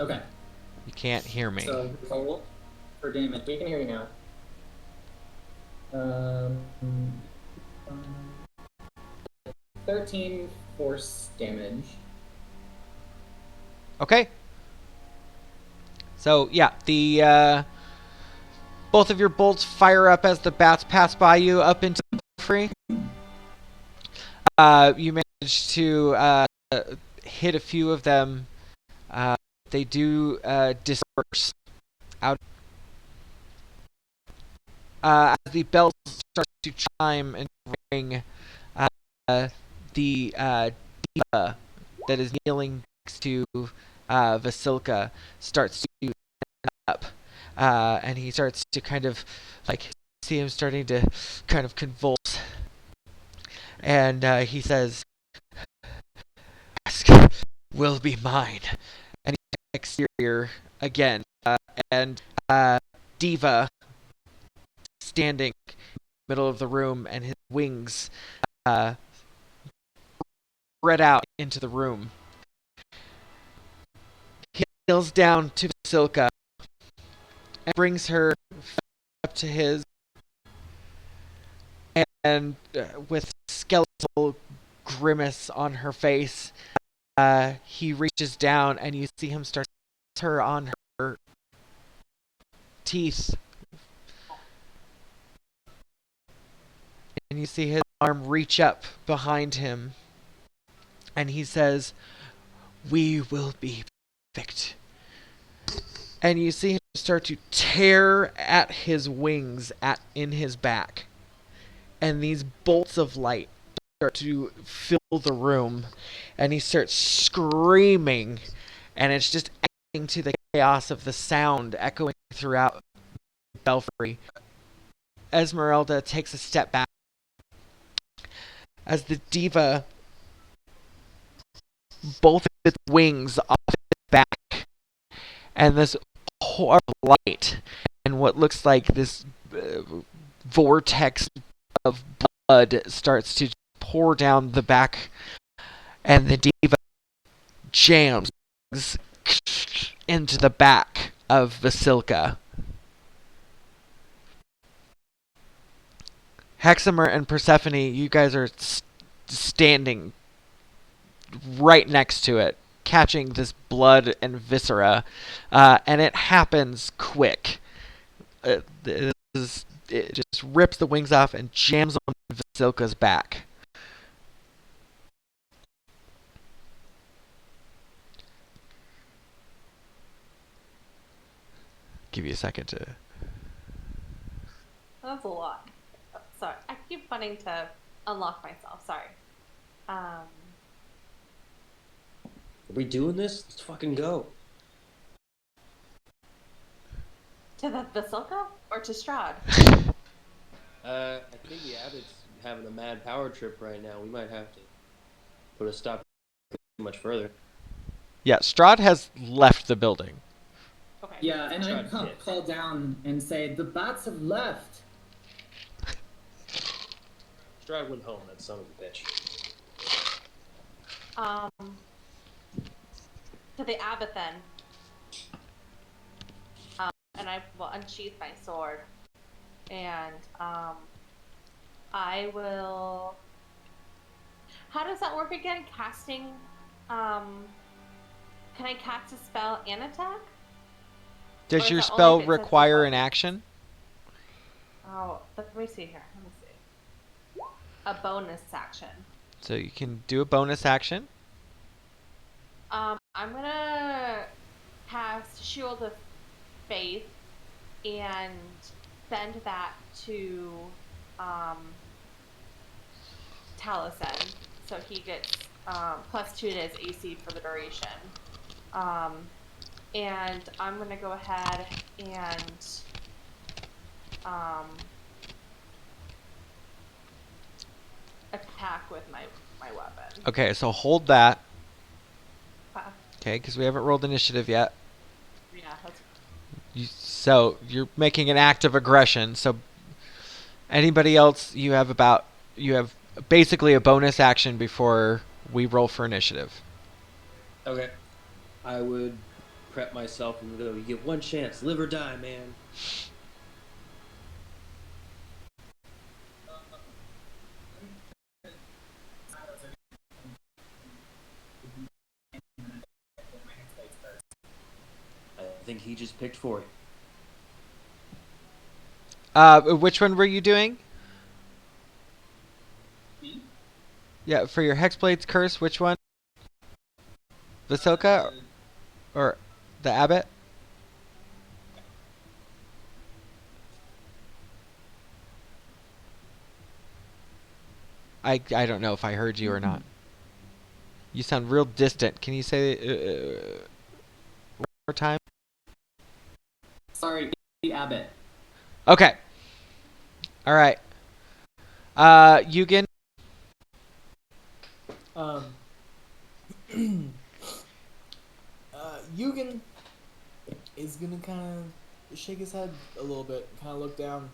Okay. You can't hear me. So roll for damage. We can hear you now. 13 force damage. Okay. So yeah, the both of your bolts fire up as the bats pass by you up into the free. You manage to hit a few of them. They do disperse out. As the bells start to chime and ring, the diva that is kneeling next to Vasilka starts to stand up, and he starts to kind of like see him starting to kind of convulse, and he says, "Kresk will be mine." And he's exterior again, and Diva standing in the middle of the room, and his wings spread out into the room. He kneels down to Vasilka and brings her up to his, and with skeletal grimace on her face, he reaches down, and you see him start to her on her teeth. And you see his arm reach up behind him, and he says, "We will be perfect." And you see him start to tear at his wings in his back. And these bolts of light start to fill the room, and he starts screaming, and it's just adding to the chaos of the sound echoing throughout the belfry. Esmeralda takes a step back as the diva, both of its wings off its back, and this horrible light, and what looks like this vortex of blood starts to pour down the back, and the diva jams into the back of Vasilka. Heximer and Persephone, you guys are standing right next to it, catching this blood and viscera, and it happens quick. It just rips the wings off and jams on Vasilka's back. Give you a second to... That's a lot. Oh, sorry, I keep wanting to unlock myself. Sorry. Are we doing this? Let's fucking go. To the Vasilka or to Strahd? I think the Abbot's having a mad power trip right now. We might have to put a stop much further. Yeah, Strahd has left the building. Okay. Yeah, and I Strahd, call down and say, the bats have left. Strahd went home, that son of a bitch. To the Abbot then. And I will unsheath my sword. And I will... How does that work again? Casting... Can I cast a spell and attack? Does Or your is that spell only if it says require above? an action? Oh, let me see here. Let me see. A bonus action. So you can do a bonus action. I'm gonna cast Shield of Faith and send that to Taliesin, so he gets +2 to his AC for the duration. And I'm gonna go ahead and attack with my weapon. Okay, so hold that. Uh, Okay, because we haven't rolled initiative yet. yeah, that's So you're making an act of aggression. So anybody else, you have basically a bonus action before we roll for initiative. Okay. I would prep myself and go, you get one chance, live or die, man. I think he just picked 40. Which one were you doing? Yeah, for your Hexblade's Curse, which one? Vasilka or the Abbot? I don't know if I heard you or not. You sound real distant. Can you say one more time? Sorry, the Abbot. Okay. All right. Yoogan. Yoogan is gonna kind of shake his head a little bit, kind of look down,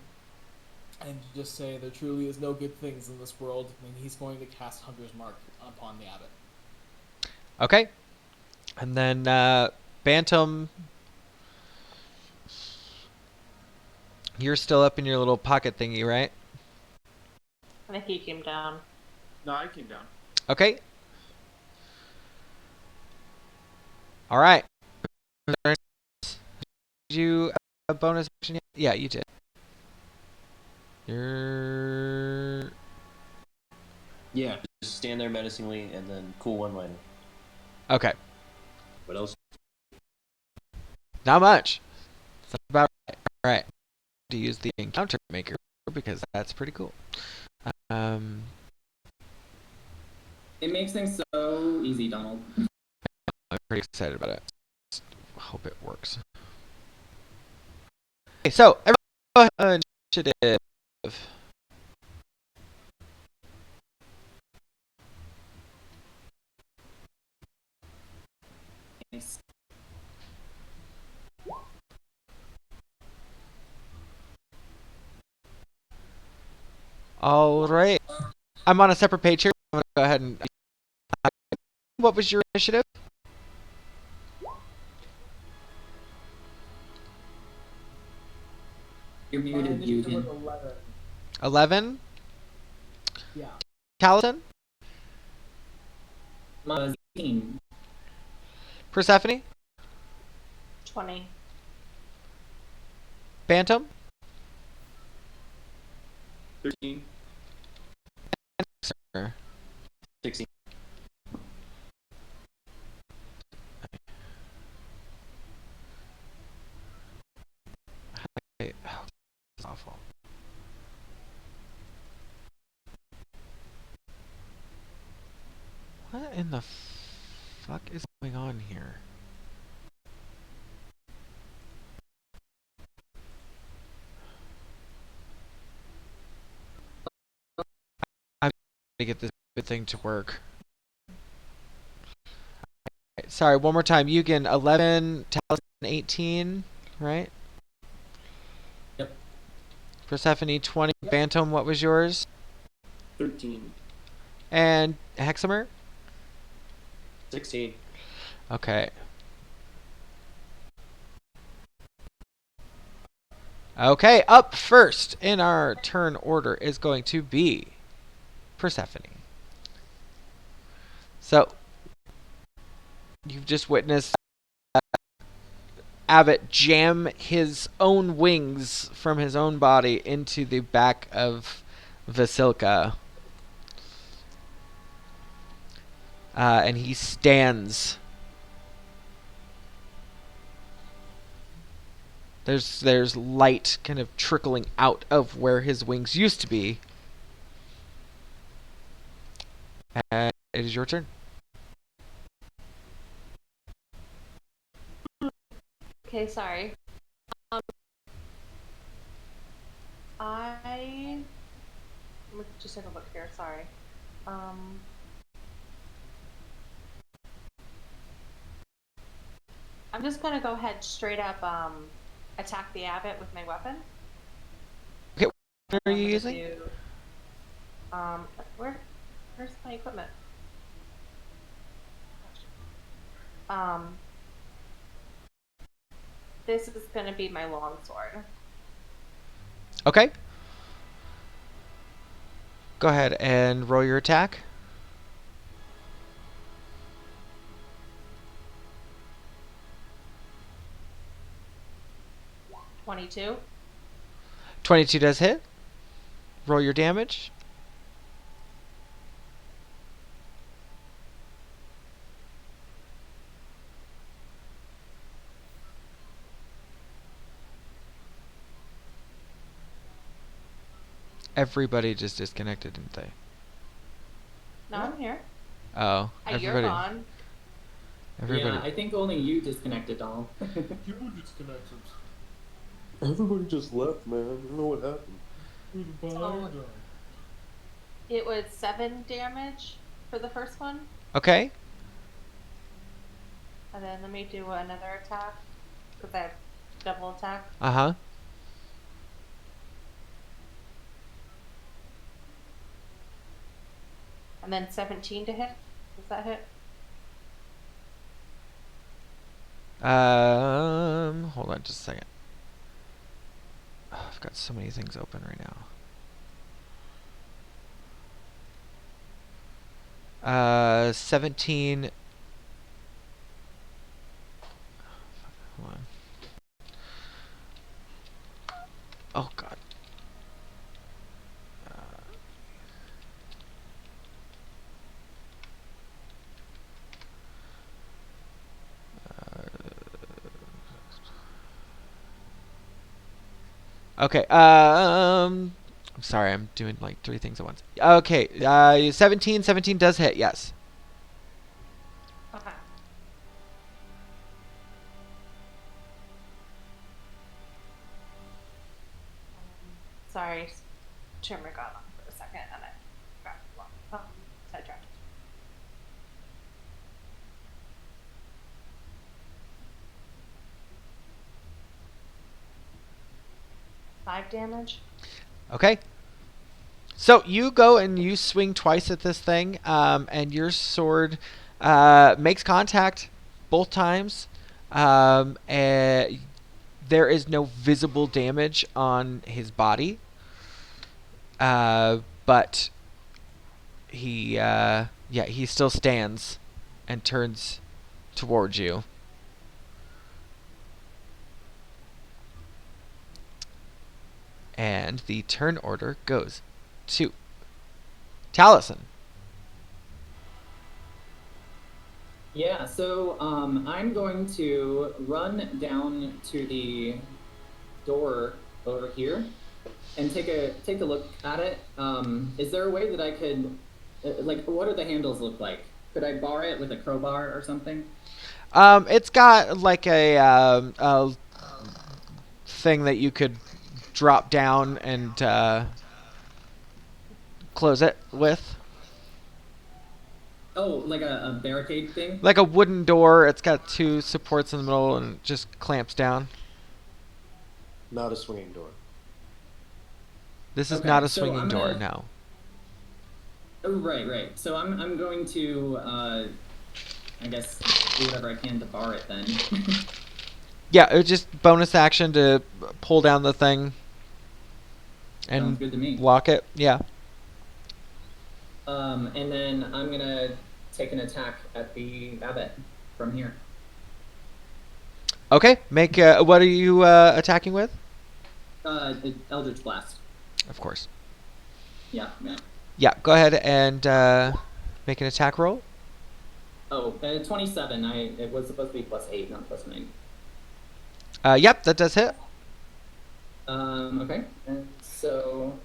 and just say there truly is no good things in this world, and he's going to cast Hunter's Mark upon the Abbot. Okay. And then Bantam. You're still up in your little pocket thingy, right? I think he came down. No, I came down. Okay. All right. Did you a bonus action yet? Yeah, you did. You're... Yeah, just stand there menacingly and then cool one liner. Okay. What else? Not much. That's about right. All right. To use the encounter maker because that's pretty cool. It makes things so easy, Donald. I'm pretty excited about it. Just hope it works. Okay, so everyone go ahead, initiative. Nice. All right. I'm on a separate page here. I'm gonna go ahead and. What was your initiative? You're muted, Yoogan. 11. Yeah. Taliesin? Mine was 18. Persephone? 20. Bantam? 13. 16. Oh, that's awful. What in the fuck is going on here? I'm to get this thing to work. Okay, sorry, one more time. Yoogan, 11, Taliesin, 18, right? Yep. Persephone, 20. Bantam, what was yours? 13. And Heximer? 16. Okay. Okay, up first in our turn order is going to be Persephone. So, you've just witnessed Abbott jam his own wings from his own body into the back of Vasilka. And he stands. There's light kind of trickling out of where his wings used to be. And it is your turn. Okay, sorry. Let me just take a look here, sorry. I'm just gonna go ahead straight up attack the abbot with my weapon. Okay, what are I'm you gonna using? Where's my equipment? This is gonna be my longsword. Okay. Go ahead and roll your attack. $22. 22 does hit. Roll your damage. Everybody just disconnected, didn't they? No, I'm here. Oh, You're everybody. gone. Everybody. Yeah, I think only you disconnected, Doll. You disconnected. Everybody just left, man. I don't know what happened. So, it was 7 damage for the first one. Okay. And then let me do another attack. Because I have double attack. Uh-huh. And then 17 to hit. Does that hit? Hold on just a second. Oh, I've got so many things open right now. 17. Hold on. Oh God. Okay. I'm sorry. I'm doing like 3 things at once. Okay. 17. 17 does hit. Yes. Okay. Sorry, trimmer got on for a second and I got sidetracked. Five damage. Okay. So you go and you swing twice at this thing, and your sword makes contact both times. And there is no visible damage on his body, but he still stands and turns towards you. And the turn order goes to Taliesin. Yeah, so I'm going to run down to the door over here and take a look at it. Is there a way that I could, what do the handles look like? Could I bar it with a crowbar or something? It's got like a thing that you could drop down and close it with. Oh, like a barricade thing? Like a wooden door. It's got 2 supports in the middle and it just clamps down. Not a swinging door. This is Okay, not a so swinging I'm door, gonna- no. Oh, right. So I'm going to, I guess, do whatever I can to bar it then. Yeah, it was just bonus action to pull down the thing Sounds and good to me. lock it. Yeah. And then I'm gonna take an attack at the abbot from here. Okay, make what are you attacking with? The Eldritch Blast. Of course. Yeah. Yeah, go ahead and make an attack roll. Oh, 27. It was supposed to be +8, not +9. Yep, that does hit. Okay. And so,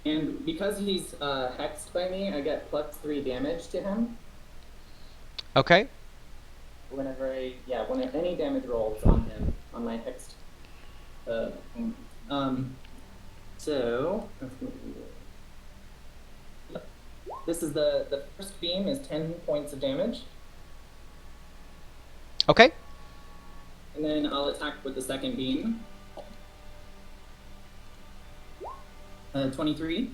and because he's hexed by me, I get +3 damage to him. Okay. Whenever any damage rolls on him on my hexed. So this is the first beam is 10 points of damage, Okay. and then I'll attack with the second beam. 23.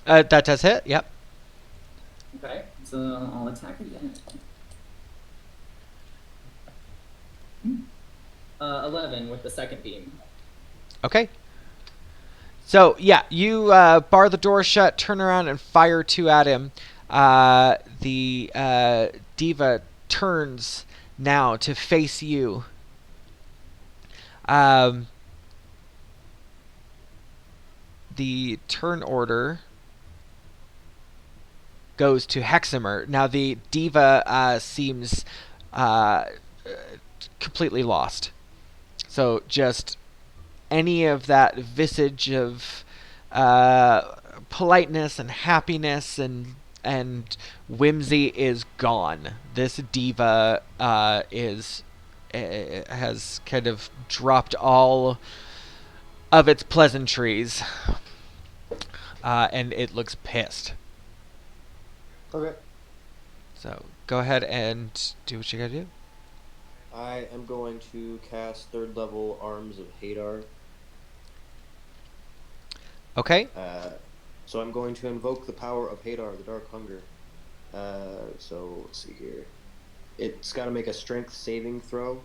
That does hit. Yep. Okay, so I'll attack again. 11 with the second beam. Okay. So yeah, you bar the door shut, turn around, and fire 2 at him. The diva turns now to face you. The turn order goes to Heximer. Now the diva seems completely lost. So just any of that visage of politeness and happiness and whimsy is gone. This diva has kind of dropped all of its pleasantries, and it looks pissed. Okay. So go ahead and do what you gotta do. I am going to cast 3rd level Arms of Hadar. Okay. So I'm going to invoke the power of Hadar, the Dark Hunger. So let's see here. It's got to make a Strength saving throw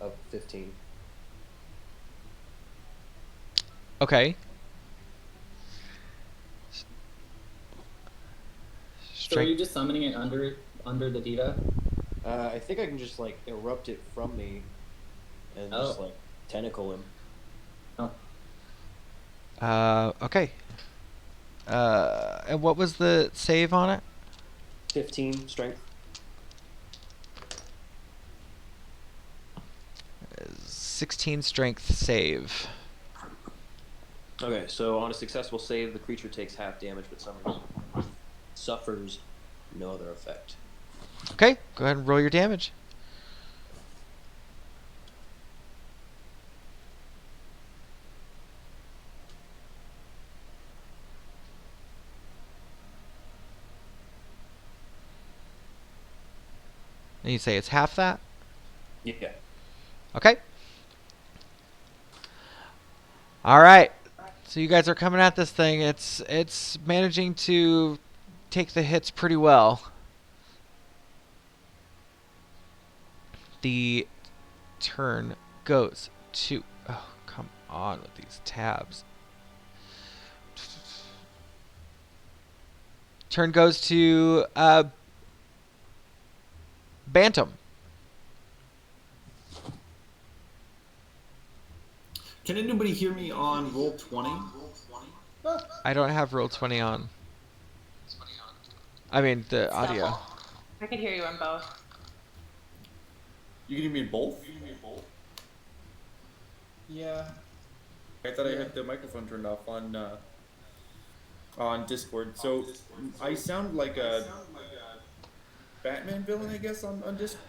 of 15. Okay. So are you just summoning it under the diva? I think I can just like erupt it from me and just like tentacle him. Okay. And what was the save on it? 15 strength. 16 strength save. Okay, so on a successful save, the creature takes half damage, but suffers no other effect. Okay, go ahead and roll your damage. And you say it's half that? Yeah. Okay. All right. So you guys are coming at this thing. It's managing to take the hits pretty well. The turn goes to... Oh, come on with these tabs. Turn goes to Bantam. Can anybody hear me on roll 20? I don't have roll 20 on. I mean, the audio. I could hear you on both. You can hear me in both? Yeah. I thought I had the microphone turned off on Discord. So I sound like a Batman villain, I guess, on Discord.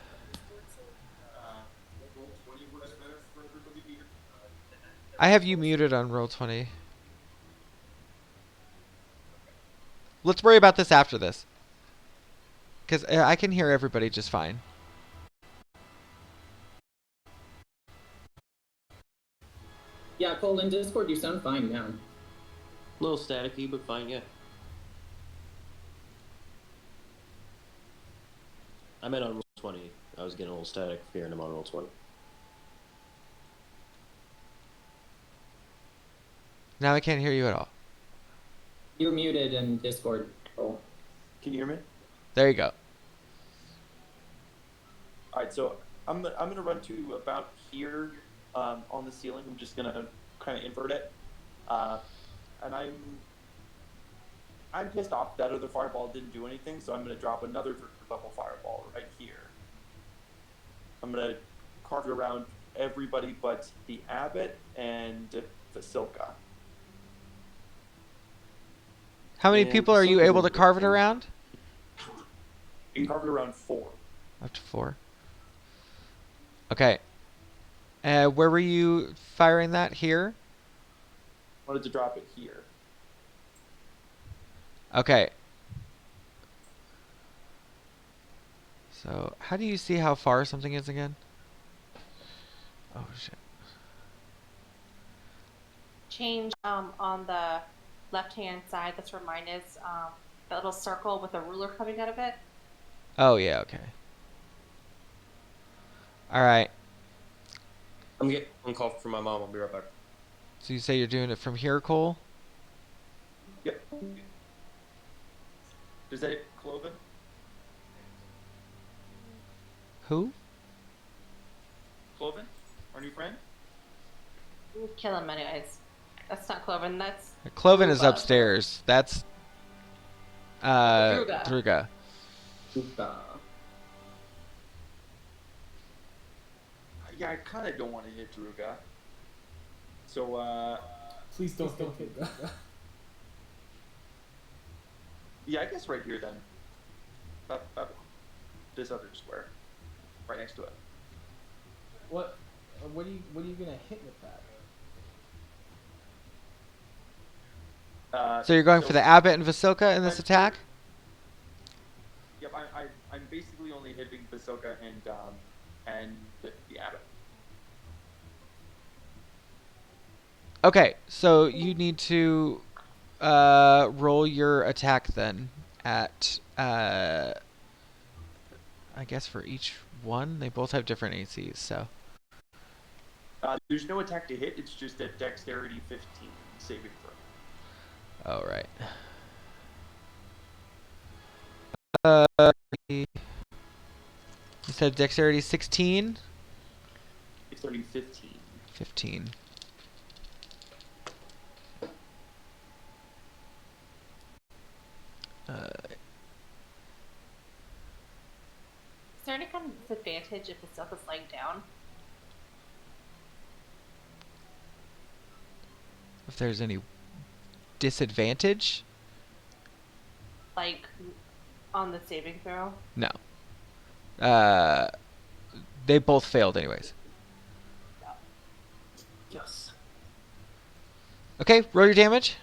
I have you muted on roll 20. Let's worry about this after this. Because I can hear everybody just fine. Yeah, Cole, in Discord you sound fine now. A little staticky, but fine, yeah. I meant on roll 20. I was getting a little static hearing him on roll 20. Now I can't hear you at all. You're muted in Discord, Cole. Can you hear me? There you go. All right, so I'm gonna run to about here on the ceiling. I'm just gonna kind of invert it, and I'm pissed off that other fireball didn't do anything. So I'm gonna drop another level fireball right here. I'm gonna carve it around everybody but the abbot and Vasilka. How many And people are you something able to with carve it them. around? You can carve it around 4. Up to 4. Okay. Where were you firing that? Here? Wanted to drop it here. Okay. So, how do you see how far something is again? Oh, shit. Change on the left-hand side. That's where mine is. That little circle with a ruler coming out of it. Oh, yeah, okay. Alright. I'm getting one call from my mom. I'll be right back. So you say you're doing it from here, Cole? Yep. Is that it, Cloven? Who? Cloven? Our new friend? Kill him anyways. That's not Cloven. That's Cloven is Druga. upstairs. That's Druga. Druga. Yeah, I kind of don't want to hit Druga. So, Please don't hit that. yeah, I guess right here then. This other square, right next to it. What are you gonna hit with that? So you're going for the Abbot and Vasilka in this attack? Yep, I'm basically only hitting Vasilka and the Abbot. Okay, so you need to roll your attack then at I guess for each one. They both have different ACs, so. There's no attack to hit, it's just a dexterity 15 saving throw. Oh, right. You said dexterity 16? Dexterity 15. 15. Is there any kind of disadvantage if the stuff is laying down? If there's any disadvantage? Like, on the saving throw? No. They both failed anyways. Yes. Okay, roll your damage.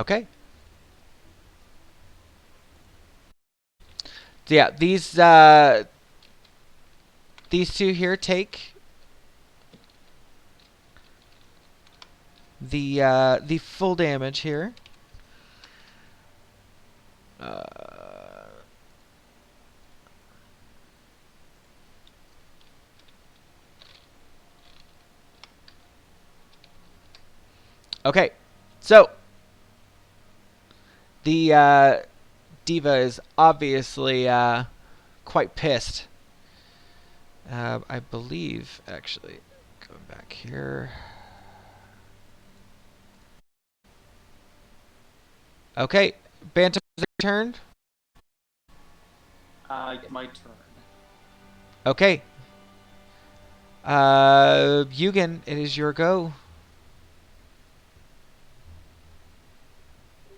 Okay. So yeah, these two here take the full damage here. Okay, so the diva is obviously quite pissed. I believe, actually, going back here. Okay, Bantam, is your turn? My turn. Okay. Yoogan, it is your go.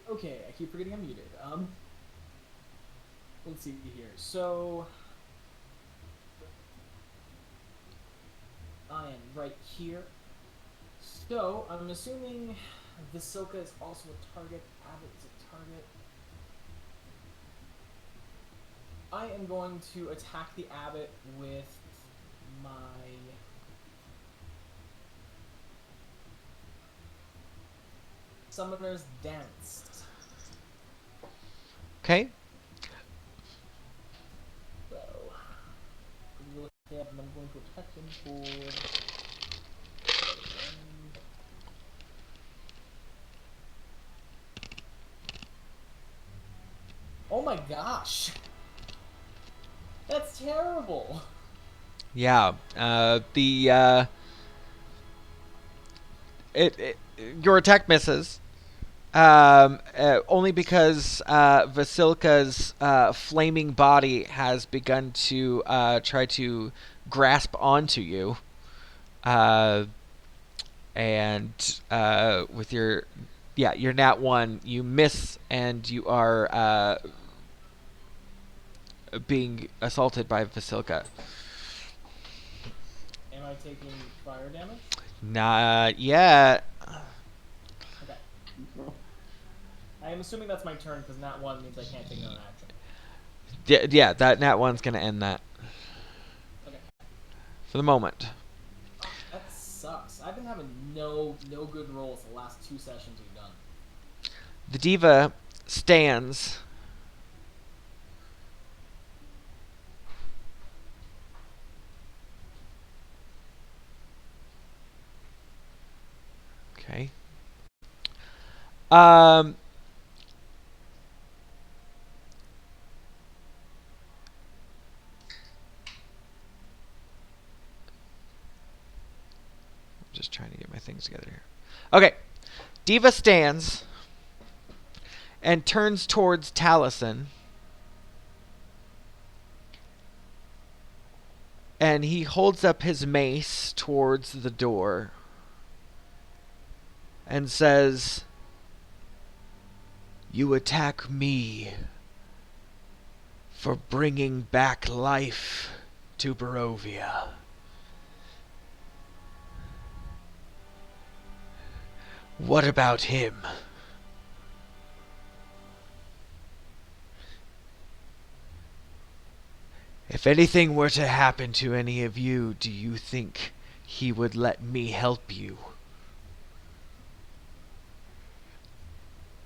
Okay, I keep forgetting I'm muted. Let's see here. So I am right here. So I'm assuming Vasilka is also a target. Abbott is a target. I am going to attack the Abbot with my Summoner's Dance. Okay. So, I'm going to attack him for... Oh my gosh! That's terrible! Yeah, your attack misses. Only because Vasilka's flaming body has begun to try to grasp onto you. And with your nat 1, you miss and you are being assaulted by Vasilka. Am I taking fire damage? Not yet. Okay. I am assuming that's my turn because nat 1 means I can't take another action. Yeah, that nat 1's gonna end that. Okay. For the moment. Oh, that sucks. I've been having no good rolls the last 2 sessions we've done. The diva stands. Okay. Just my things together here. Okay. Diva stands and turns towards Taliesin. And he holds up his mace towards the door and says, "You attack me for bringing back life to Barovia. What about him? If anything were to happen to any of you, do you think he would let me help you?"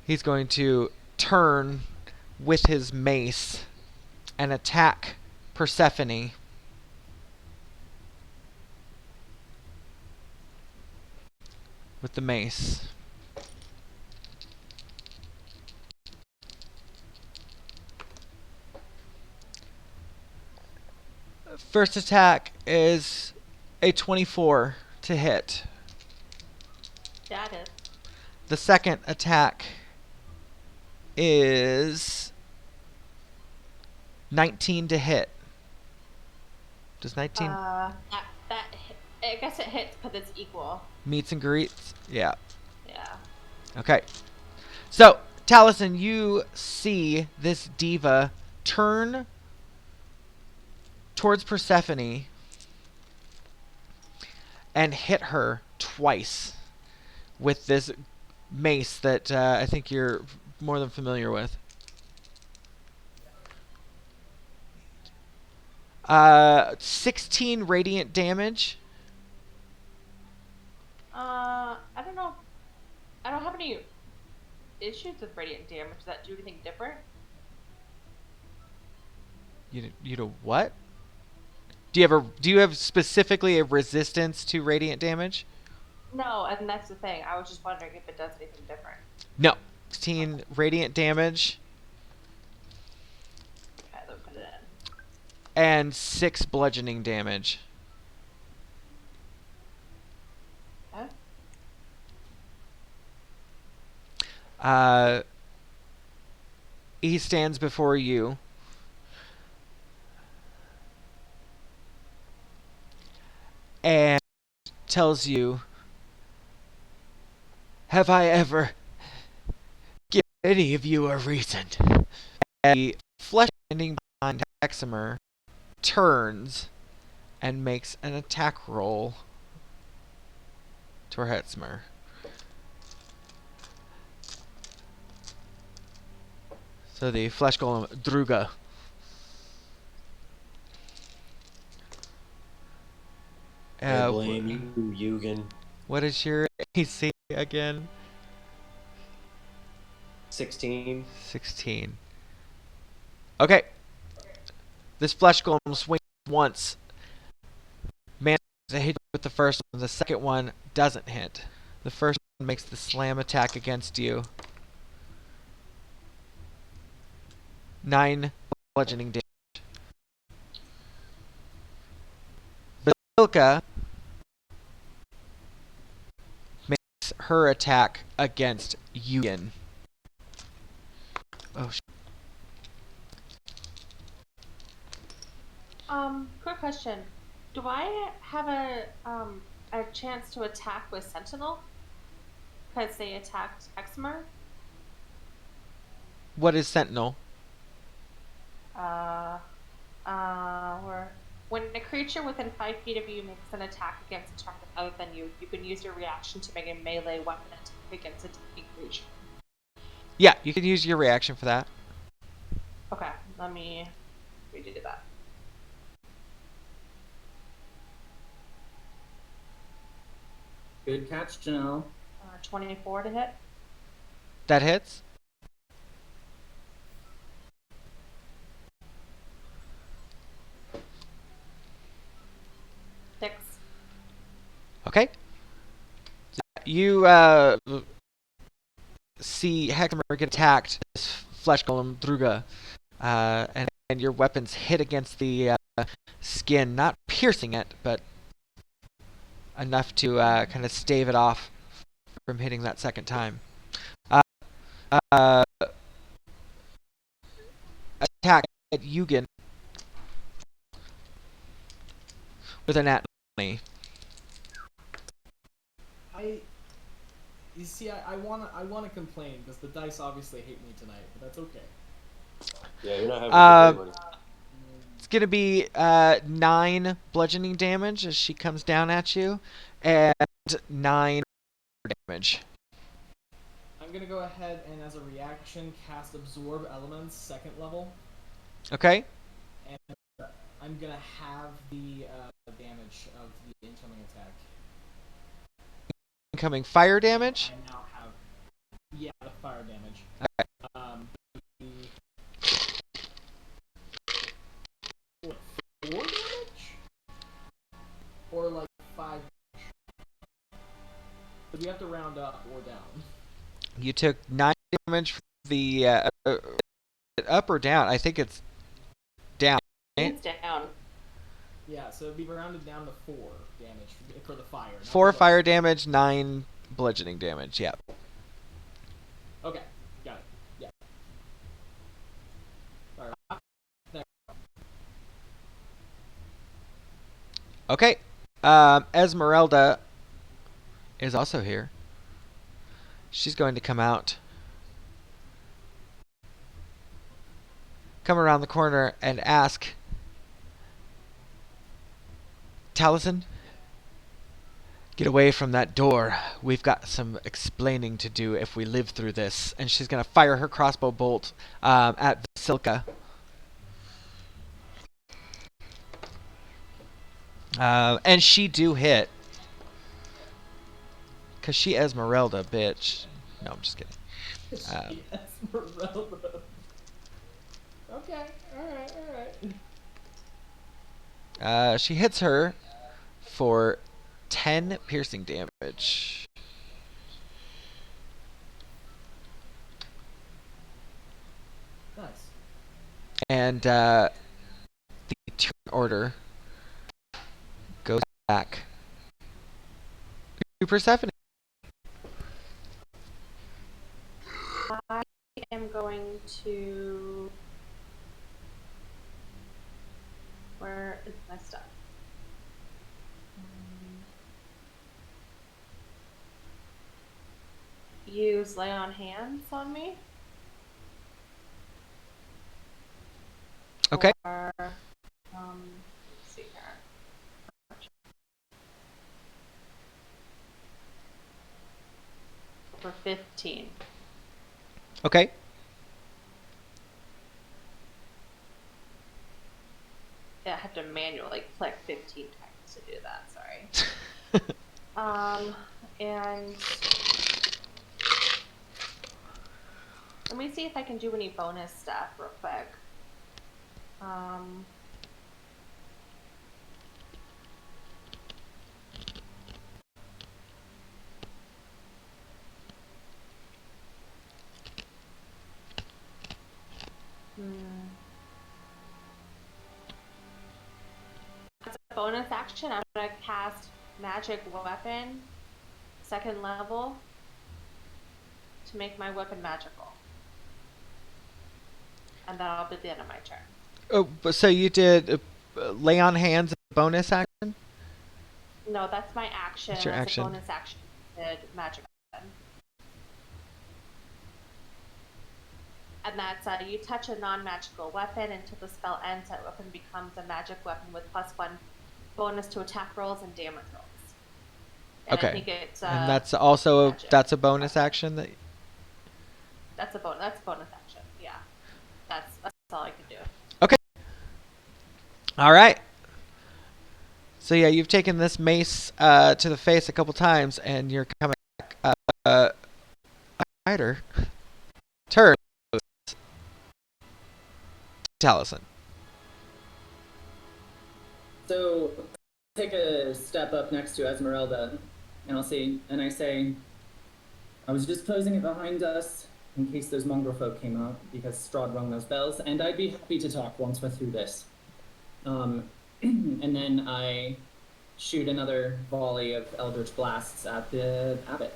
He's going to turn with his mace and attack Persephone. With the mace. First attack is a 24 to hit. Got it. The second attack is 19 to hit. Does 19 that I guess it hits because it's equal. meets and greets? Yeah. Yeah. Okay. So, Taliesin, you see this diva turn towards Persephone and hit her twice with this mace that I think you're more than familiar with. 16 radiant damage. I don't know. I don't have any issues with radiant damage. Does that do anything different? You know what? Do you have specifically a resistance to radiant damage? No, and that's the thing. I was just wondering if it does anything different. No. 16 radiant damage. Okay, let me put it in. And 6 bludgeoning damage. Okay. He stands before you. And tells you, "Have I ever given any of you a reason?" And the flesh standing behind Heximer turns and makes an attack roll toward Heximer. So the flesh golem Druga. I blame you, Yoogan. What is your AC again? 16. 16. Okay. This flesh golem swings once. Manages to hit with the first one. The second one doesn't hit. The first one makes the slam attack against you. 9 bludgeoning damage. Basilka makes her attack against Yoogan. Oh shit. Quick question. Do I have a chance to attack with Sentinel? Because they attacked Heximer? What is Sentinel? When a creature within 5 feet of you makes an attack against a target other than you, you can use your reaction to make a melee weapon attack against a attacking creature. Yeah, you can use your reaction for that. Okay, let me redo that. Good catch, Janelle. 24 to hit. That hits. Six. Okay. You see Heximer get attacked, this flesh golem Druga, and your weapons hit against the skin, not piercing it, but enough to kind of stave it off from hitting that second time. Attack at Yoogan with a nat 20. You see, I wanna complain because the dice obviously hate me tonight, but that's okay. Yeah, you're not having a good day, buddy. It's gonna be 9 bludgeoning damage as she comes down at you, and 9 damage. I'm gonna go ahead and, as a reaction, cast Absorb Elements, 2nd level. Okay. And I'm gonna have the damage of the incoming attack. Incoming fire damage? I now have, the fire damage. Okay. The 4 damage? Or like 5 damage? But we have to round up or down. You took 9 damage from the up or down? I think it's down. Right? It's down. Yeah, so it'd be rounded down to 4 damage for the fire. 4 fire damage, 9 bludgeoning damage. Yeah. Okay, got it. Yeah. Alright. Okay. Esmeralda is also here. She's going to come around the corner and ask, Taliesin, get away from that door. We've got some explaining to do if we live through this. And she's going to fire her crossbow bolt at Vasilka. And she do hit. Because she Esmeralda, bitch. No, I'm just kidding. Esmeralda. Okay, alright. She hits her for 10 piercing damage. Nice. And the turn order goes back to Persephone. I am going to. Where is my stuff? Use lay on hands on me. Okay. Or, let's see here. For 15. Okay. Yeah, I have to manually click 15 times to do that, sorry. And let me see if I can do any bonus stuff real quick. As a bonus action, I'm going to cast Magic Weapon, 2nd level, to make my weapon magical. And that'll be the end of my turn. Oh, but so you did lay on hands bonus action? No, that's my action. That's your action. A bonus action. Did magic weapon. And that's you touch a non-magical weapon until the spell ends. That weapon becomes a magic weapon with +1 bonus to attack rolls and damage rolls. And Okay. I think it's, and that's also magic. that's a bonus action that. That's a bonus action. Yeah. That's all I can do. Okay. All right. So yeah, you've taken this mace to the face a couple times, and you're coming back. Fighter. Turn. Taliesin. So, take a step up next to Esmeralda, and I say, I was just closing it behind us in case those mongrel folk came out, because Strahd rung those bells, and I'd be happy to talk once we're through this. And then I shoot another volley of Eldritch Blasts at the Abbot.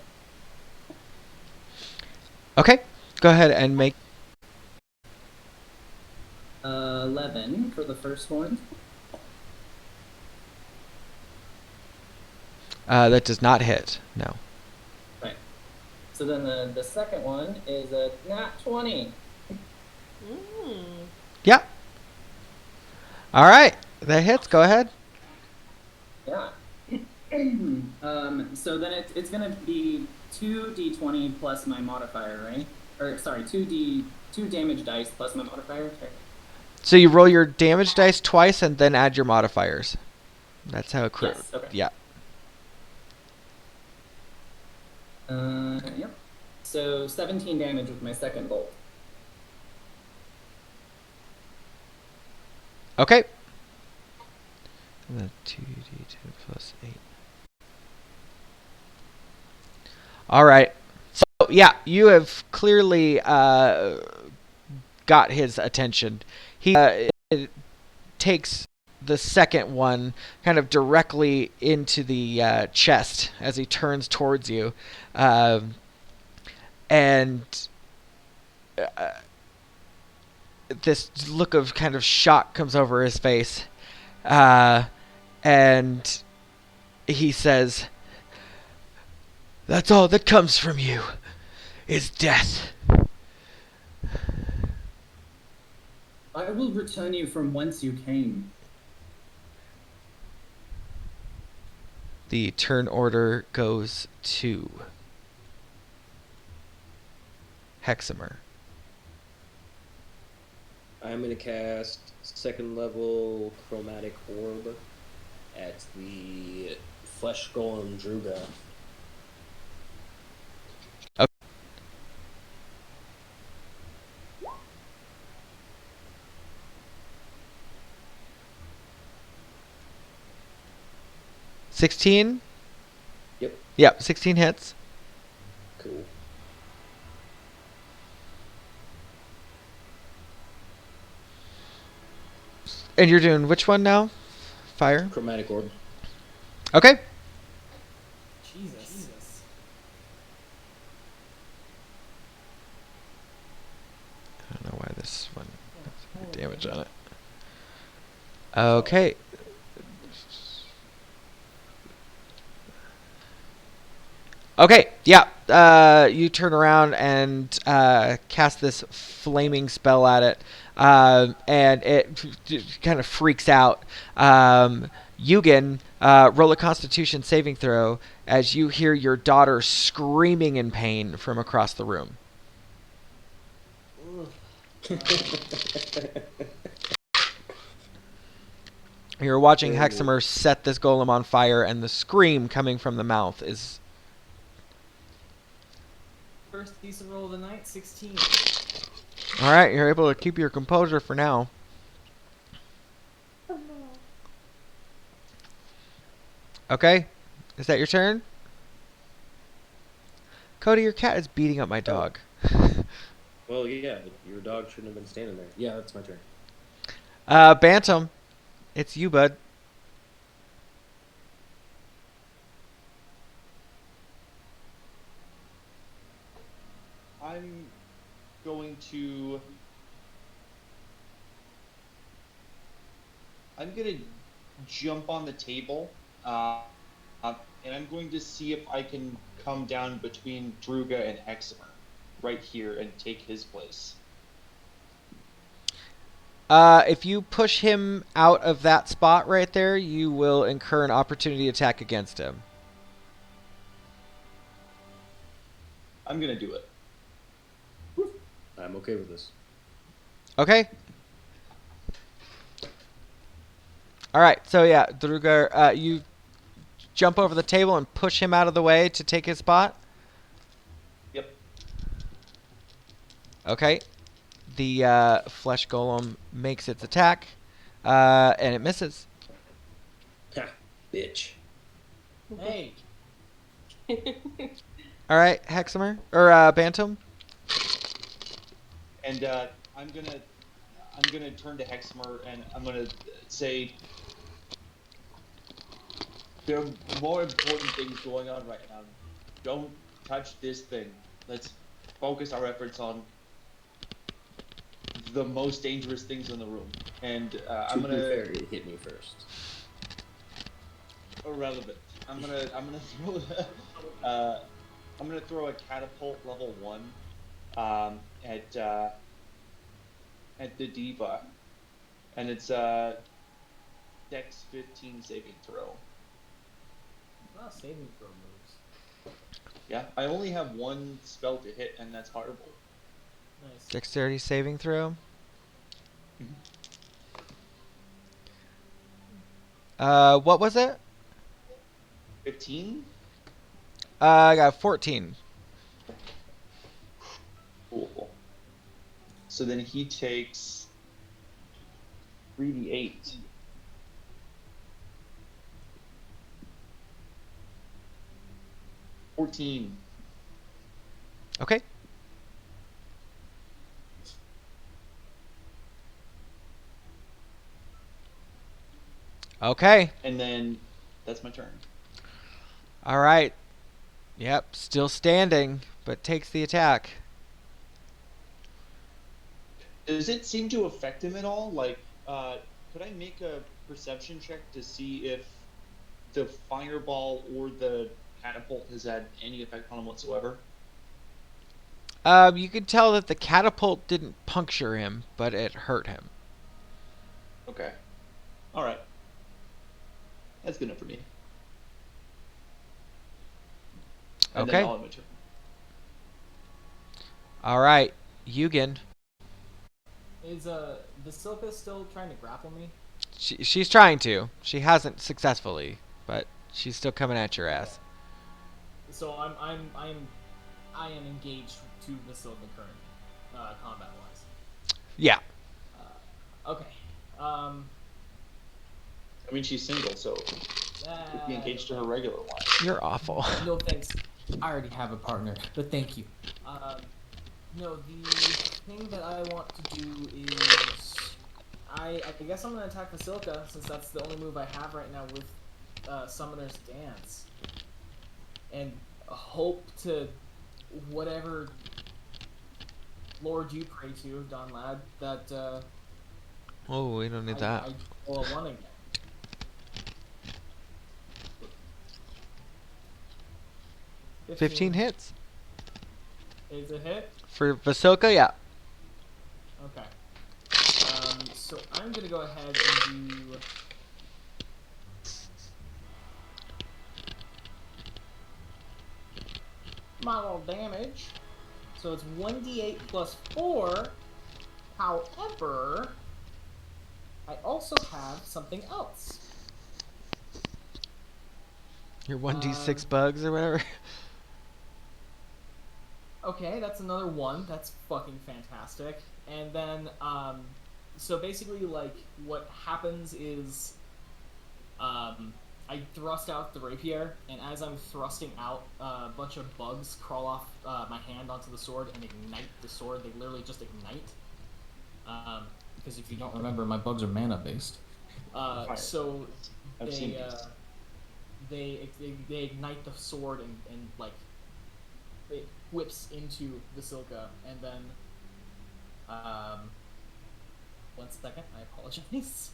Okay, go ahead and make. 11 for the first one. That does not hit. No. Right. So then the second one is a nat 20. Yeah. All right, that hits. Go ahead. Yeah. So then it's gonna be 2d20 plus my modifier, right? Or sorry, 2 damage dice plus my modifier. Sorry. So you roll your damage dice twice and then add your modifiers. That's how it Yes, okay. Yeah. Yep. So 17 damage with my second bolt. Okay. And then 2d2 plus 8. All right. So yeah, you have clearly got his attention. He takes the second one kind of directly into the chest as he turns towards you, and this look of kind of shock comes over his face, and he says, "That's all that comes from you, is death." I will return you from whence you came. The turn order goes to Heximer. I'm gonna cast second level chromatic orb at the flesh golem Druga. Okay. $16? Yep. Yep, 16 hits. Cool. And you're doing which one now? Fire? Chromatic orb. Okay. Jesus. I don't know why this one has damage on it. Okay. Okay, yeah. You turn around and cast this flaming spell at it, and it kind of freaks out. Yoogan, roll a Constitution saving throw as you hear your daughter screaming in pain from across the room. You're watching Heximer set this golem on fire, and the scream coming from the mouth is... First decent roll of the night, 16. Alright, you're able to keep your composure for now. Oh no. Okay, is that your turn? Cody, your cat is beating up my dog. Well, yeah, your dog shouldn't have been standing there. Yeah, that's my turn. Bantam, it's you, bud. I'm going to... I'm going to jump on the table, and I'm going to see if I can come down between Druga and Heximer right here and take his place. If you push him out of that spot right there, you will incur an opportunity attack against him. I'm going to do it. I'm okay with this. Okay. Alright, so yeah, Druga, you jump over the table and push him out of the way to take his spot? Yep. Okay. The flesh golem makes its attack, and it misses. Ha, bitch. Hey. Alright, Heximer, or Bantam. And I'm gonna turn to Heximer and I'm gonna say, There are more important things going on right now. Don't touch this thing. Let's focus our efforts on the most dangerous things in the room. And I'm To be gonna fair, it hit me first. irrelevant. I'm gonna throw I'm gonna throw a catapult level 1 at the diva, and it's Dex 15 saving throw. Wow, saving throw moves. Yeah, I only have one spell to hit, and that's Firebolt. Nice. Dexterity saving throw. What was it? 15? I got 14. Cool. So then he takes 3d8. $14. Okay. Okay. And then that's my turn. All right. Yep, still standing, but takes the attack. Does it seem to affect him at all? Like, could I make a perception check to see if the fireball or the catapult has had any effect on him whatsoever? You could tell that the catapult didn't puncture him, but it hurt him. Okay. Alright. That's good enough for me. And Okay. then I'll have my turn. All right, Yoogan. Is Vasilka still trying to grapple me? She's trying to. She hasn't successfully, but she's still coming at your ass. So I am engaged to Vasilka current, combat wise. Yeah. Okay. I mean, she's single, so be engaged to her regular wife. You're awful. No thanks. I already have a partner, but thank you. No, the thing that I want to do is I guess I'm gonna attack Vasilka since that's the only move I have right now with Summoner's Dance, and hope to whatever Lord you pray to, Don Lad, that Oh, we don't need that. I roll a 1 again. Fifteen hits Is a hit? for Vasilka. Yeah. Okay. So I'm gonna go ahead and do model damage. So it's 1d8 plus 4. However, I also have something else. Your 1d6 bugs or whatever. Okay, that's another 1. That's fucking fantastic. And then, so basically, like, what happens is, I thrust out the rapier, and as I'm thrusting out, a bunch of bugs crawl off my hand onto the sword and ignite the sword. They literally just ignite. Because if you don't remember, my bugs are mana based. So I've seen these. they ignite the sword and like it whips into Vasilka, and then 1 second, I apologize.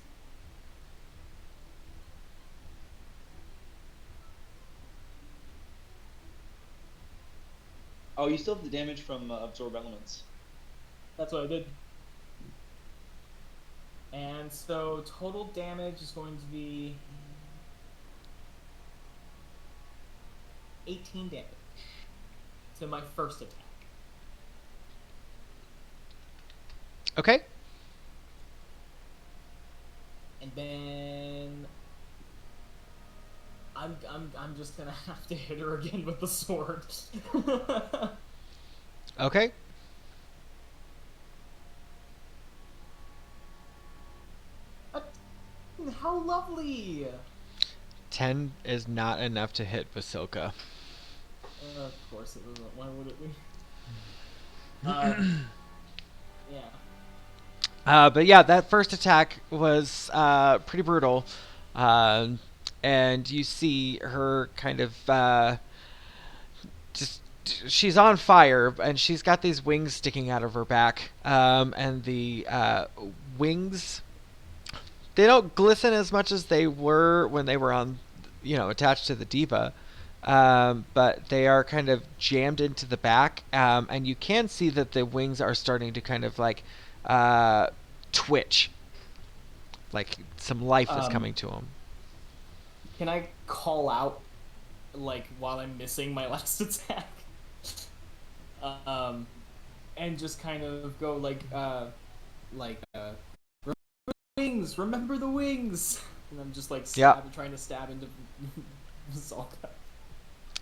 Oh, you still have the damage from Absorb Elements. That's what I did. And so total damage is going to be 18 damage to my first attack. Okay. And then I'm just gonna have to hit her again with the sword. Okay. How lovely! 10 is not enough to hit Vasilka. Of course it wasn't. Why would it be? Yeah. But yeah, that first attack was pretty brutal. and you see her kind of just she's on fire, and she's got these wings sticking out of her back, and the wings, they don't glisten as much as they were when they were on, attached to the diva, but they are kind of jammed into the back, and you can see that the wings are starting to kind of like twitch, like some life is coming to them. Can I call out, like, while I'm missing my last attack? And just kind of go remember the wings! And I'm just like trying to stab into Zalka.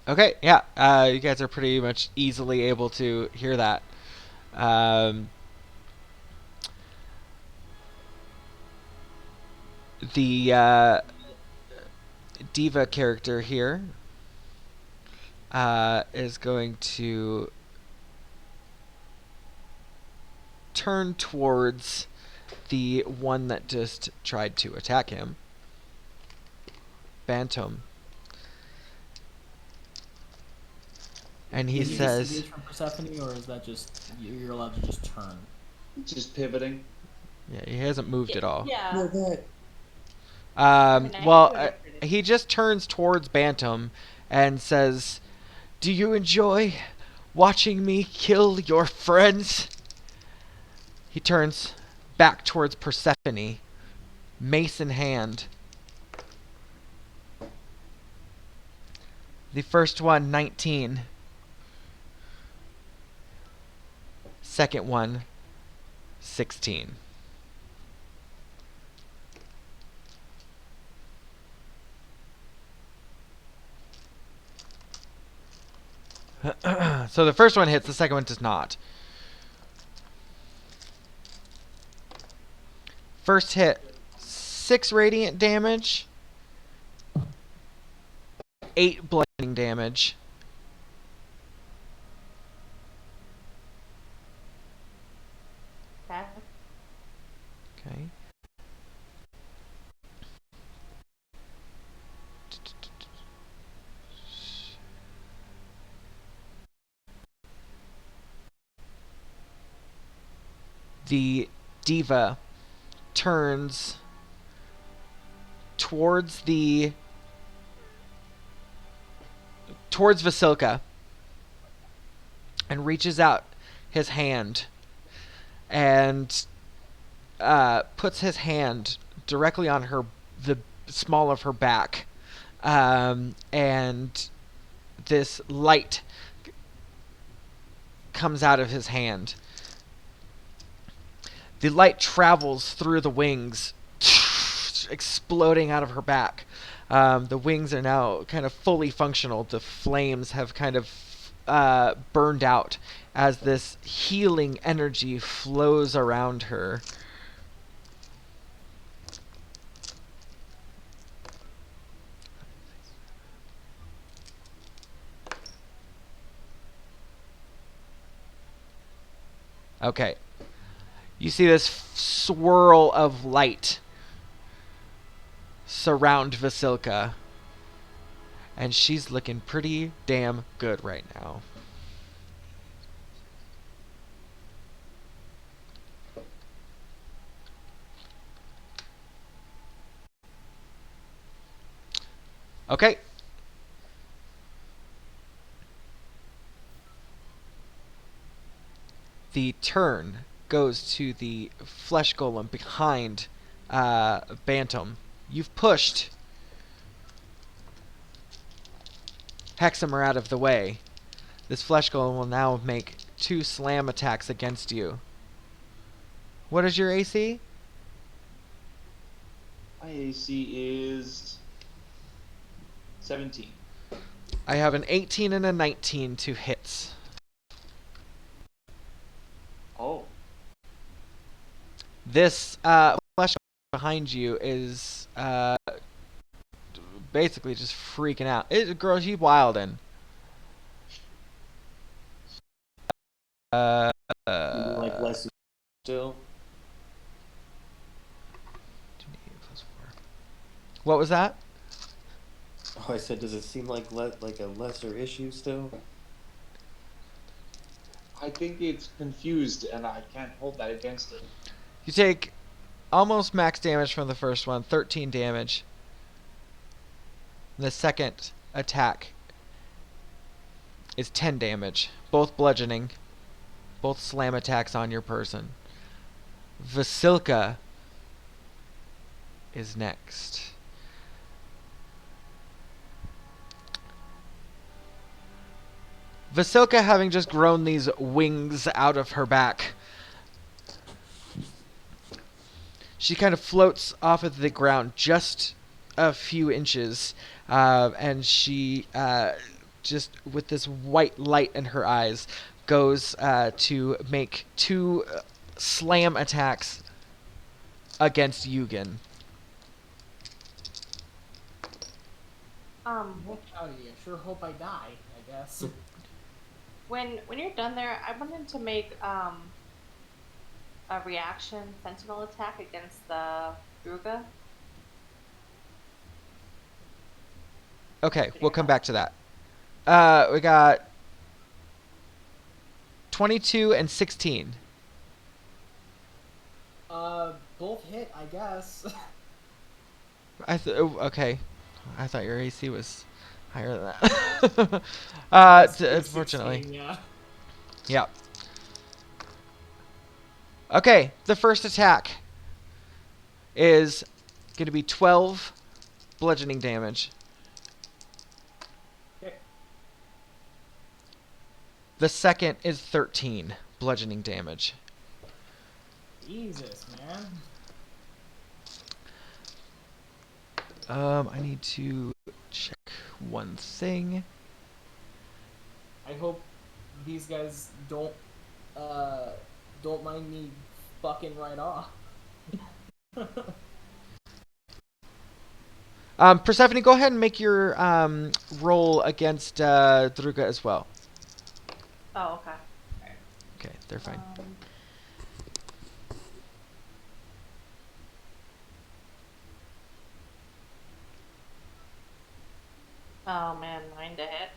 Okay, yeah, you guys are pretty much easily able to hear that. The diva character here is going to turn towards the one that just tried to attack him, Bantam, and he says, "Is from Persephone, or is that just you're allowed to just turn?" Just pivoting. Yeah, he hasn't moved at all. Yeah. He just turns towards Bantam and says, "Do you enjoy watching me kill your friends?" He turns back towards Persephone, mace in hand. The first one, 19. Second one, 16. So the first one hits, the second one does not. First hit, 6 radiant damage, 8 bludgeoning damage. Okay. The diva turns towards Vasilka and reaches out his hand and puts his hand directly on the small of her back, and this light comes out of his hand. The light travels through the wings, exploding out of her back. The wings are now kind of fully functional. The flames have kind of burned out as this healing energy flows around her. Okay. You see this swirl of light surround Vasilka, and she's looking pretty damn good right now. Okay. The turn goes to the flesh golem behind Bantam. You've pushed Heximer out of the way. This flesh golem will now make 2 slam attacks against you. What is your AC? My AC is 17. I have an 18 and a 19 to hits. Oh. This flesh behind you is basically just freaking out. Girl, she's wildin'. Like less still. What was that? I said, does it seem like like a lesser issue still? I think it's confused, and I can't hold that against it. You take almost max damage from the first one, 13 damage. The second attack is 10 damage, both bludgeoning, both slam attacks on your person. Vasilka is next. Vasilka, having just grown these wings out of her back, she kind of floats off of the ground just a few inches, and she, just with this white light in her eyes, goes to make 2 slam attacks against Yoogan. Look out of you. Sure hope I die, I guess. When you're done there, I wanted to make a reaction sentinel attack against the Druga. Okay, we'll come back to that. We got 22 and 16. Both hit, I guess. Okay. I thought your AC was higher than that. Unfortunately. 16, yeah. Yeah. Okay, the first attack is going to be 12 bludgeoning damage. Okay. The second is 13 bludgeoning damage. Jesus, man. I need to check one thing. I hope these guys don't mind me fucking right off. Persephone, go ahead and make your roll against Druga as well. Oh, okay. Alright. Okay, they're fine. Oh man, 9 to hit.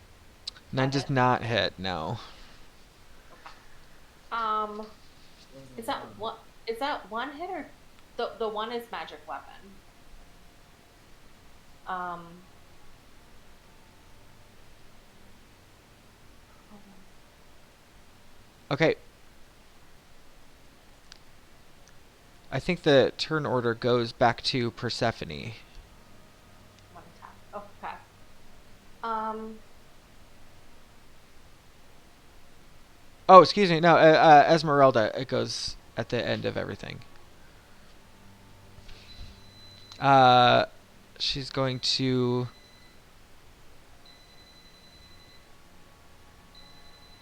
9 does not hit, no. Is that what? Is that one hit or the one is magic weapon? Okay. I think the turn order goes back to Persephone. One attack. Okay. Oh, excuse me. No, Esmeralda. It goes at the end of everything. She's going to...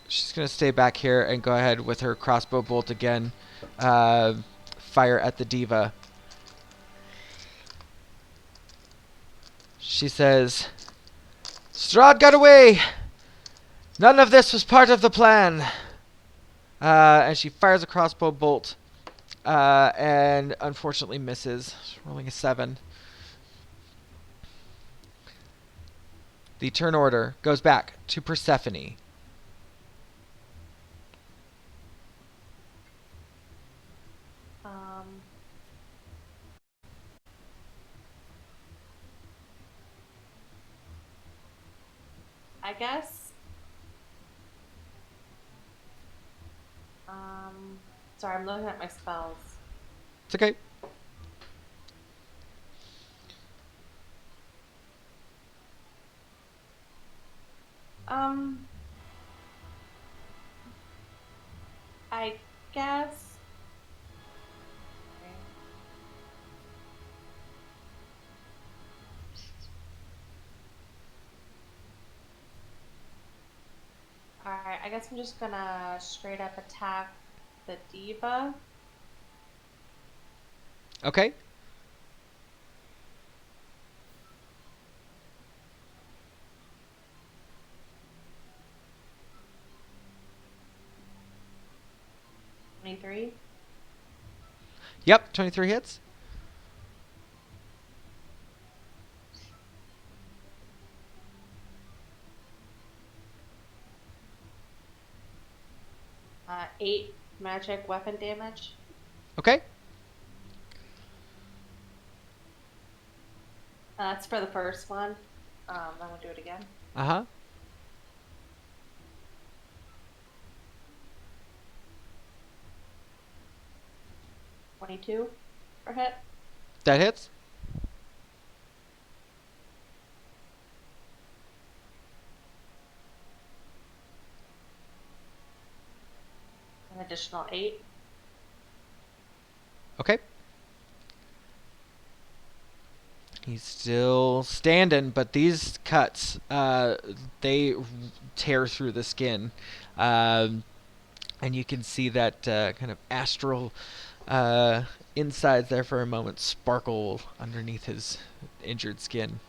She's going to stay back here and go ahead with her crossbow bolt again. Fire at the diva. She says, Strahd got away! None of this was part of the plan. And she fires a crossbow bolt. And unfortunately misses. Rolling a 7. The turn order goes back to Persephone. I guess. Sorry, I'm looking at my spells. It's okay. I guess. Alright, I guess I'm just gonna straight up attack the diva. Okay. Yep, 23 hits. 8 magic weapon damage. Okay. That's for the first one. I'm gonna do it again. Uh-huh. 22 for hit. That hits. An additional 8. Okay. He's still standing, but these cuts, they tear through the skin. And you can see that kind of astral insides there for a moment sparkle underneath his injured skin.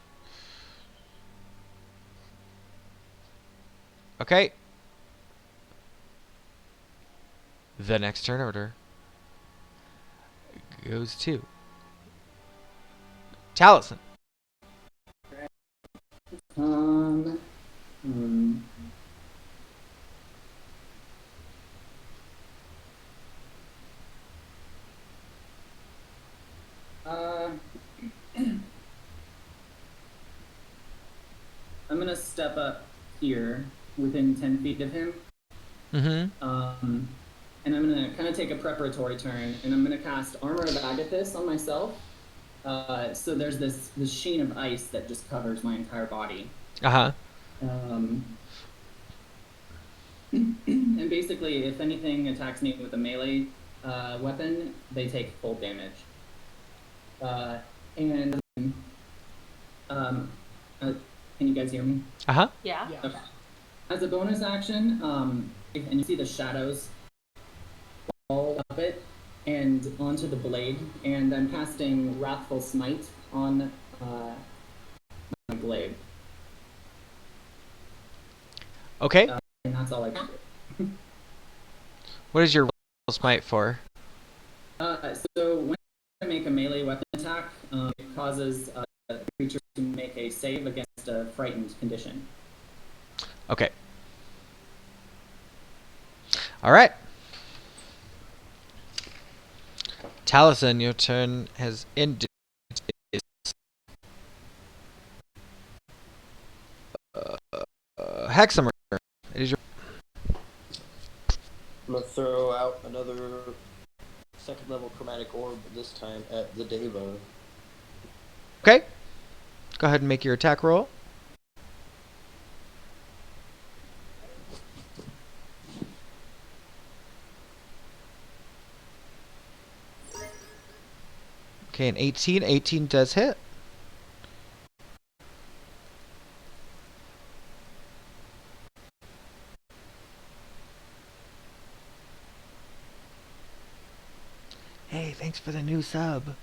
Okay. The next turn order goes to Taliesin. Hmm. I'm gonna step up here within 10 feet of him. Mm-hmm. And I'm gonna kind of take a preparatory turn, and I'm gonna cast Armor of Agathis on myself. So there's this sheen of ice that just covers my entire body. Uh-huh. And basically, if anything attacks me with a melee weapon, they take full damage. Can you guys hear me? Uh-huh. Yeah. Okay. As a bonus action, and you see the shadows fall up it and onto the blade, and I'm casting Wrathful Smite on my blade. Okay. And that's all I can do. What is your smite for? So when I make a melee weapon attack, it causes a creature to make a save against a frightened condition. Okay. All right. Taliesin, your turn has ended. Heximer, it is your. I'm gonna throw out another second level chromatic orb, this time at the Deva. Okay. Go ahead and make your attack roll. Okay, an 18. 18 does hit. Hey, thanks for the new sub.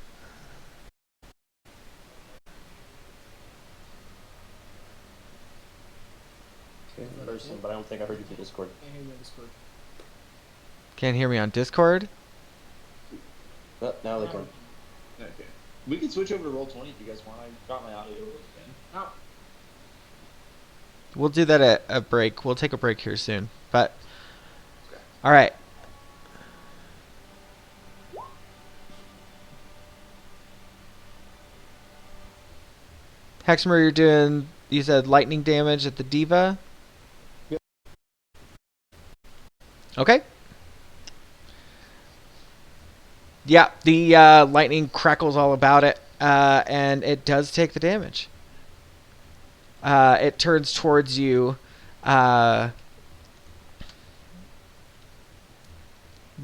Okay, person, but I don't think I heard you through Discord. Can't hear me on Discord? Oh, now they can. Okay. We can switch over to Roll20 if you guys want. I got my audio again. Oh, We'll do that at a break. We'll take a break here soon. But, Okay. all right. Heximer, you're doing, you said lightning damage at the Diva? Yep. Okay. Yeah, the lightning crackles all about it, and it does take the damage. It turns towards you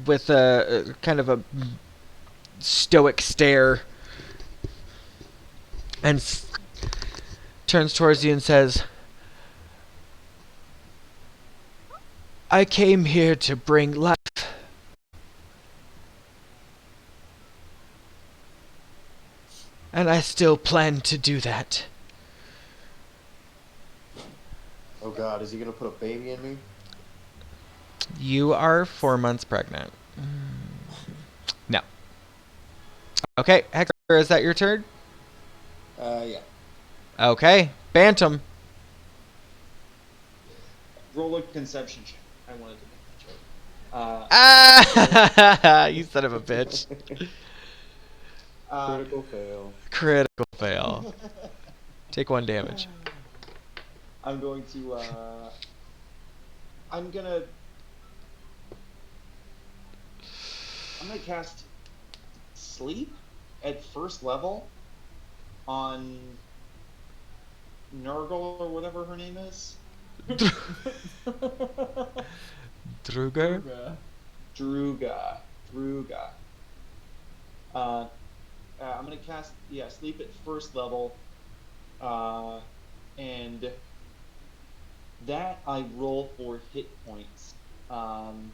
with a kind of a stoic stare and turns towards you and says, I came here to bring life. And I still plan to do that. Oh god, is he gonna put a baby in me? You are 4 months pregnant. No. Okay, Hector, is that your turn? Yeah. Okay, Bantam. Roll a conception check. I wanted to make that joke. Ah! You son of a bitch. Critical fail. Critical fail. Take 1 damage. I'm going to. I'm gonna cast Sleep at first level on Nurgle or whatever her name is. Druger? Druga. I'm gonna cast Sleep at first level, and that I roll for hit points, and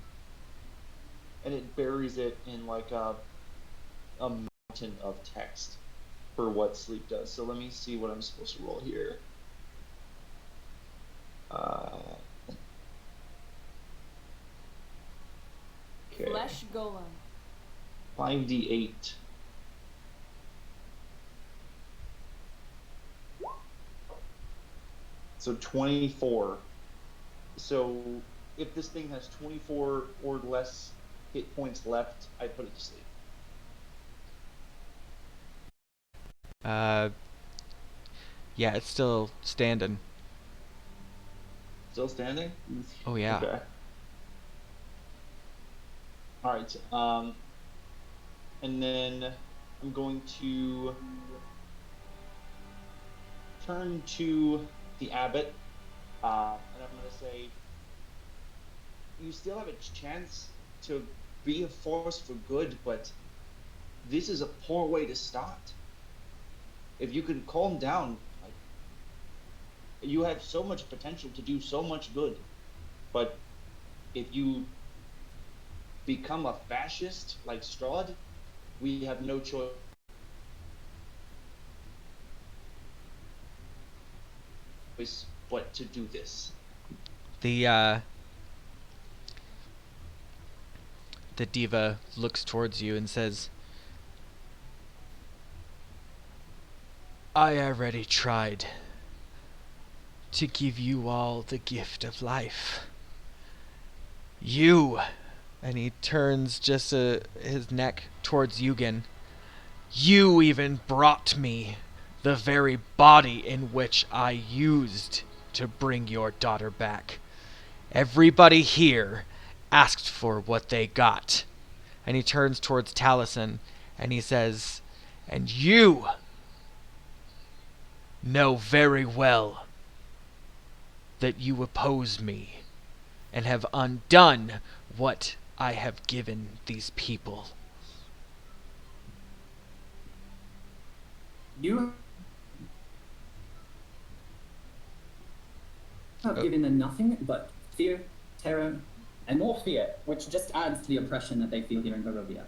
it buries it in like a mountain of text for what sleep does. So let me see what I'm supposed to roll here. Okay. Flesh golem. 5d8. So 24. So if this thing has 24 or less hit points left, I put it to sleep. Yeah, it's still standing. Still standing? Oh yeah. Okay. Alright, and then I'm going to turn to the abbot, and I'm going to say, you still have a chance to be a force for good, but this is a poor way to start. If you can calm down, like, you have so much potential to do so much good, but if you become a fascist like Strahd, we have no choice but to do this. The diva looks towards you and says, I already tried to give you all the gift of life. You, and he turns just his neck towards Yoogan, you even brought me the very body in which I used to bring your daughter back. Everybody here asked for what they got. And he turns towards Taliesin and he says, and you know very well that you oppose me and have undone what I have given these people. You have given them nothing but fear, terror, and more fear, which just adds to the oppression that they feel here in Markovia.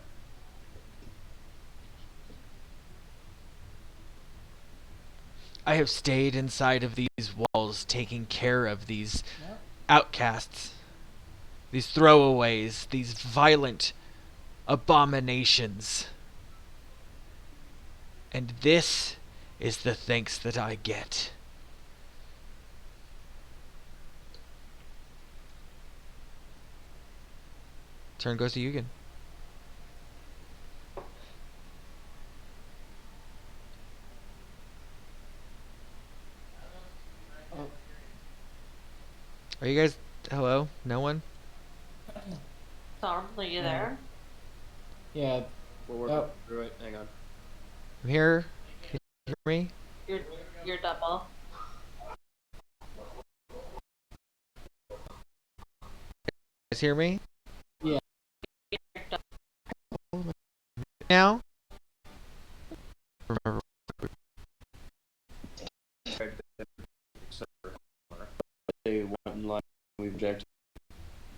I have stayed inside of these walls taking care of these outcasts, these throwaways, these violent abominations. And this is the thanks that I get. Turn goes to Yoogan. Are you guys... Hello? No one? Storm, are you there? Yeah. We're working through it. Hang on. I'm here. Can you hear me? You're double. You guys hear me? Yeah. Now? Remember. They went in line. We objected.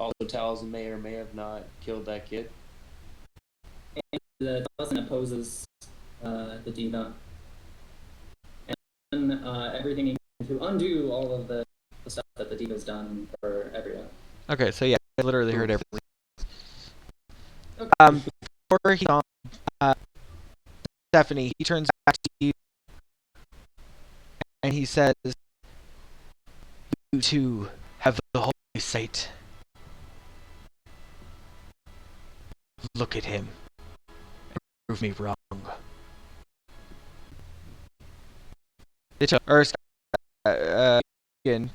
Also, Taliesin may or may have not killed that kid. The Dustin opposes the diva. And everything he can to undo all of the stuff that the diva's done for everyone. Okay, so yeah, I literally heard everything. Okay. Before he Stephanie, he turns back to you and he says, you too have the holy sight. look at him and prove me wrong. Again.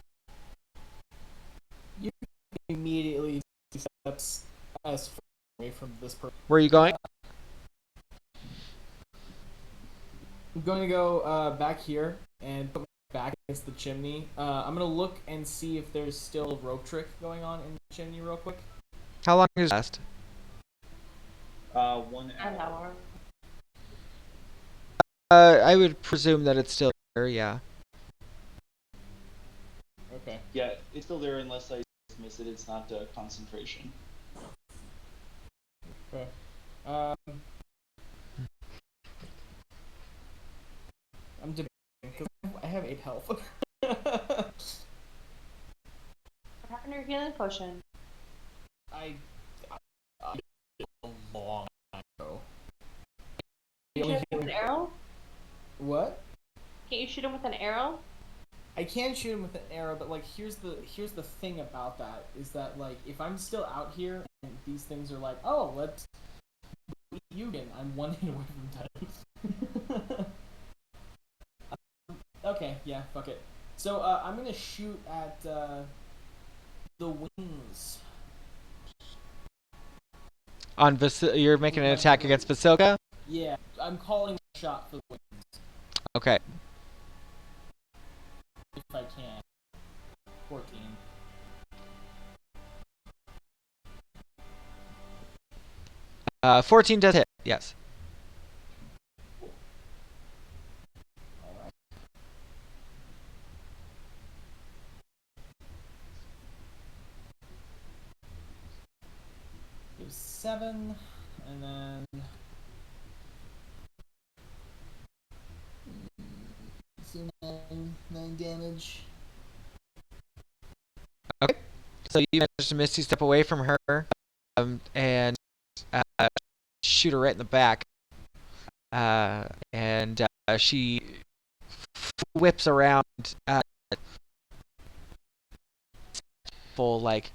You immediately steps as far away from this person. Where are you going? I'm going to go back here and put my back against the chimney. I'm going to look and see if there's still a rope trick going on in the chimney real quick. How long is it last? 1 An hour. hour. I would presume that it's still there, yeah. Okay. Yeah, it's still there unless I dismiss it. It's not concentration. Okay. I'm debating because I have 8 health. What happened to your healing potion? I a long time ago. Can you shoot him with an arrow? What? Can't you shoot him with an arrow? I can shoot him with an arrow, but like here's the thing about that is that like if I'm still out here and these things are like, oh, let's beat Yoogan, I'm 1 hit away from death. Okay, yeah, fuck it. So I'm gonna shoot at the wings. On you're making an attack against Basilica? Yeah, I'm calling a shot for the wings Okay. if I can. 14. Uh, 14 does hit, yes. Alright. There's 7, and then so 9 damage. Okay. So you managed to Misty step away from her and shoot her right in the back. And she whips around full like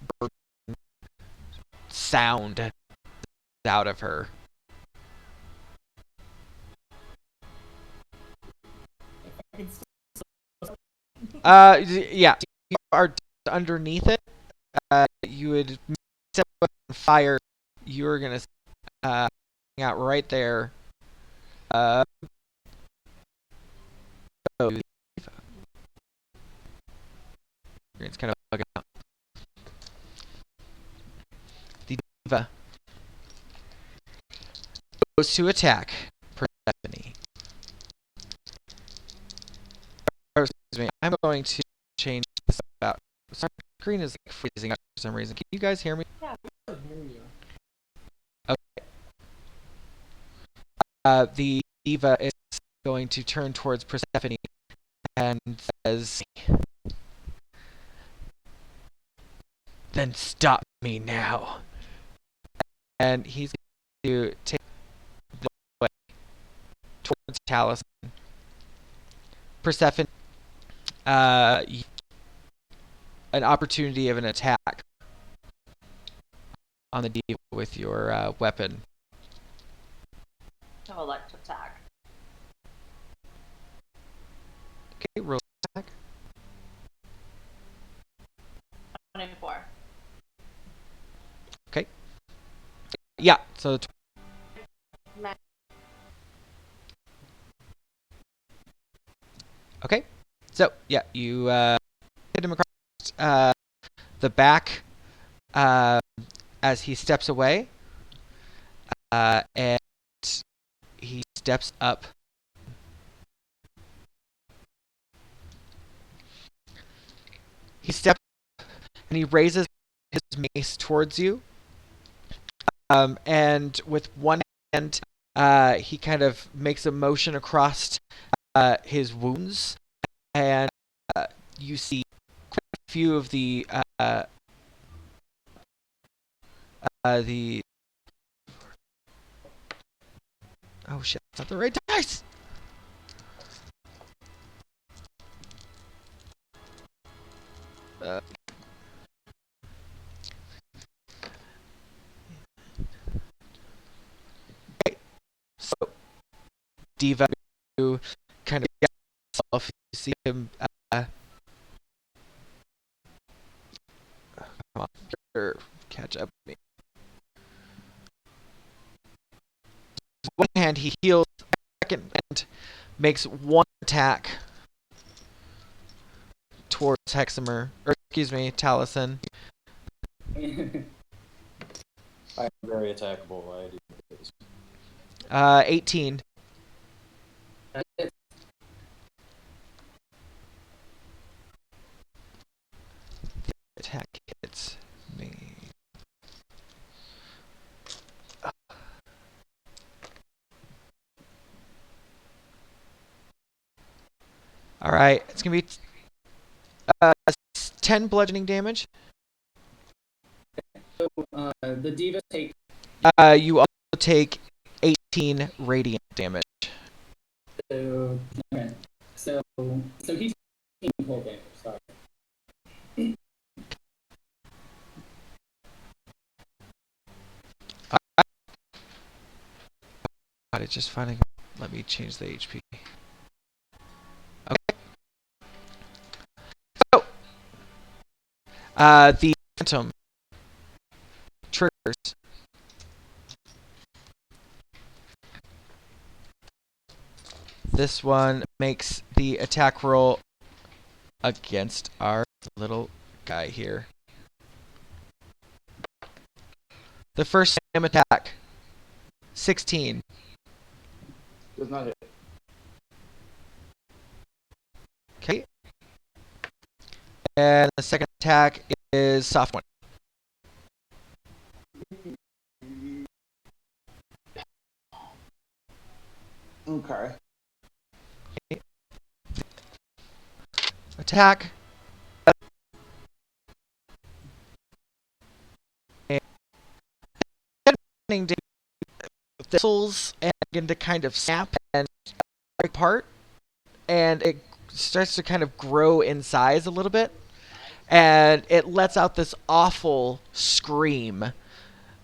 sound out of her. I can still Yeah, you are underneath it. You would step on fire. You were gonna hang out right there. It's kind of bugging out. The diva goes to attack Persephone. Or, excuse me, I'm going to change this about. Sorry, the screen is like freezing up for some reason. Can you guys hear me? hear you. The diva is going to turn towards Persephone and says, "Then stop me now." And he's going to take the way towards Taliesin. Persephone, an opportunity of an attack on the diva with your weapon. No electric attack. Okay, roll attack. 24. Okay. Yeah, so okay. So, yeah, you hit him across the back as he steps away. And he steps up. He steps and he raises his mace towards you. And with one hand, he kind of makes a motion across his wounds, and you see quite a few of the oh shit, that's not the right dice. diva to kind of get himself. You see him. Come on, sure, catch up with me. One hand, he heals. Second hand, makes one attack towards Heximer, or excuse me, Taliesin. I'm very attackable. I do this. 18. Attack hits me. All right, it's gonna be 10 bludgeoning damage. So, the diva take. You also take 18 radiant damage. So, okay. So he's taking full damage. Sorry. God, it's just finding. Let me change the HP. Okay. So, the Bantam triggers. This one makes the attack roll against our little guy here. The first slam attack, 16. Does not hit. Okay. And the second attack is soft one. Okay. Attack. And thistles and begin to kind of snap and break apart, and it starts to kind of grow in size a little bit, and it lets out this awful scream.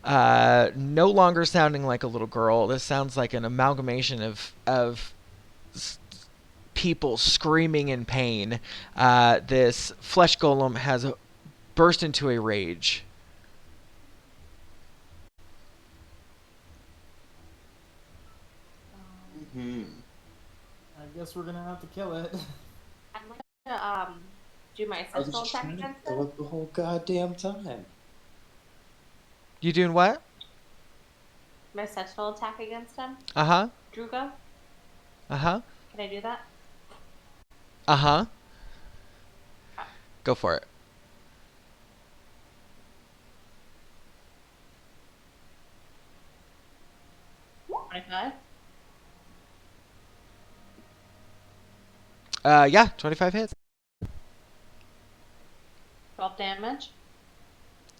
No longer sounding like a little girl. This sounds like an amalgamation of people screaming in pain. This flesh golem has burst into a rage. I guess we're gonna have to kill it. I'm gonna do my I was sentinel just attack trying to against kill him. it the whole goddamn time. You doing what? My sentinel attack against him. Uh-huh. Druga. Uh-huh. Can I do that? Uh-huh. Go for it. $25. Yeah, 25 hits. 12 damage.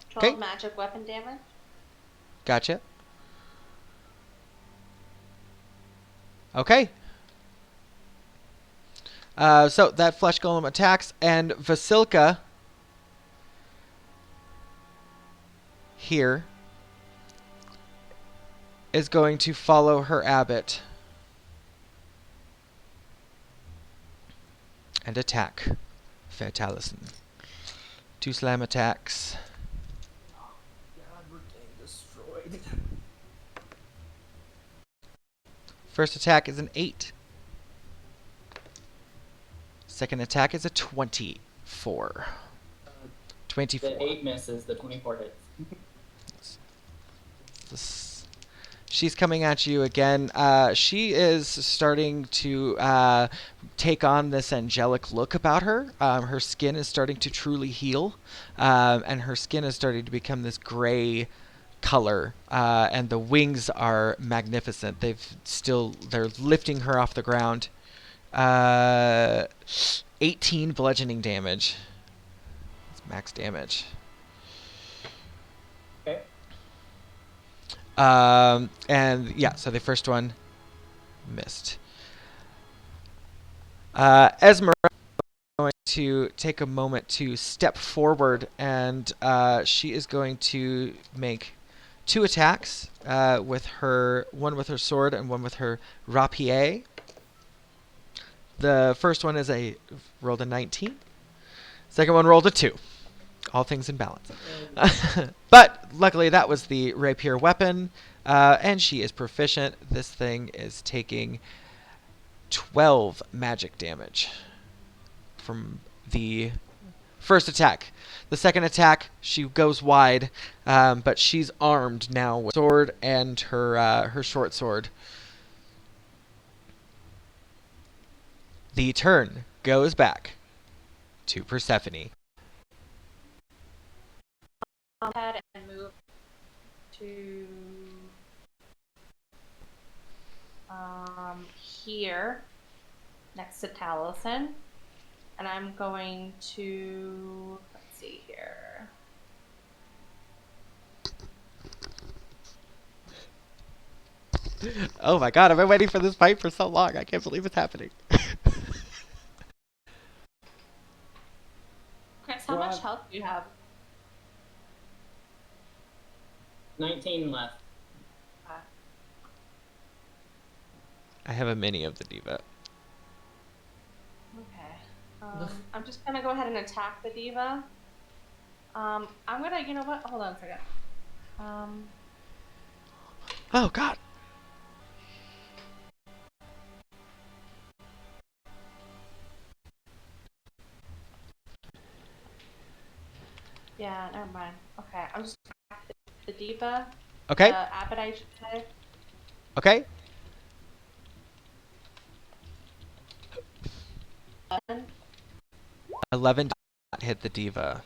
12 Okay. magic weapon damage. Gotcha. Okay. So that flesh golem attacks, and Vasilka here is going to follow her abbot and attack Fair Taliesin. 2 slam attacks. God, we're getting destroyed. First attack is an 8. Second attack is a 24. 24. The 8 misses, the 24 hits. She's coming at you again. She is starting to take on this angelic look about her. Her skin is starting to truly heal, and her skin is starting to become this gray color, and the wings are magnificent. They're lifting her off the ground. 18 bludgeoning damage. That's max damage. Okay. And yeah, so the first one missed. Esmeralda is going to take a moment to step forward, and she is going to make 2 attacks with her, one with her sword and one with her rapier. The first one rolled a 19. Second one rolled a 2. All things in balance. But luckily that was the rapier weapon, and she is proficient. This thing is taking 12 magic damage from the first attack. The second attack, she goes wide, but she's armed now with sword and her short sword. The turn goes back to Persephone. I'll head and move to here next to Taliesin, and I'm going to, let's see here. Oh my god, I've been waiting for this fight for so long. I can't believe it's happening. Chris, how much health do you have? 19 left. I have a mini of the diva. Okay. I'm just gonna go ahead and attack the diva. I'm gonna, you know what? Hold on a second. Oh god. Yeah, never mind. Okay, I'm just gonna attack the diva. Okay. Abbey, I should say. Okay. 11 did not hit the diva.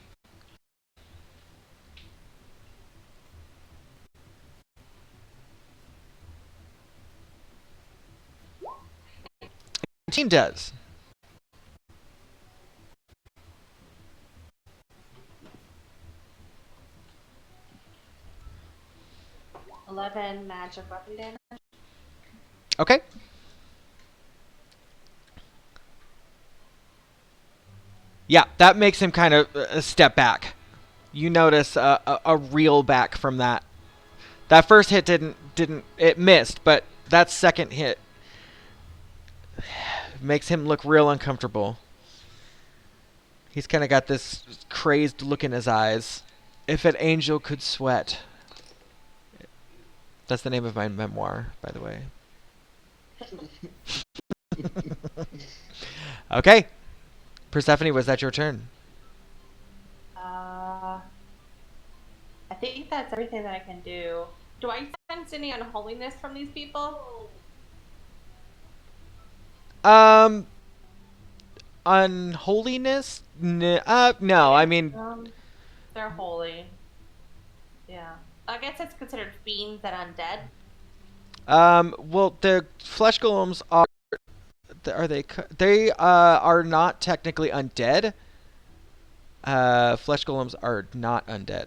Team does. $11 magic weapon damage. Okay. Yeah, that makes him kind of a step back. You notice a reel back from that. That first hit didn't it missed, but that second hit makes him look real uncomfortable. He's kind of got this crazed look in his eyes. If an angel could sweat. That's the name of my memoir, by the way. Okay. Persephone, was that your turn? I think that's everything that I can do. Do I sense any unholiness from these people? Unholiness? No, I mean... They're holy. Yeah. I guess it's considered fiends and undead. Well, the flesh golems are... They are not technically undead. Flesh golems are not undead.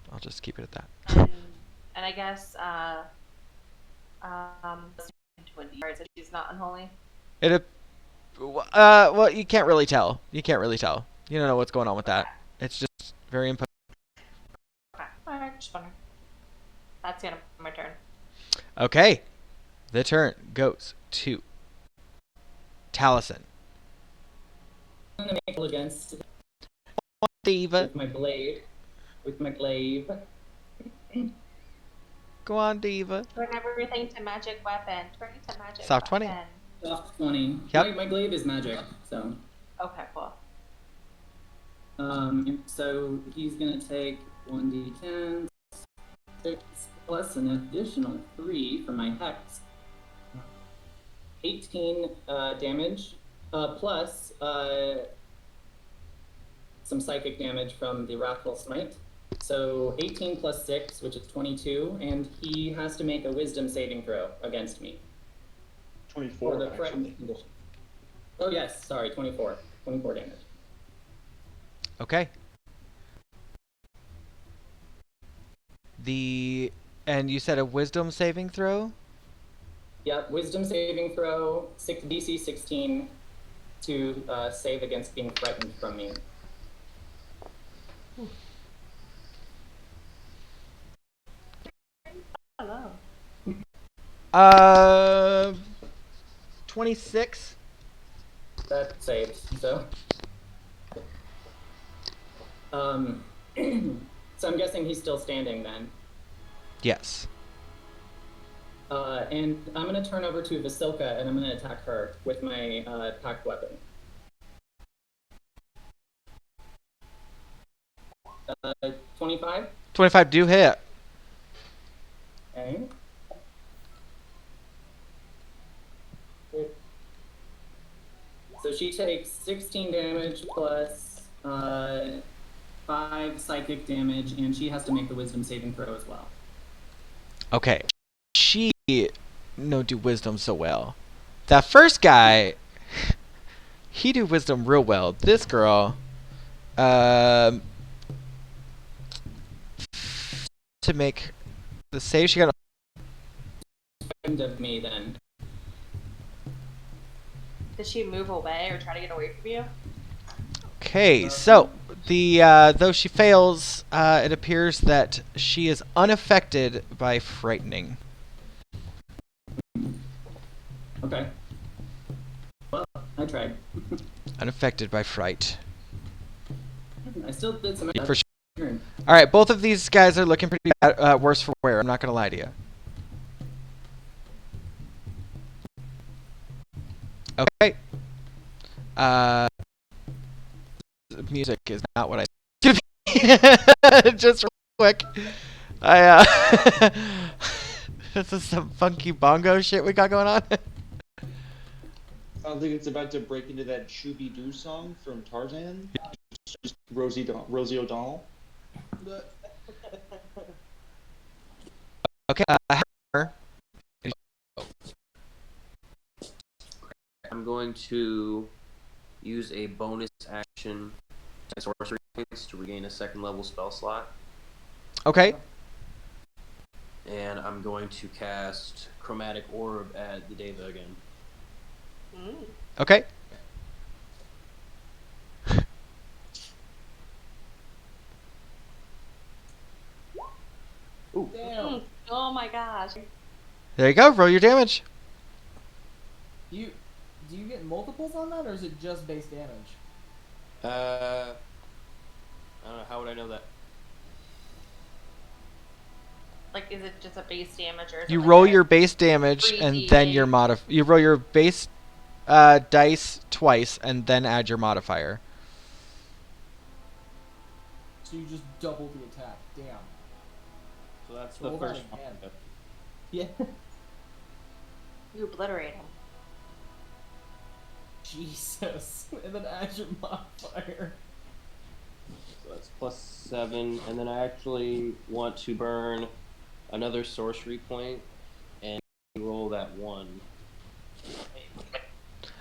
I'll just keep it at that. And I guess, she's not unholy. Well, you can't really tell. You can't really tell. You don't know what's going on with that. It's just very imposing. Okay. Alright, just wondering. That's the end of my turn. Okay. The turn goes to Taliesin. I'm gonna make a roll against Diva. with my blade. With my glaive. Go on, Diva. Turn everything to magic weapon. Turn it to magic Soft 20. weapon. Soft 20. Yep. My glaive is magic, so. Okay, cool. So he's gonna take 1d10, 6 plus an additional 3 for my hex. 18 damage, plus some psychic damage from the Wrathful Smite. So 18 plus 6, which is 22, and he has to make a wisdom saving throw against me. 24, For the actually. threatened condition. Oh yes, sorry, 24. 24 damage. Okay. And you said a wisdom saving throw? Yep, wisdom saving throw, DC 16 to save against being threatened from me. 26. That saves. So, so I'm guessing he's still standing then. Yes. And I'm gonna turn over to Vasilka and I'm gonna attack her with my packed weapon. 25. 25 do hit. Okay. So she takes 16 damage plus 5 psychic damage, and she has to make the wisdom saving throw as well. Okay. She no do wisdom so well. That first guy, he do wisdom real well. This girl, to make the save, she got Of me then. Did she move away or try to get away from you? Okay, so the though she fails, it appears that she is unaffected by frightening. Okay. Well, I tried. Unaffected by fright. I still did some. For sure. All right, both of these guys are looking pretty bad, worse for wear. I'm not gonna lie to you. Okay. Music is not what I. Just real quick. This is some funky bongo shit we got going on. I don't think it's about to break into that Shooby Doo song from Tarzan. Just Rosie O'Donnell. Okay. I'm going to use a bonus action sorcery points to regain a second level spell slot. Okay. And I'm going to cast Chromatic Orb at the Deva again. Okay. Ooh. Damn. Oh my gosh. There you go. Roll your damage. Do you get multiples on that, or is it just base damage? I don't know. How would I know that? Like, is it just a base damage or? Is You it roll like your base damage, and then your 3d8? you roll your base dice twice, and then add your modifier. So you just double the attack. Damn. So that's Roll the that first again. one. Yeah. You obliterate him. Jesus. And then add your modifier. So that's +7, and then I actually want to burn another sorcery point and roll that 1.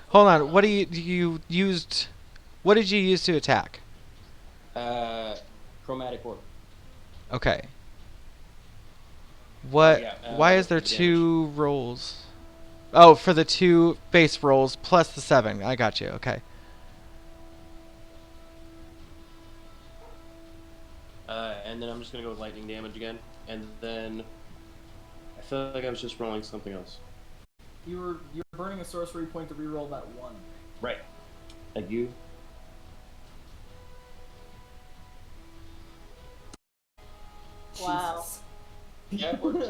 Hold on. What do you used? What did you use to attack? Chromatic Orb. Okay. What? Yeah, why is there damage. 2 rolls? Oh, for the 2 base rolls plus the 7. I got you. Okay. And then I'm just gonna go with lightning damage again, and then I feel like I was just rolling something else. You were burning a sorcery point to reroll that 1. Right. Like you. Wow. Jesus. Yeah, it works.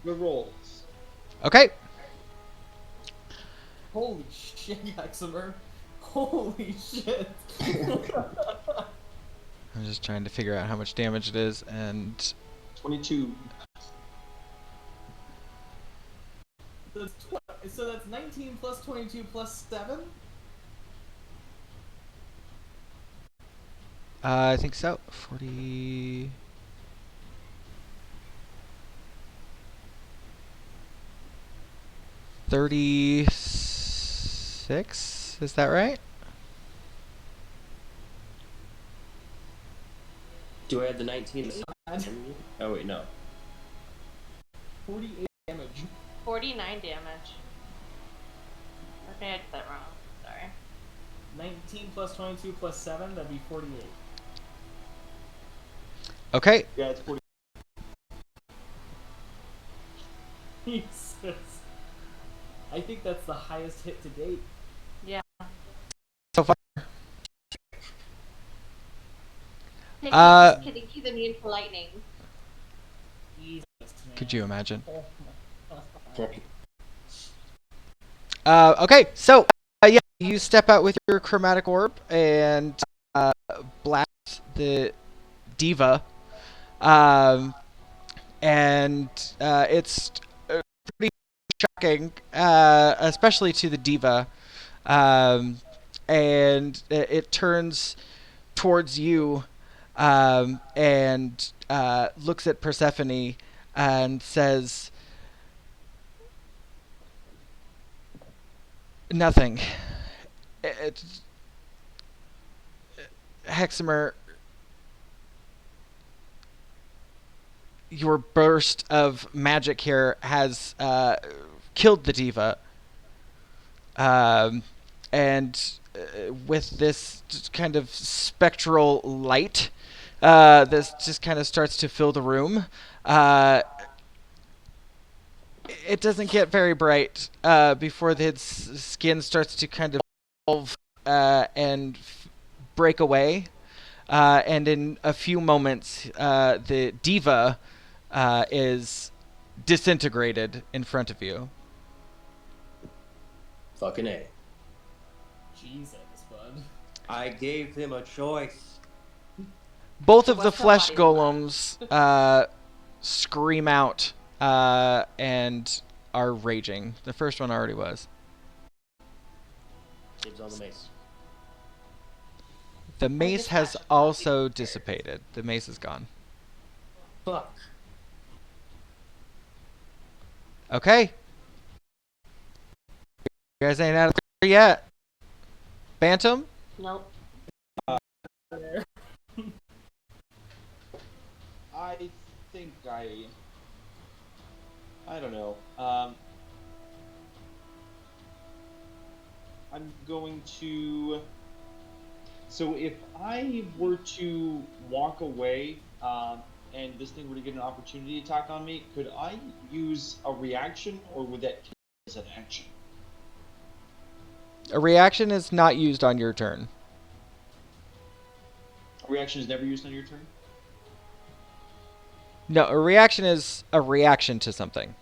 Good rolls. Okay. Holy shit, Heximer. Holy shit. I'm just trying to figure out how much damage it is, and 22. So that's 19 plus 22 plus 7? I think so. 40. $36. Is that right? Do I add the 19? Oh wait, no. 48 damage. 49 damage. Okay, I did that wrong. Sorry. 19 plus 22 plus 7, that'd be 48. Okay. Yeah, it's 40. Jesus. I think that's the highest hit to date. Yeah. So far. Hey, Uh, just kidding. He's immune to lightning. Jesus, man. Could you imagine? Oh my God. Okay, so yeah, you step out with your chromatic orb and blast the diva, and it's pretty shocking, especially to the diva, and it turns towards you and looks at Persephone and says, "Nothing. It's Heximer. Your burst of magic here has killed the diva, and with this just kind of spectral light, this just kind of starts to fill the room. It doesn't get very bright before its skin starts to kind of evolve and break away. And in a few moments, the diva is disintegrated in front of you. Fucking A. Jesus, bud. I gave him a choice. Both So of the what's the flesh body golems scream out and are raging. The first one already was. Dibs on the mace. The mace has also dissipated. The mace is gone. Fuck. Okay. You guys ain't out of there yet. Bantam? Nope. I think I don't know. I'm going to. So if I were to walk away, and this thing were to get an opportunity to attack on me, could I use a reaction, or would that count as an action? A reaction is not used on your turn. A reaction is never used on your turn? No, a reaction is a reaction to something.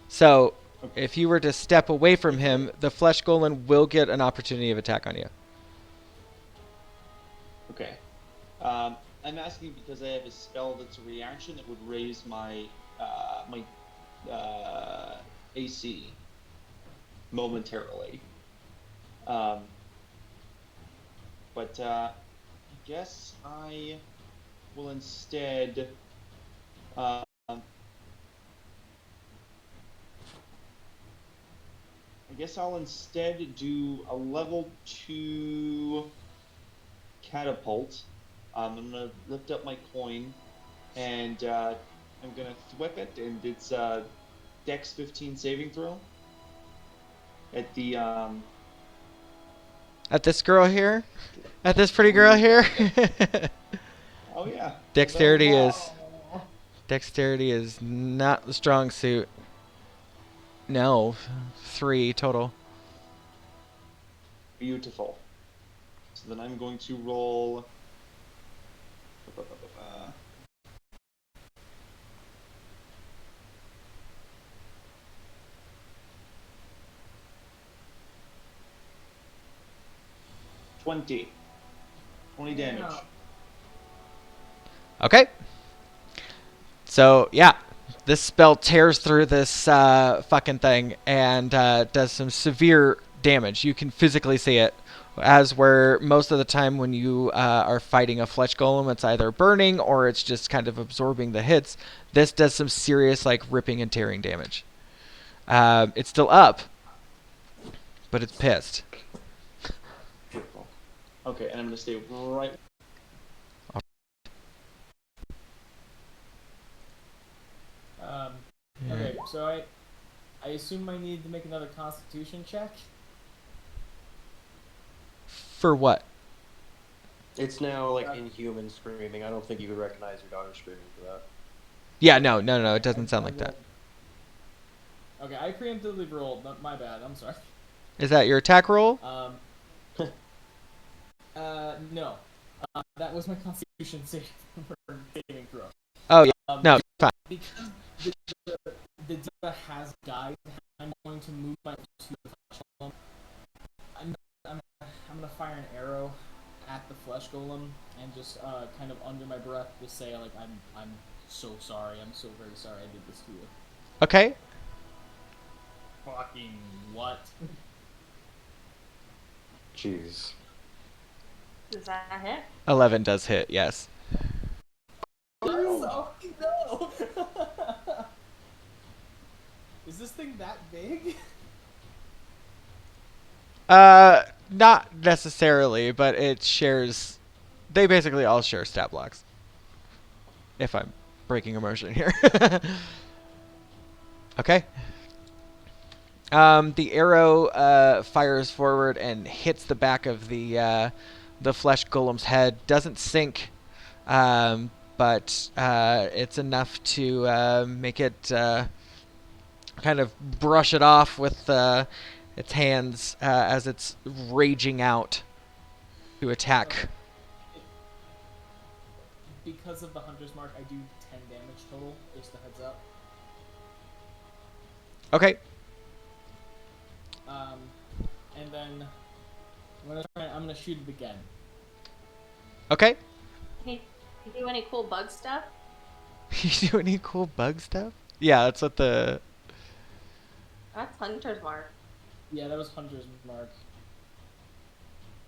So, Okay. if you were to step away from him, the flesh golem will get an opportunity of attack on you. Okay. I'm asking because I have a spell that's a reaction that would raise my AC momentarily. But I guess I will instead. I guess I'll instead do a level 2 catapult. I'm gonna lift up my coin, and I'm gonna thwip it, and it's Dex 15 saving throw. At the At this girl here? At this pretty girl here? oh yeah. Dexterity is not the strong suit. No, 3 total. Beautiful. So then I'm going to roll. 20 damage. Okay. So, yeah. This spell tears through this fucking thing and does some severe damage. You can physically see it. As where most of the time when you are fighting a flesh golem, it's either burning or it's just kind of absorbing the hits. This does some serious, like, ripping and tearing damage. It's still up, but it's pissed. Beautiful. Okay, and I'm going to stay right. Okay, so I assume I need to make another Constitution check. For what? It's now like inhuman screaming. I don't think you could recognize your daughter screaming for that. Yeah, no. It doesn't sound like that. Okay, I preemptively rolled. My bad. I'm sorry. Is that your attack roll? No. That was my Constitution saving throw. Oh, yeah. No, fine. Because the diva has died, I'm going to move my to the flesh golem. I'm gonna fire an arrow at the flesh golem and just kind of under my breath just say like I'm so sorry. I'm so very sorry I did this to you. Okay. Fucking what? Jeez. Does that hit? 11 does hit, yes. Oh no! Is this thing that big? Not necessarily, but it shares... They basically all share stat blocks. If I'm breaking immersion here. Okay. The arrow fires forward and hits the back of the flesh golem's head. Doesn't sink, but it's enough to make it kind of brush it off with its hands as it's raging out to attack. Because of the hunter's mark, I do 10 damage total. Just a heads up. Okay. And then I'm gonna shoot it again. Okay. Hey, you do any cool bug stuff? You do any cool bug stuff? Yeah, that's what the... That's Hunter's Mark. Yeah, that was hunter's mark.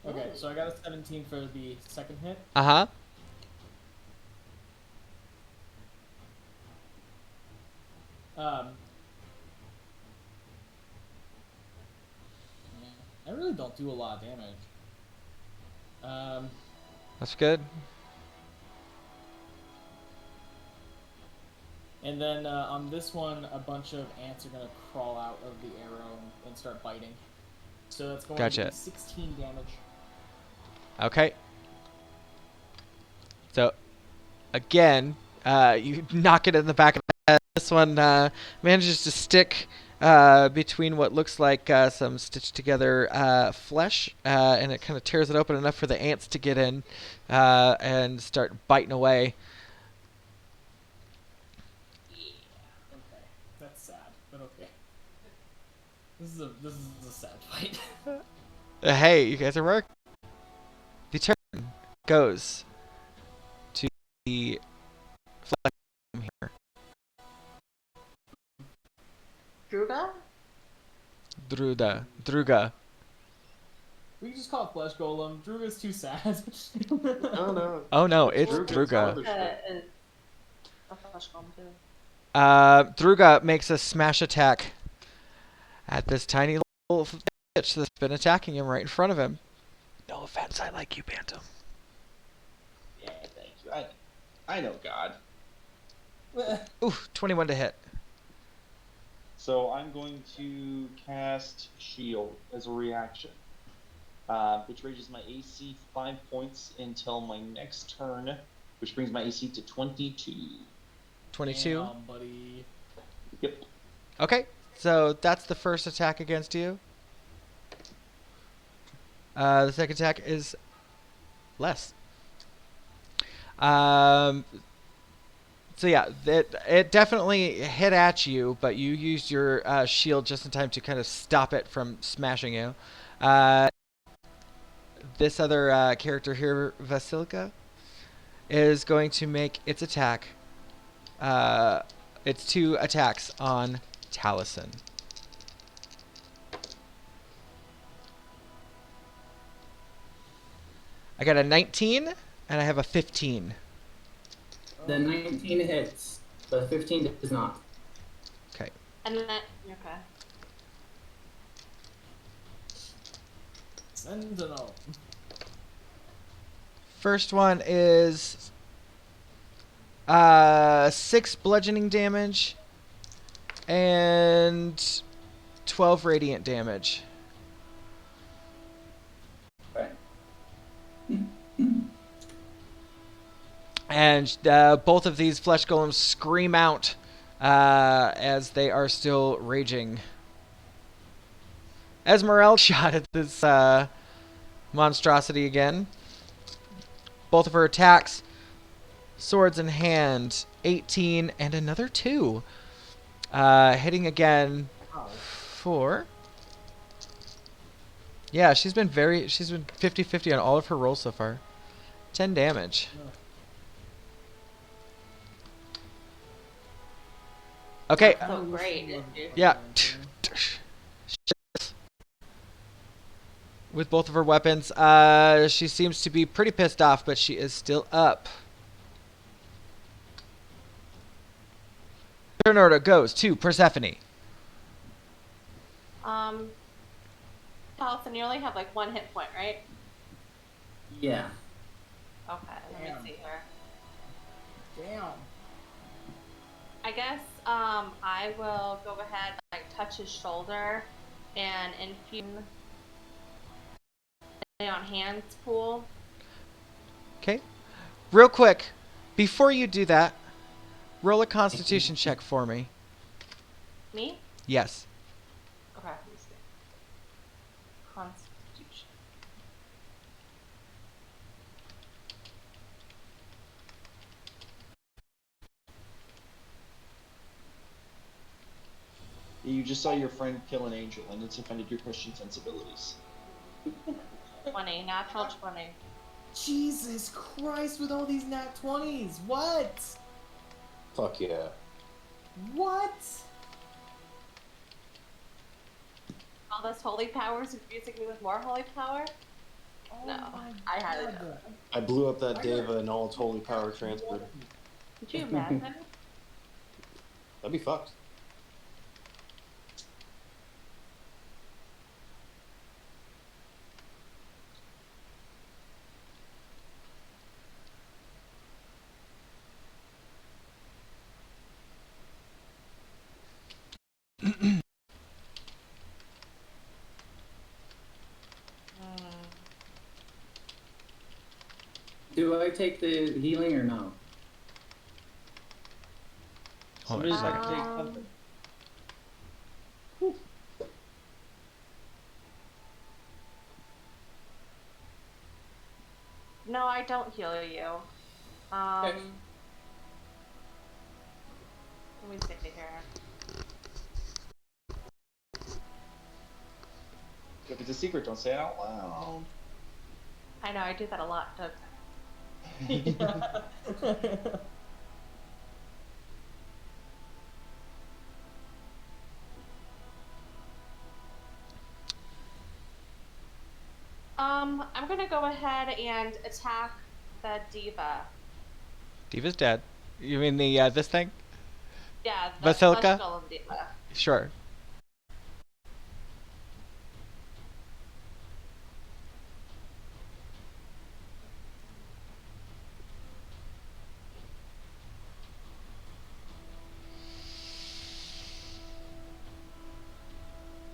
Okay, so I got a 17 for the second hit. Uh-huh. I really don't do a lot of damage. That's good. And then on this one, a bunch of ants are gonna crawl out of the arrow and start biting. So that's going to be 16 damage. Okay. So, again, you knock it in the back of the head. This one manages to stick between what looks like some stitched together flesh, and it kind of tears it open enough for the ants to get in and start biting away. Okay, that's sad, but okay. This is a sad fight. Hey, you guys are working. The turn goes to the flesh here. Druga. We can just call it Flesh Golem. Druga's too sad. Oh no. Oh no, it's Druga's Druga. mothership. A flesh golem too. Druga makes a smash attack at this tiny little bitch that's been attacking him right in front of him. No offense, I like you, Bantam. Yeah, thank you. I know God. Ooh, 21 to hit. So I'm going to cast Shield as a reaction, which raises my AC 5 points until my next turn, which brings my AC to 22. 22? Damn, buddy. Yep. Okay, so that's the first attack against you. The second attack is less. So yeah, it definitely hit at you, but you used your shield just in time to kind of stop it from smashing you. This other character here, Vasilka, is going to make its attack. It's 2 attacks on Taliesin. I got a 19, and I have a 15. The 19 hits. The 15 does not. Okay. And then okay. Sentinel. First one is 6 bludgeoning damage and 12 radiant damage. Right. And both of these flesh golems scream out as they are still raging. Esmeralda shot at this monstrosity again. Both of her attacks, swords in hand, 18 and another 2. Hitting again for... Yeah, she's been 50-50 on all of her rolls so far. 10 damage. Okay. So great. Yeah. With both of her weapons, she seems to be pretty pissed off, but she is still up. Turn order goes to Persephone. Taliesin, you only have like 1 hit point, right? Yeah. Okay, let me see here. Damn. I guess I will go ahead and like touch his shoulder and infuse lay on hands pool. Okay. Real quick, before you do that, roll a Constitution check for me. Me? Yes. Okay. Let me see. Constitution. You just saw your friend kill an angel, and it's offended your Christian sensibilities. 20, natural 20. Jesus Christ, with all these nat 20s. What? Fuck yeah. What? All this holy power is infusing me with more holy power? Oh No, my I had it. God. I blew up that Deva and all its holy power transferred. Could you imagine? That'd be fucked. Do I take the healing or no? Hold on a second. Take something. No, I don't heal you. Okay. Let me see here. If it's a secret, don't say it out loud. I know, I do that a lot, Doug. I'm gonna go ahead and attack the diva. Diva's dead. You mean the this thing? Yeah, the Basilica? flesh golem diva. Sure.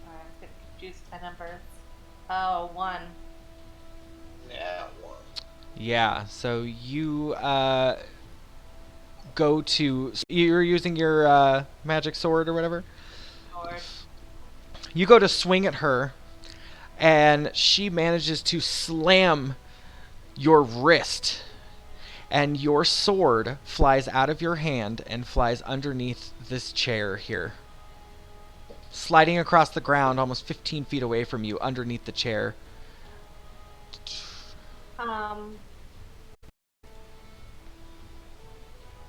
Alright, I'm gonna confuse my numbers. Oh, 1. Yeah, one. Yeah. So you go to. You're using your magic sword or whatever. Lord. You go to swing at her, and she manages to slam your wrist, and your sword flies out of your hand and flies underneath this chair here, sliding across the ground almost 15 feet away from you underneath the chair.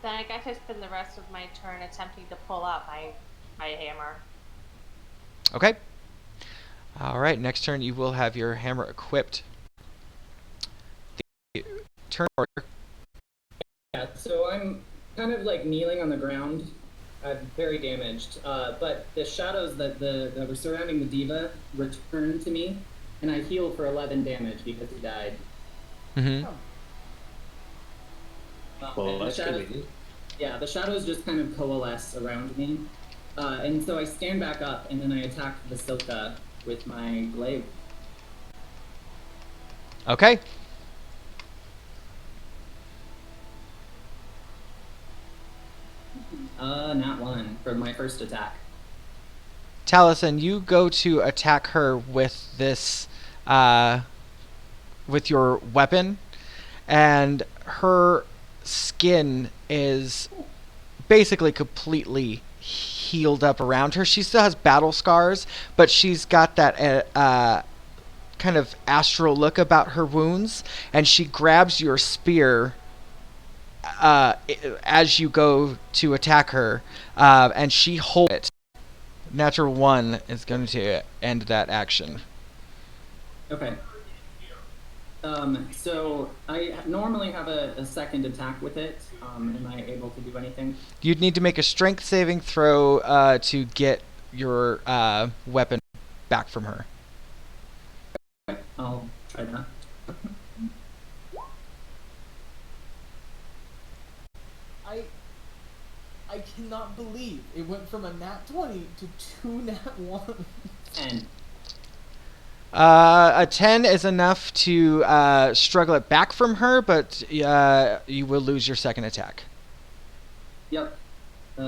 Then I guess I spend the rest of my turn attempting to pull out my hammer. Okay. All right. Next turn, you will have your hammer equipped. The turn order. Yeah, so I'm kind of like kneeling on the ground. I'm very damaged. But the shadows that were surrounding the diva return to me, and I heal for 11 damage because he died. Mm-hmm. Well, And that's shadows, convenient. yeah, the shadows just kind of coalesce around me. And so I stand back up, and then I attack Basilica with my glaive. Okay. Nat 1 for my first attack. Taliesin, you go to attack her with this, with your weapon, and her skin is basically completely healed up around her. She still has battle scars, but she's got that kind of astral look about her wounds, and she grabs your spear as you go to attack her, and she holds it. Natural 1 is going to end that action. Okay. So I normally have a second attack with it. Am I able to do anything? You'd need to make a strength saving throw to get your weapon back from her. Okay, I'll try that. I cannot believe it went from a nat 20 to 2 nat 1s. 10. A 10 is enough to struggle it back from her, but you will lose your second attack. Yep. That's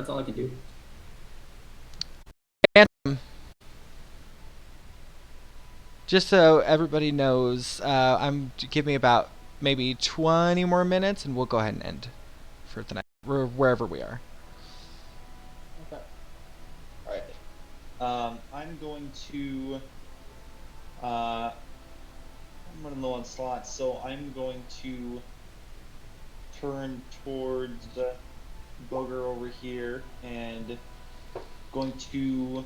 all I can do. Bantam. Just so everybody knows, give me about maybe 20 more minutes, and we'll go ahead and end for the night, wherever we are. Okay. Alright. I'm going to... I'm running low on slots, so I'm going to turn towards the bogger over here and going to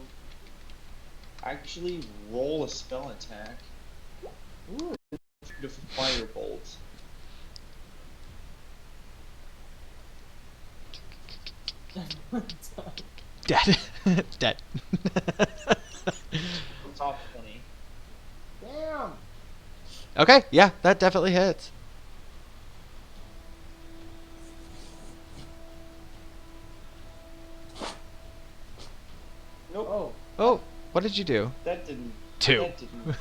actually roll a spell attack. Ooh. To firebolt. Dead. Dead. Top 20. Damn. Okay, yeah, that definitely hits. Nope. Oh, Oh, what did you do? That didn't. 2. That didn't.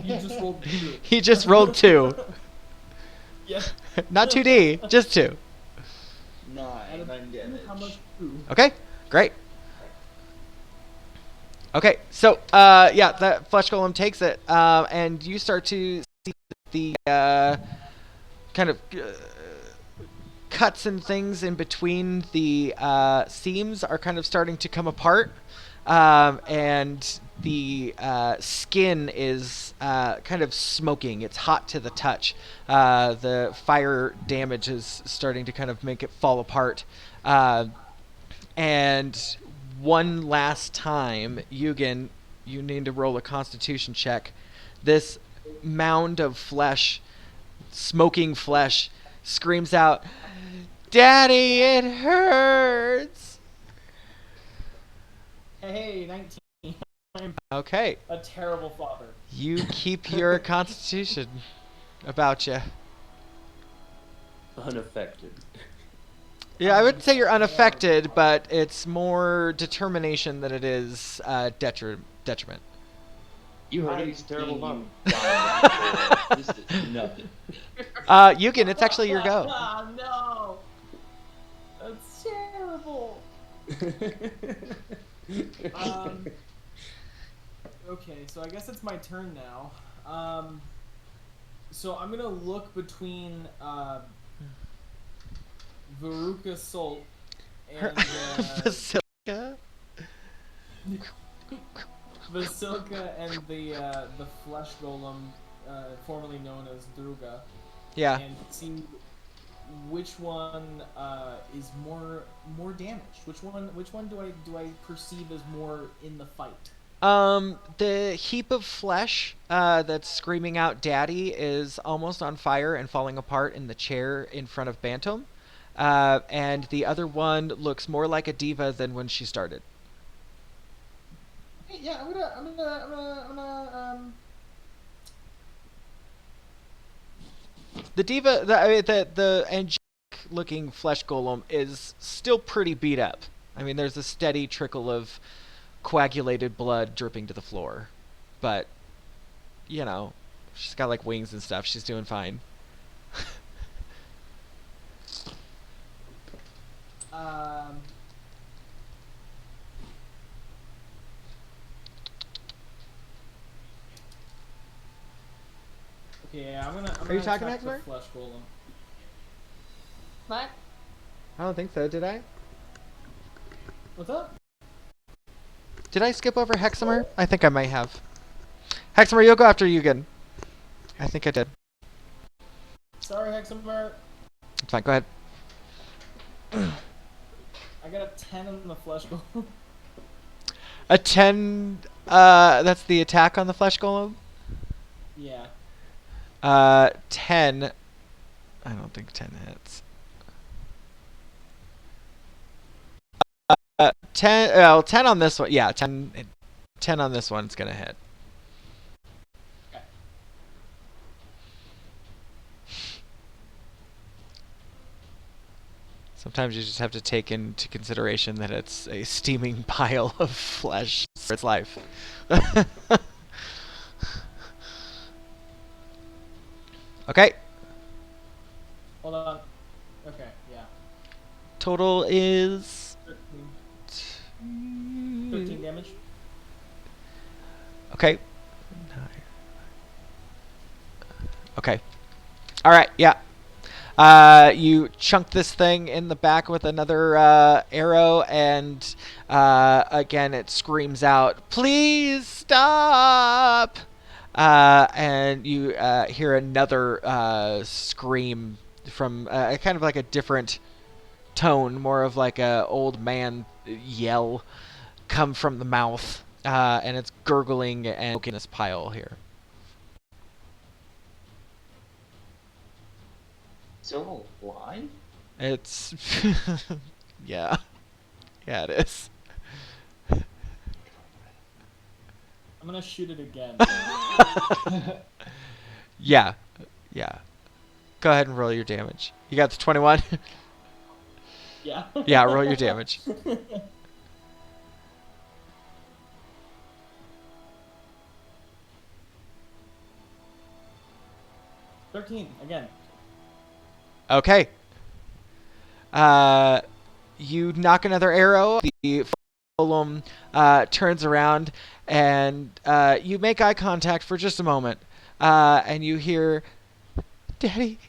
you just rolled 2. He just rolled 2. Yeah. Not 2D, just 2. 9 damage. How much 2? Okay, great. Okay, so yeah, that flesh golem takes it, and you start to see the kind of cuts and things in between the seams are kind of starting to come apart, and the skin is kind of smoking. It's hot to the touch. The fire damage is starting to kind of make it fall apart. And one last time, Yoogan, you need to roll a constitution check. This mound of flesh, smoking flesh, screams out, "Daddy, it hurts!" Hey, 19. I'm Okay. a terrible father. You keep your constitution about you. Unaffected. Yeah, I wouldn't say you're unaffected, but it's more determination than it is detriment. You heard it. He's a terrible Fucking father. This is nothing. Yoogan, it's actually your go. Ah, no. That's terrible. Okay, so I guess it's my turn now. So I'm gonna look between Veruca Salt and Basilica? Vasilka and the flesh golem, formerly known as Druga, Yeah. and see which one is more damaged. Which one do I perceive as more in the fight? The heap of flesh that's screaming out "Daddy" is almost on fire and falling apart in the chair in front of Bantam. And the other one looks more like a diva than when she started. Hey, yeah, I'm gonna The diva, the angelic-looking flesh golem is still pretty beat up. I mean, there's a steady trickle of coagulated blood dripping to the floor, but you know, she's got like wings and stuff. She's doing fine. Um. Okay, yeah, I'm gonna you talking, attack the Heximer? flesh golem. What? I don't think so. Did I? What's up? Did I skip over Heximer? I think I might have. Heximer, you'll go after Yoogan. I think I did. Sorry, Heximer. It's fine. Go ahead. I got a 10 on the flesh golem. A 10. That's the attack on the flesh golem. Yeah. 10. I don't think 10 hits. 10. Well, 10 on this one. Yeah, 10. 10 on this one's gonna hit. Okay. Sometimes you just have to take into consideration that it's a steaming pile of flesh for its life. Okay. Hold on. Okay, yeah. Total is 13 damage. Okay. Okay. All right. Yeah. You chunk this thing in the back with another arrow, and again it screams out, "Please stop!" And you hear another scream from kind of like a different tone, more of like a old man yell, come from the mouth, and it's gurgling and poking this pile here. Still alive? It's yeah, yeah, it is. I'm gonna shoot it again. Yeah, yeah. Go ahead and roll your damage. You got the 21. Yeah. Yeah, roll your damage. 13 again. Okay. You knock another arrow. The golem turns around, and you make eye contact for just a moment, and you hear, "Daddy."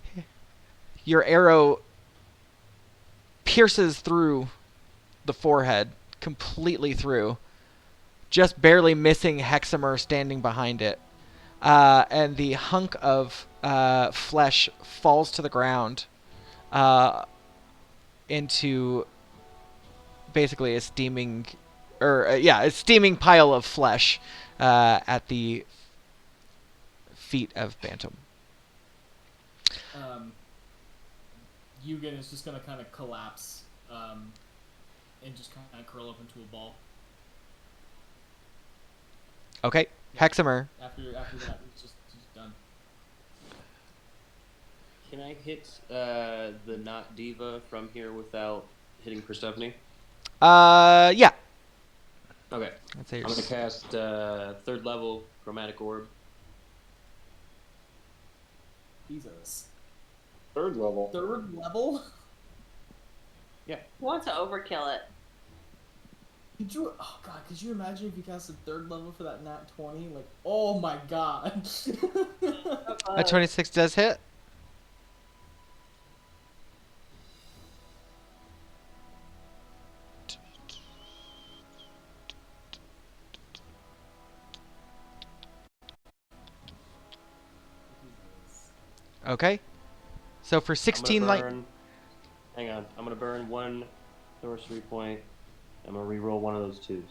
Your arrow pierces through the forehead, completely through, just barely missing Heximer standing behind it. And the hunk of flesh falls to the ground into basically a steaming, a steaming pile of flesh at the feet of Bantam. Yoogan is just gonna kind of collapse and just kind of curl up into a ball. Okay, Yeah. Heximer. After that, it's just done. Can I hit the not diva from here without hitting Persephone? Yeah. Okay. I'd say I'm gonna cast third level chromatic orb. Jesus. Third level. Third level? Yeah. Who wants to overkill it? Could you imagine if you cast a third level for that nat 20? Like, oh my god. A 26 does hit. Okay. So for 16 light. Hang on. I'm gonna burn one sorcery point. I'm gonna reroll one of those twos.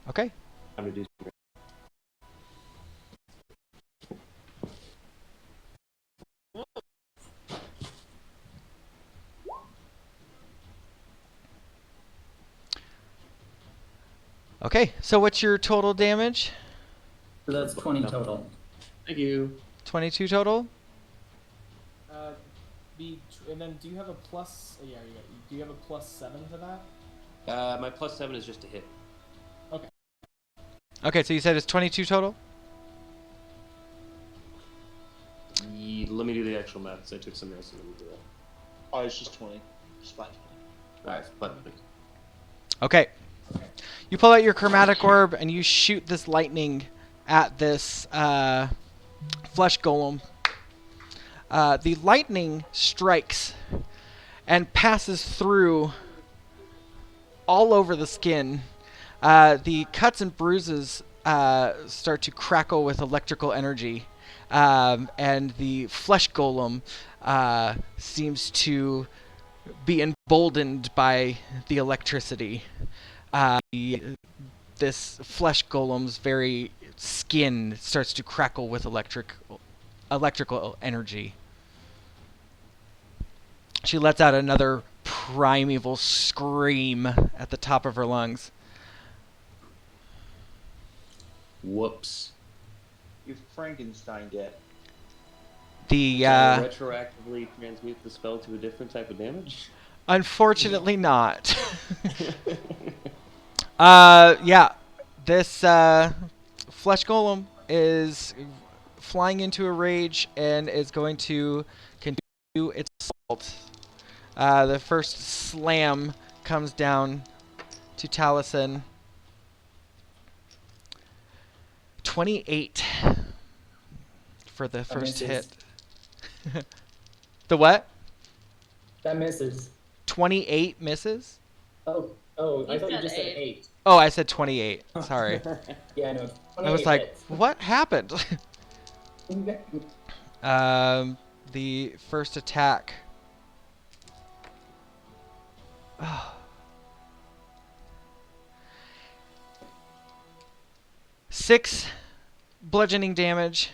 Okay. I'm gonna do. Okay. So what's your total damage? So that's 20 total. Thank you. 22 total. And then do you have a plus? Yeah, do you have a +7 to that? My +7 is just a hit. Okay. Okay, so you said it's 22 total? Let me do the actual math, 'cause I took some else and let me do that. Oh, it's just 20. Just fine. That's perfect. Okay. You pull out your chromatic orb and you shoot this lightning at this flesh golem. The lightning strikes and passes through all over the skin. The cuts and bruises start to crackle with electrical energy, and the flesh golem seems to be emboldened by the electricity. This flesh golem's very skin starts to crackle with electrical energy. She lets out another primeval scream at the top of her lungs. Whoops. You Frankenstein it. The Can I retroactively transmute the spell to a different type of damage? unfortunately not. Yeah, this flesh golem is flying into a rage and is going to continue its assault. The first slam comes down to Taliesin. 28 for the first hit. misses. The what? That misses. 28 misses? Oh, I You thought you said just said 8. 8. Oh, I said 28. Sorry. Yeah, no. I was 28 like, hits. what happened? The first attack. Oh. 6 bludgeoning damage.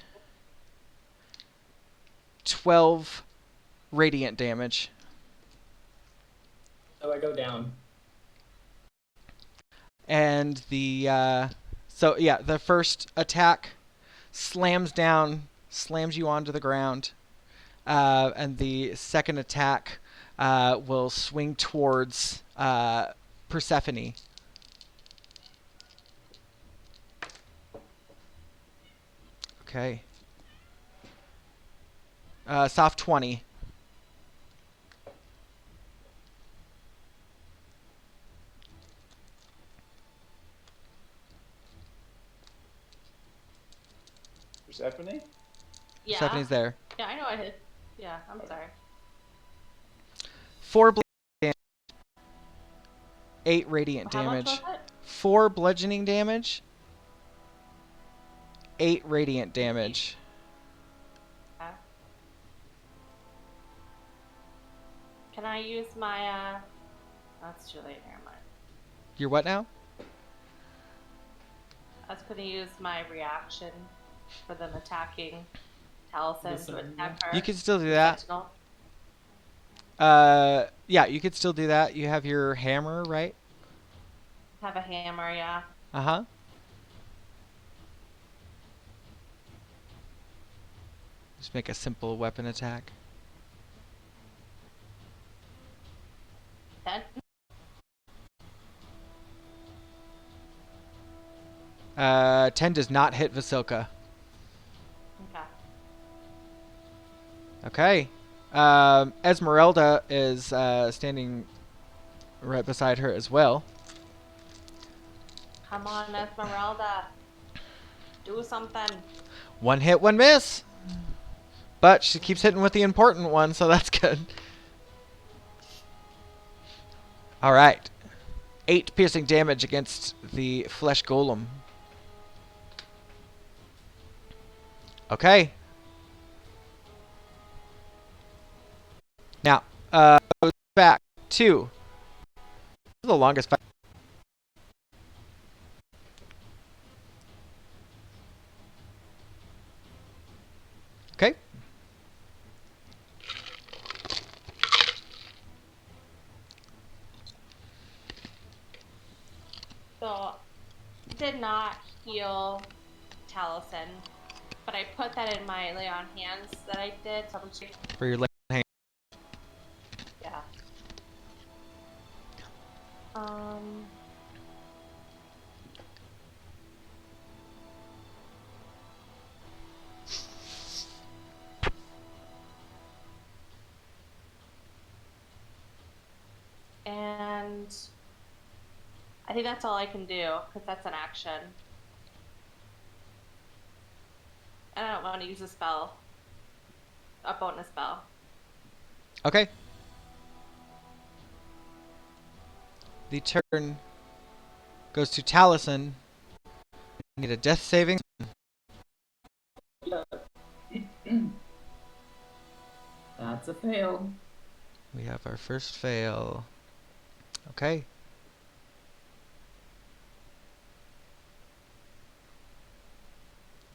12 radiant damage. So I go down. And the the first attack slams you onto the ground, and the second attack will swing towards Persephone. Okay. Soft 20. Persephone? Yeah. Persephone's there. Yeah, I know I hit. Yeah, I'm sorry. 4 damage. 8 radiant How much damage. was it? 4 bludgeoning damage. 8 radiant damage. Okay. Can I use my that's too late, never mind. You're what now? I was gonna use my reaction for them attacking Taliesin to attack her. You can still do that. Sentinel. Yeah, you could still do that. You have your hammer, right? Have a hammer, yeah. Uh-huh. Just make a simple weapon attack. 10. 10 does not hit Vasilka. Okay. Okay. Esmeralda is standing right beside her as well. Come on, Esmeralda. Do something. 1 hit, 1 miss. But she keeps hitting with the important one, so that's good. All right. 8 piercing damage against the flesh golem. Okay. Now, goes back to the longest fight. Okay. So, did not heal Taliesin, but I put that in my lay on hands that I did. So I'm just, For your left hand. yeah. And I think that's all I can do, because that's an action. And I don't want to use a spell. A bonus spell. Okay. The turn goes to Taliesin. Need a death saving. That's a fail. We have our first fail. Okay.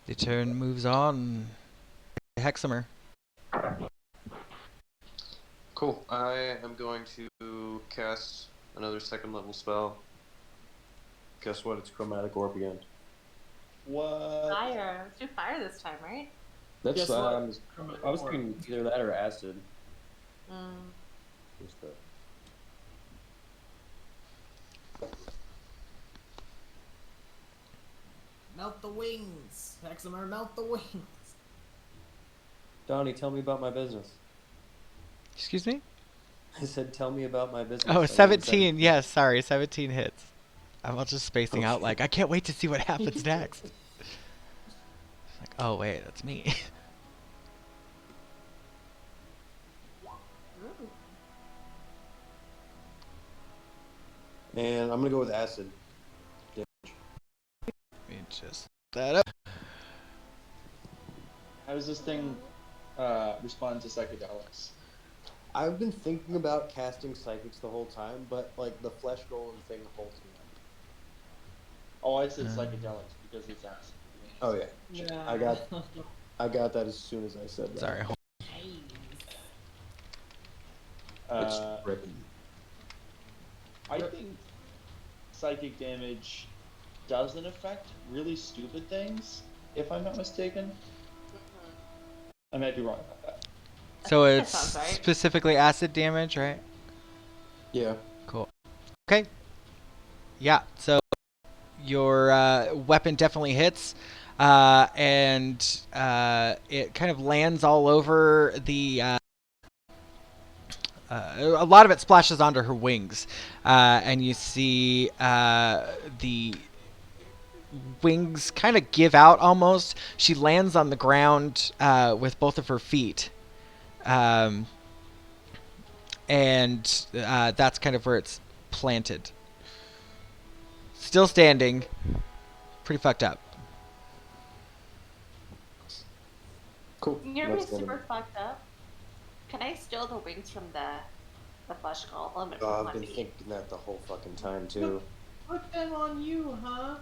The turn moves on. Heximer. Cool. I am going to cast another second level spell. Guess what? It's Chromatic Orb again. What? Fire. Let's do fire this time, right? That's Guess what? I was thinking either that or acid. Mm. Just the... Melt the wings! Heximer, melt the wings! Donnie, tell me about my business. Excuse me? I said, tell me about my business. Oh, I didn't 17. say- Yes, sorry. 17 hits. I'm all just spacing out Okay. like, I can't wait to see what happens next. Like, oh, wait, that's me. And I'm gonna go with acid. Let me just that up. How does this thing respond to psychedelics? I've been thinking about casting psychics the whole time, but like the flesh golem thing holds me up. Oh, I said psychedelics because it's acid. Oh yeah, Yeah. I got that as soon as I said that. Sorry. It's Uh, ripping. I think psychic damage doesn't affect really stupid things, if I'm not mistaken. I might be wrong about that. So That it's sounds right. specifically acid damage, right? Yeah. Cool. Okay. Yeah, so your weapon definitely hits, and it kind of lands all over the... a lot of it splashes onto her wings, and you see the wings kind of give out almost. She lands on the ground with both of her feet, and that's kind of where it's planted. Still standing, pretty fucked up. Cool. You're That's super gonna- fucked up. Can I steal the wings from the flesh golem? And Oh, put I've been my feet? thinking that the whole fucking time too. Put them on you, huh?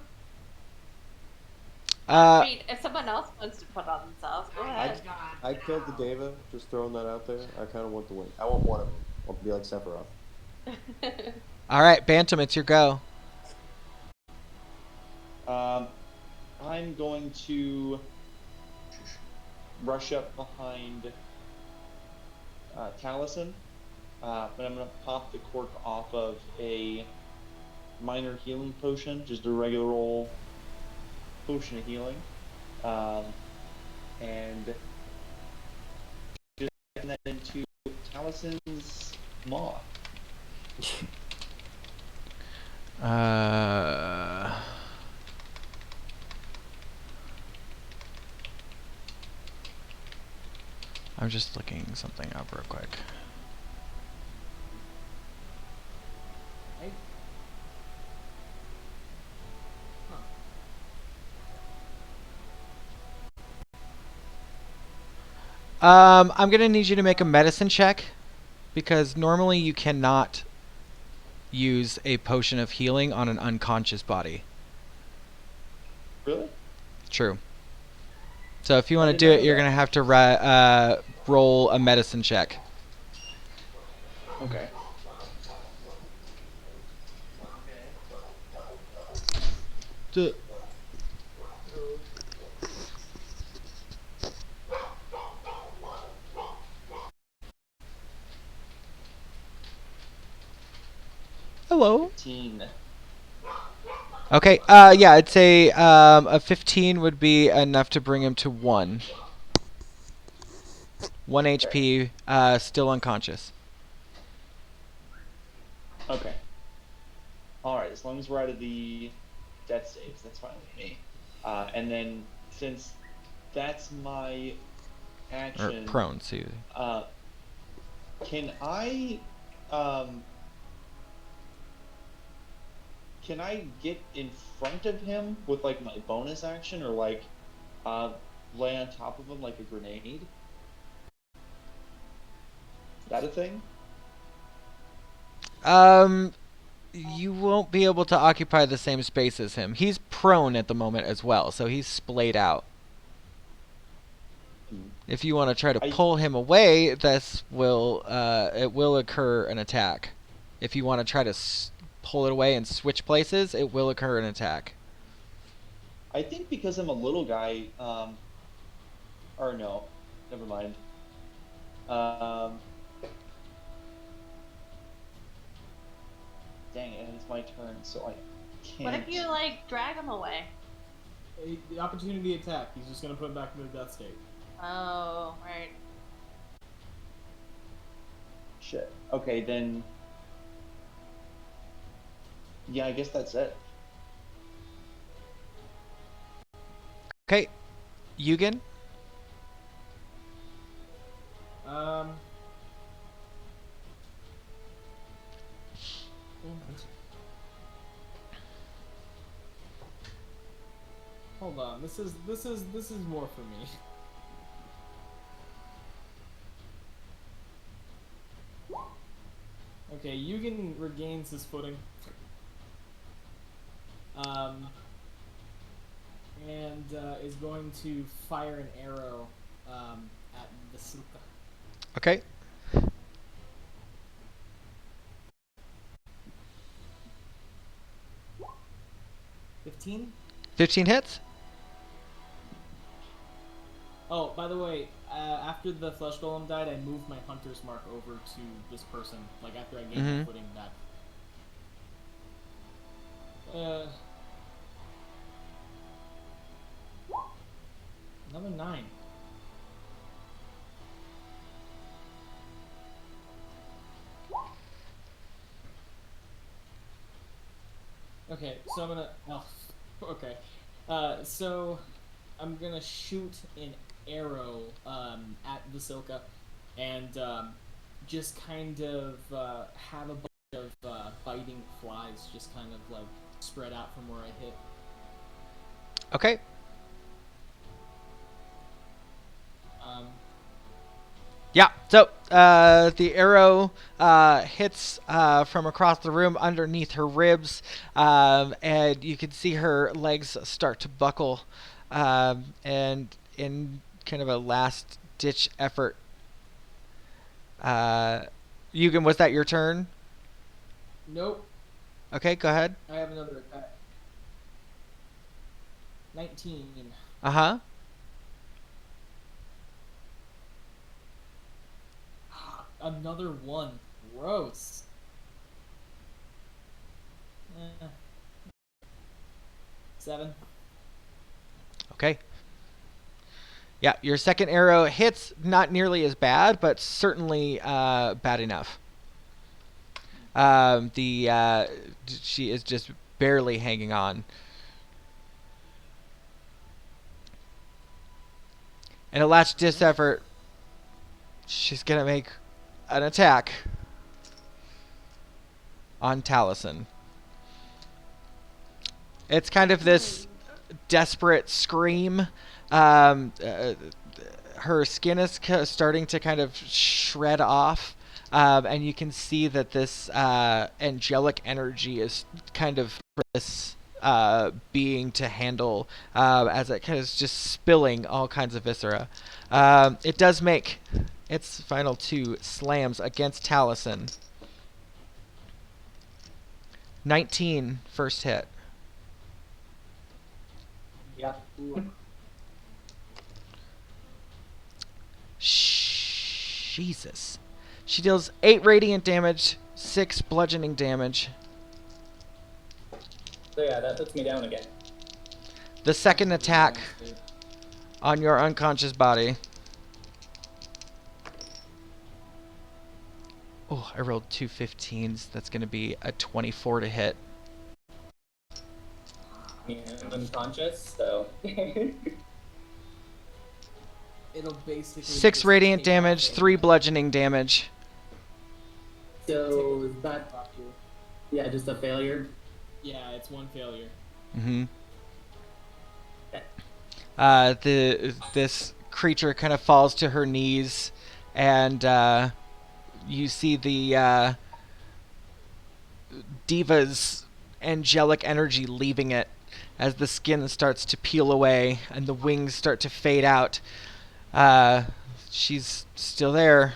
I mean, if someone else wants to put on themselves, go ahead. I killed the Deva, just throwing that out there. I kind of want the win. I want one of them. I want to be like Sephiroth. All right, Bantam, it's your go. I'm going to rush up behind Taliesin, but I'm going to pop the cork off of a minor healing potion, just a regular old potion of healing, and just getting that into Taliesin's maw. I'm just looking something up real quick. I'm gonna need you to make a medicine check, because normally you cannot use a potion of healing on an unconscious body. Really? True. So if you want to do it, you're gonna have to roll a medicine check. Okay. Hello. 15. Okay. Yeah, I'd say a 15 would be enough to bring him to 1. 1 HP, still unconscious. Okay. All right, as long as we're out of the death saves, that's fine with me. And then since that's my Or action, prone, so you... can I get in front of him with like my bonus action, or like lay on top of him like a grenade? Is that a thing? You won't be able to occupy the same space as him. He's prone at the moment as well, so he's splayed out. If you want to try to pull him away, it will occur an attack. If you want to try to pull it away and switch places, it will occur an attack. I think because I'm a little guy, or no, never mind. Dang it, it's my turn, so I can't. What if you, like, drag him away? The opportunity attack. He's just gonna put him back into the death state. Oh, right. Shit. Okay, then. Yeah, I guess that's it. Okay, Yoogan. Hold on. This is more for me. Okay, Yoogan regains his footing. And is going to fire an arrow at the Silka. Okay. $15? 15 hits? Oh, by the way, after the flesh golem died, I moved my hunter's mark over to this person. Like after I gained my footing back. Number 9. Okay, so I'm gonna. Oh, okay. So I'm gonna shoot an arrow at the Silka, and just kind of have a bunch of biting flies just kind of like spread out from where I hit. Okay. Yeah, so the arrow hits from across the room underneath her ribs, and you can see her legs start to buckle, and in kind of a last-ditch effort. Yoogan, was that your turn? Nope. Okay, go ahead. I have another attack. 19. Uh-huh. Another one. Gross. Eh. 7. Okay. Yeah, your second arrow hits, not nearly as bad, but certainly bad enough. She is just barely hanging on. In a last-ditch effort, she's gonna make an attack on Taliesin. It's kind of this desperate scream. Her skin is starting to kind of shred off, and you can see that this angelic energy is kind of this being to handle, as it kind of is just spilling all kinds of viscera. It does make its final 2 slams against Taliesin. 19 first hit. Yeah. Jesus. She deals 8 radiant damage, 6 bludgeoning damage. So yeah, that puts me down again. The second attack on your unconscious body. Oh, I rolled 2 15s. That's going to be a 24 to hit. Yeah, I'm unconscious, so. It'll basically 6 just radiant take off damage, a- 3 bludgeoning damage. So take a- that, off you. yeah, just a failure. Yeah, it's one failure. Mm-hmm. Okay. This creature kind of falls to her knees, and you see the diva's angelic energy leaving it as the skin starts to peel away and the wings start to fade out. She's still there.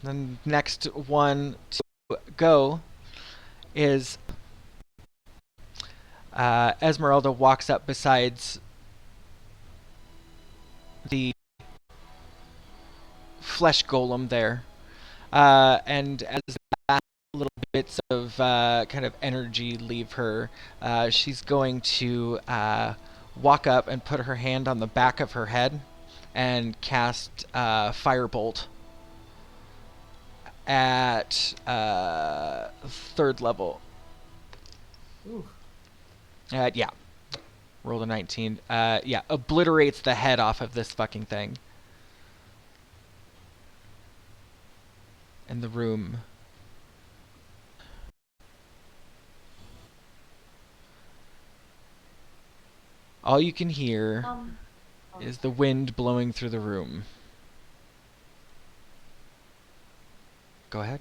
The next one to go is Esmeralda walks up besides the flesh golem there. And as that little bits of kind of energy leave her, she's going to walk up and put her hand on the back of her head and cast Firebolt at 3rd level. Ooh. Yeah. Roll a 19. Yeah, obliterates the head off of this fucking thing. And the room. All you can hear is the wind blowing through the room. Go ahead.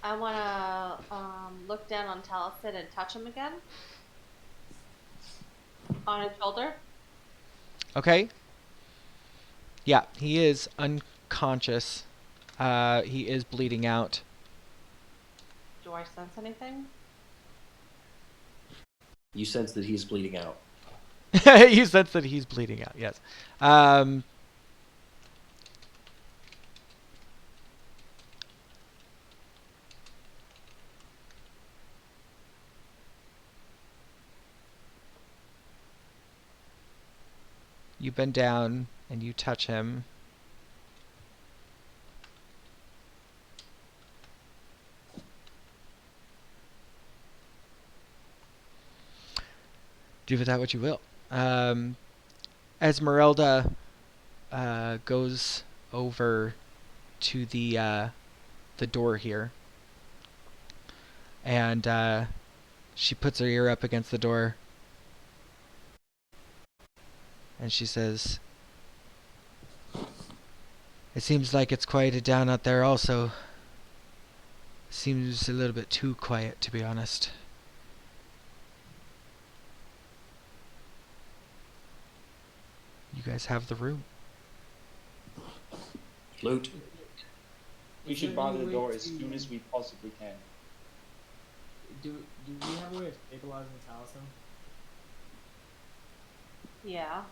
I want to look down on Taliesin and touch him again. On his shoulder. Okay. Yeah, he is unconscious. He is bleeding out. Do I sense anything? You sense that he's bleeding out. You sense that he's bleeding out, yes. You bend down and you touch him. Do with that what you will. Esmeralda goes over to the door here, and she puts her ear up against the door, and she says, "It seems like it's quieted down out there also. Seems a little bit too quiet, to be honest." You guys have the room. Loot. We should bar the door as soon as we possibly can. Do we have a way of stabilizing Taliesin? Yeah.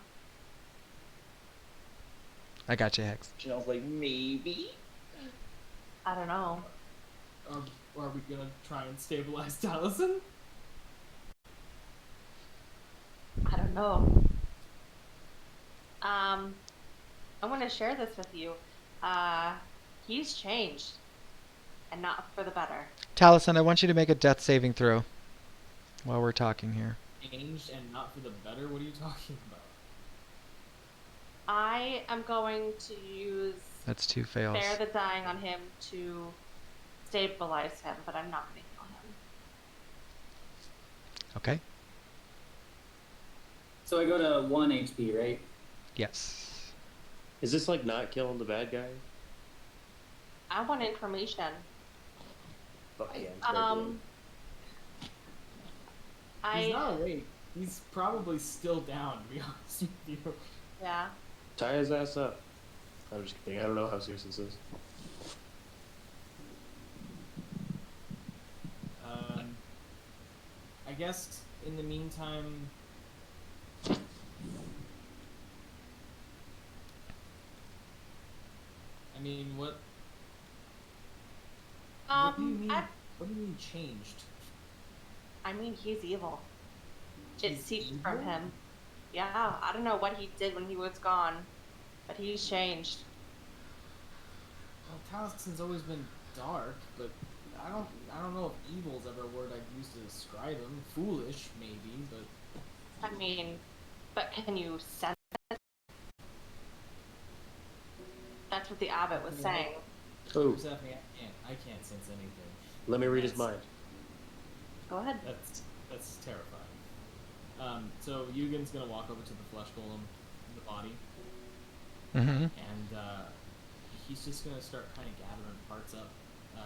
I got you, Hex. Janelle's like, maybe? I don't know. Or are we gonna try and stabilize Taliesin? I don't know. I want to share this with you. He's changed, and not for the better. Taliesin, I want you to make a death saving throw while we're talking here. Changed and not for the better? What are you talking about? I am going to use That's 2 fails. Spare the Dying on him to stabilize him, but I'm not going to kill him. Okay. So I go to 1 HP, right? Yes. Is this like not killing the bad guy? I want information. Fuck yeah. He's not awake. He's probably still down, to be honest with you. Yeah. Tie his ass up. I'm just kidding. I don't know how serious this is. I guess in the meantime, I mean, what do you mean? What do you mean changed? I mean, he's evil. It He's seeps evil? from him. Yeah, I don't know what he did when he was gone, but he's changed. Well, Taliesin's always been dark, but I don't know if evil's ever a word I'd use to describe him. Foolish, maybe, but I mean, but can you sense it? That's what the abbot was saying. Oh, Persephone, I can't sense anything. let me read his mind. Go ahead. That's terrifying. So Yoogan's gonna walk over to the flesh golem, the body, Mm-hmm. and he's just gonna start kind of gathering parts up.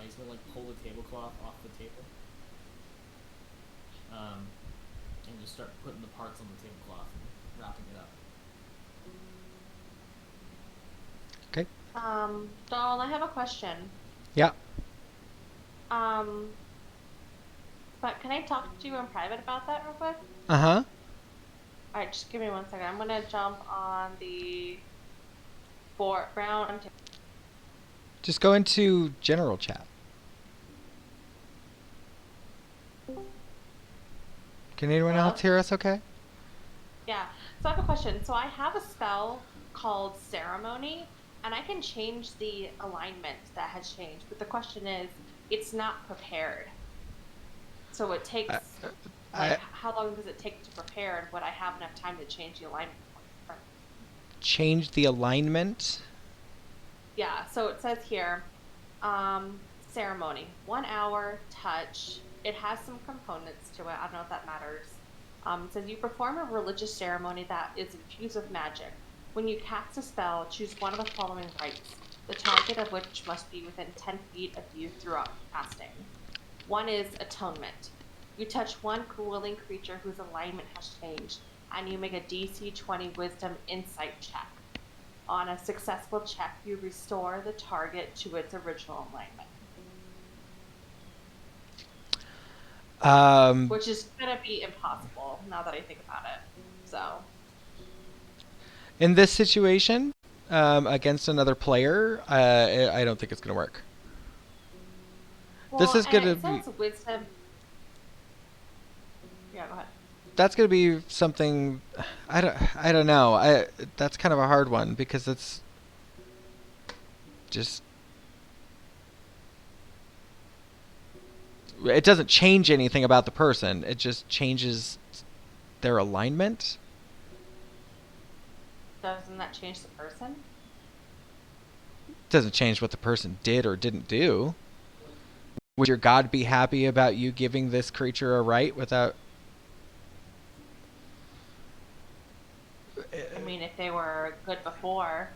He's gonna like pull the tablecloth off the table, and just start putting the parts on the tablecloth and wrapping it up. Okay. Donald, I have a question. Yeah. But can I talk to you in private about that real quick? Uh-huh. Alright, just give me 1 second. I'm gonna jump on the foreground. Just go into general chat. Can anyone else hear us okay? Yeah. So I have a question. So I have a spell called Ceremony, and I can change the alignment that has changed. But the question is, it's not prepared. So it takes, how long does it take to prepare, and would I have enough time to change the alignment? Change the alignment. Yeah, so it says here, ceremony, 1 hour, touch. It has some components to it. I don't know if that matters. It says you perform a religious ceremony that is infused with magic. When you cast a spell, choose one of the following rites, the target of which must be within 10 feet of you throughout casting. One is atonement. You touch one willing creature whose alignment has changed, and you make a DC 20 Wisdom Insight check. On a successful check, you restore the target to its original alignment. Which is gonna be impossible now that I think about it. So. In this situation, against another player, I don't think it's gonna work. Well, this is gonna be. Wisdom. Yeah, go ahead. That's gonna be something. I don't know. That's kind of a hard one because it's just. It doesn't change anything about the person. It just changes their alignment. Doesn't that change the person? It doesn't change what the person did or didn't do. Would your god be happy about you giving this creature a right without... I mean, if they were good before...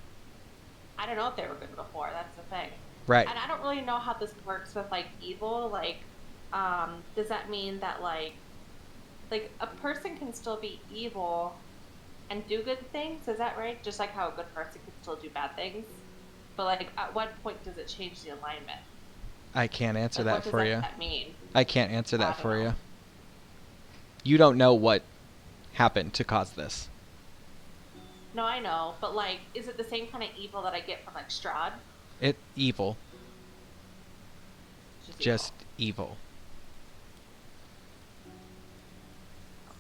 I don't know if they were good before, that's the thing. Right. And I don't really know how this works with, like, evil. Like, does that mean that, like, a person can still be evil and do good things? Is that right? Just like how a good person can still do bad things? But, like, at what point does it change the alignment? I can't answer that for you. What does that mean? I can't answer that for know. you. You don't know what happened to cause this. No, I know. But, like, is it the same kind of evil that I get from, like, Strahd? Evil. Just evil.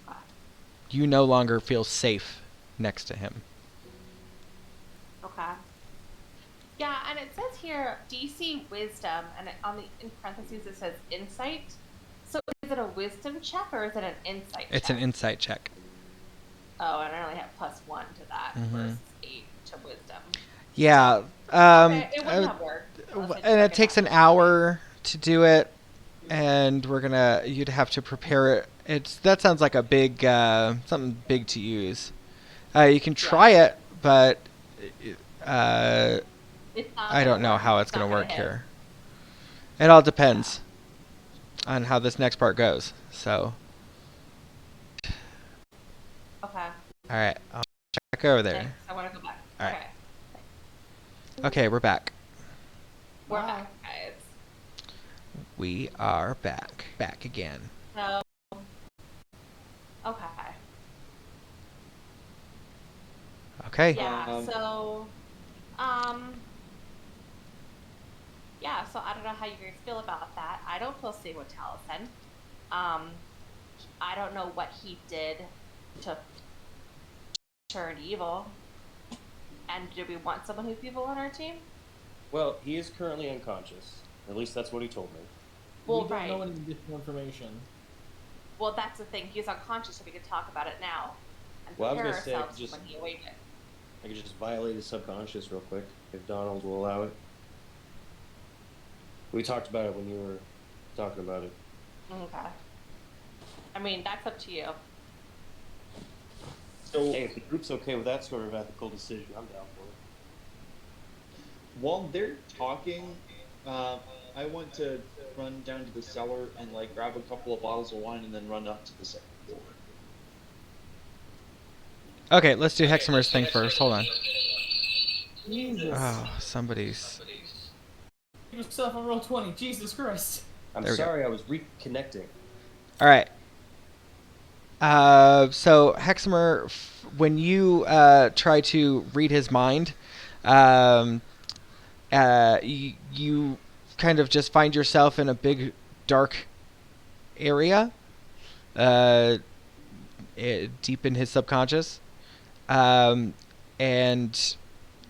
Okay. You no longer feel safe next to him. Okay. Yeah, and it says here DC Wisdom, and in parentheses it says Insight. So is it a Wisdom check or is it an Insight check? It's an Insight check. Oh, and I only have +1 to that versus 8 to Wisdom. Yeah. Okay, it wouldn't have worked. And it takes an hour to do it, and you'd have to prepare it. That sounds like a big, something big to use. You can try it, but I don't know how it's going to work here. It all depends on how this next part goes. So. Okay. All right, I'll check over there. Thanks. I want to go back. All right. Okay. Okay, we're back. We're back, guys. We are back. Back again. So. Okay. Okay. Yeah. Yeah, so I don't know how you guys feel about that. I don't feel safe with Taliesin. I don't know what he did to turn evil. And do we want someone who's evil on our team? Well, he is currently unconscious. At least that's what he told me. Well, we don't know right. any additional information. Well, that's the thing. He's unconscious, so we can talk about it now and Well, I was prepare gonna say, I ourselves could just- when he awakens. I could just violate his subconscious real quick, if Donald will allow it. We talked about it when you were talking about it. Okay. I mean, that's up to you. So Hey, if the group's okay with that sort of ethical decision, I'm down for it. while they're talking, I want to run down to the cellar and like grab a couple of bottles of wine and then run up to the second floor. Okay, let's do Heximer's thing first. Hold on. Jesus. Oh, somebody's. Give yourself a roll 20. Jesus Christ. I'm There we go. sorry, I was reconnecting. All right. So Heximer, when you try to read his mind, you kind of just find yourself in a big dark area, deep in his subconscious, and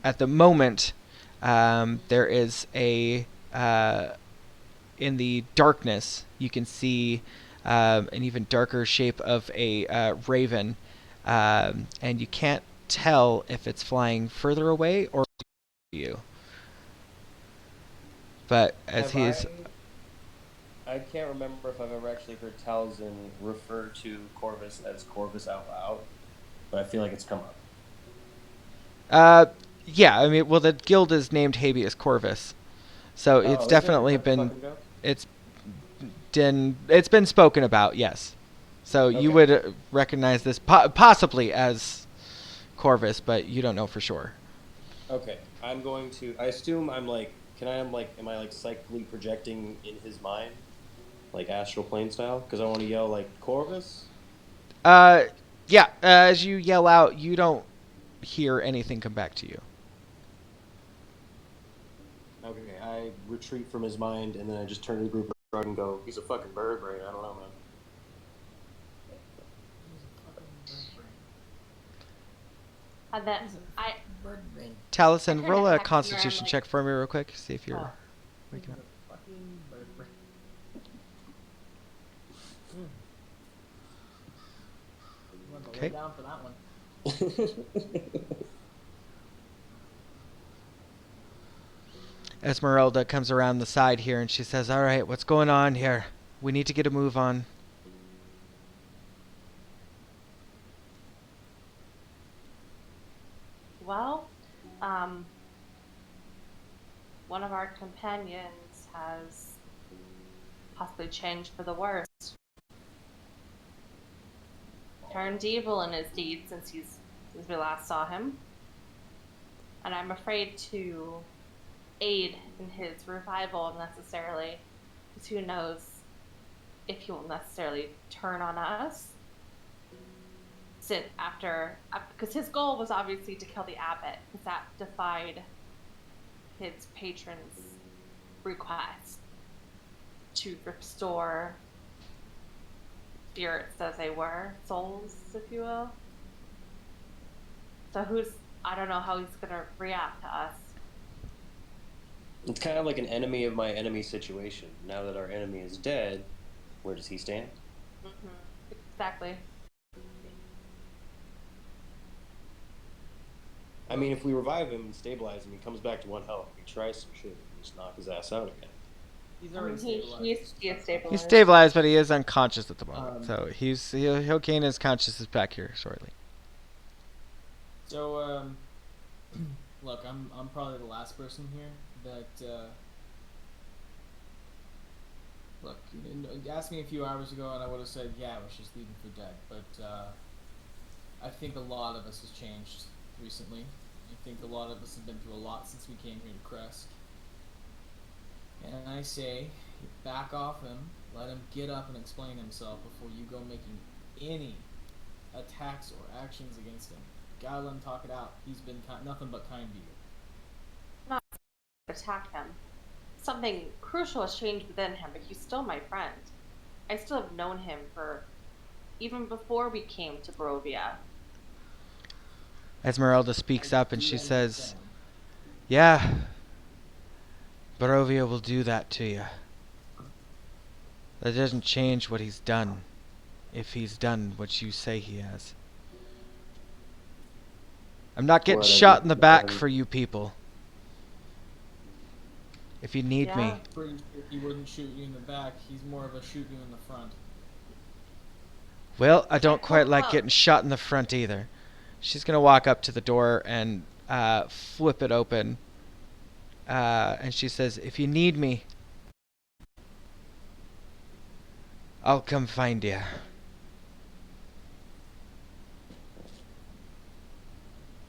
at the moment, there is a in the darkness you can see an even darker shape of a raven, and you can't tell if it's flying further away or you. But as he's I can't remember if I've ever actually heard Taliesin refer to Corvus as Corvus out loud, but I feel like it's come up. yeah, I mean, well, the guild is named Habeaus Corvus, so it's is it? definitely That's the been fucking joke? it's been spoken about, yes. So you Okay. would recognize this possibly as Corvus, but you don't know for sure. Okay, I'm going to. I assume I'm like. Am I like psychically projecting in his mind, like astral plane style? Because I want to yell like Corvus. Yeah. As you yell out, you don't hear anything come back to you. Okay, I retreat from his mind, and then I just turn to the group and go, "He's a fucking bird brain. I don't know, man." And then I Bird brain. Taliesin, roll a Heximer, Constitution like- check for me real quick. See if you're Oh. waking up. Fucking bird brain. You want to Okay. lay down for that one. Esmeralda comes around the side here and she says, "All right, what's going on here? We need to get a move on." Well, one of our companions has possibly changed for the worse. Turned evil in his deeds since we last saw him. And I'm afraid to aid in his revival necessarily, because who knows if he will necessarily turn on us. Because his goal was obviously to kill the abbot, because that defied his patron's request to restore spirits as they were, souls, if you will. So I don't know how he's gonna react to us. It's kind of like an enemy of my enemy situation. Now that our enemy is dead, where does he stand? Exactly. I mean, if we revive him and stabilize him, he comes back to one health. If he tries some shit, we just knock his ass out again. He's I already mean, stabilized. he is stabilized. He's stabilized, but he is unconscious at the moment. Um, So he'll gain his consciousness back here shortly. So, look, I'm probably the last person here that, look, you asked me a few hours ago and I would have said, yeah, I was just leaving for dead, but, I think a lot of us has changed recently. I think a lot of us have been through a lot since we came here to Kresk. And I say, you back off him, let him get up and explain himself before you go making any attacks or actions against him. Gotta let him talk it out. He's been nothing but kind to you. Not attack him. Something crucial has changed within him, but he's still my friend. I still have known him for even before we came to Barovia. Esmeralda speaks up and Do she understand. says, "Yeah, Barovia will do that to you." That doesn't change what he's done. If he's done what you say he has. I'm not getting What, shot in the back um, for you people. If you need me. Yeah. Pretty sure he wouldn't shoot you in the back. He's more of a shoot you in the front. Well, I don't quite Hold like up. getting shot in the front either. She's gonna walk up to the door and flip it open. And she says, if you need me, I'll come find you.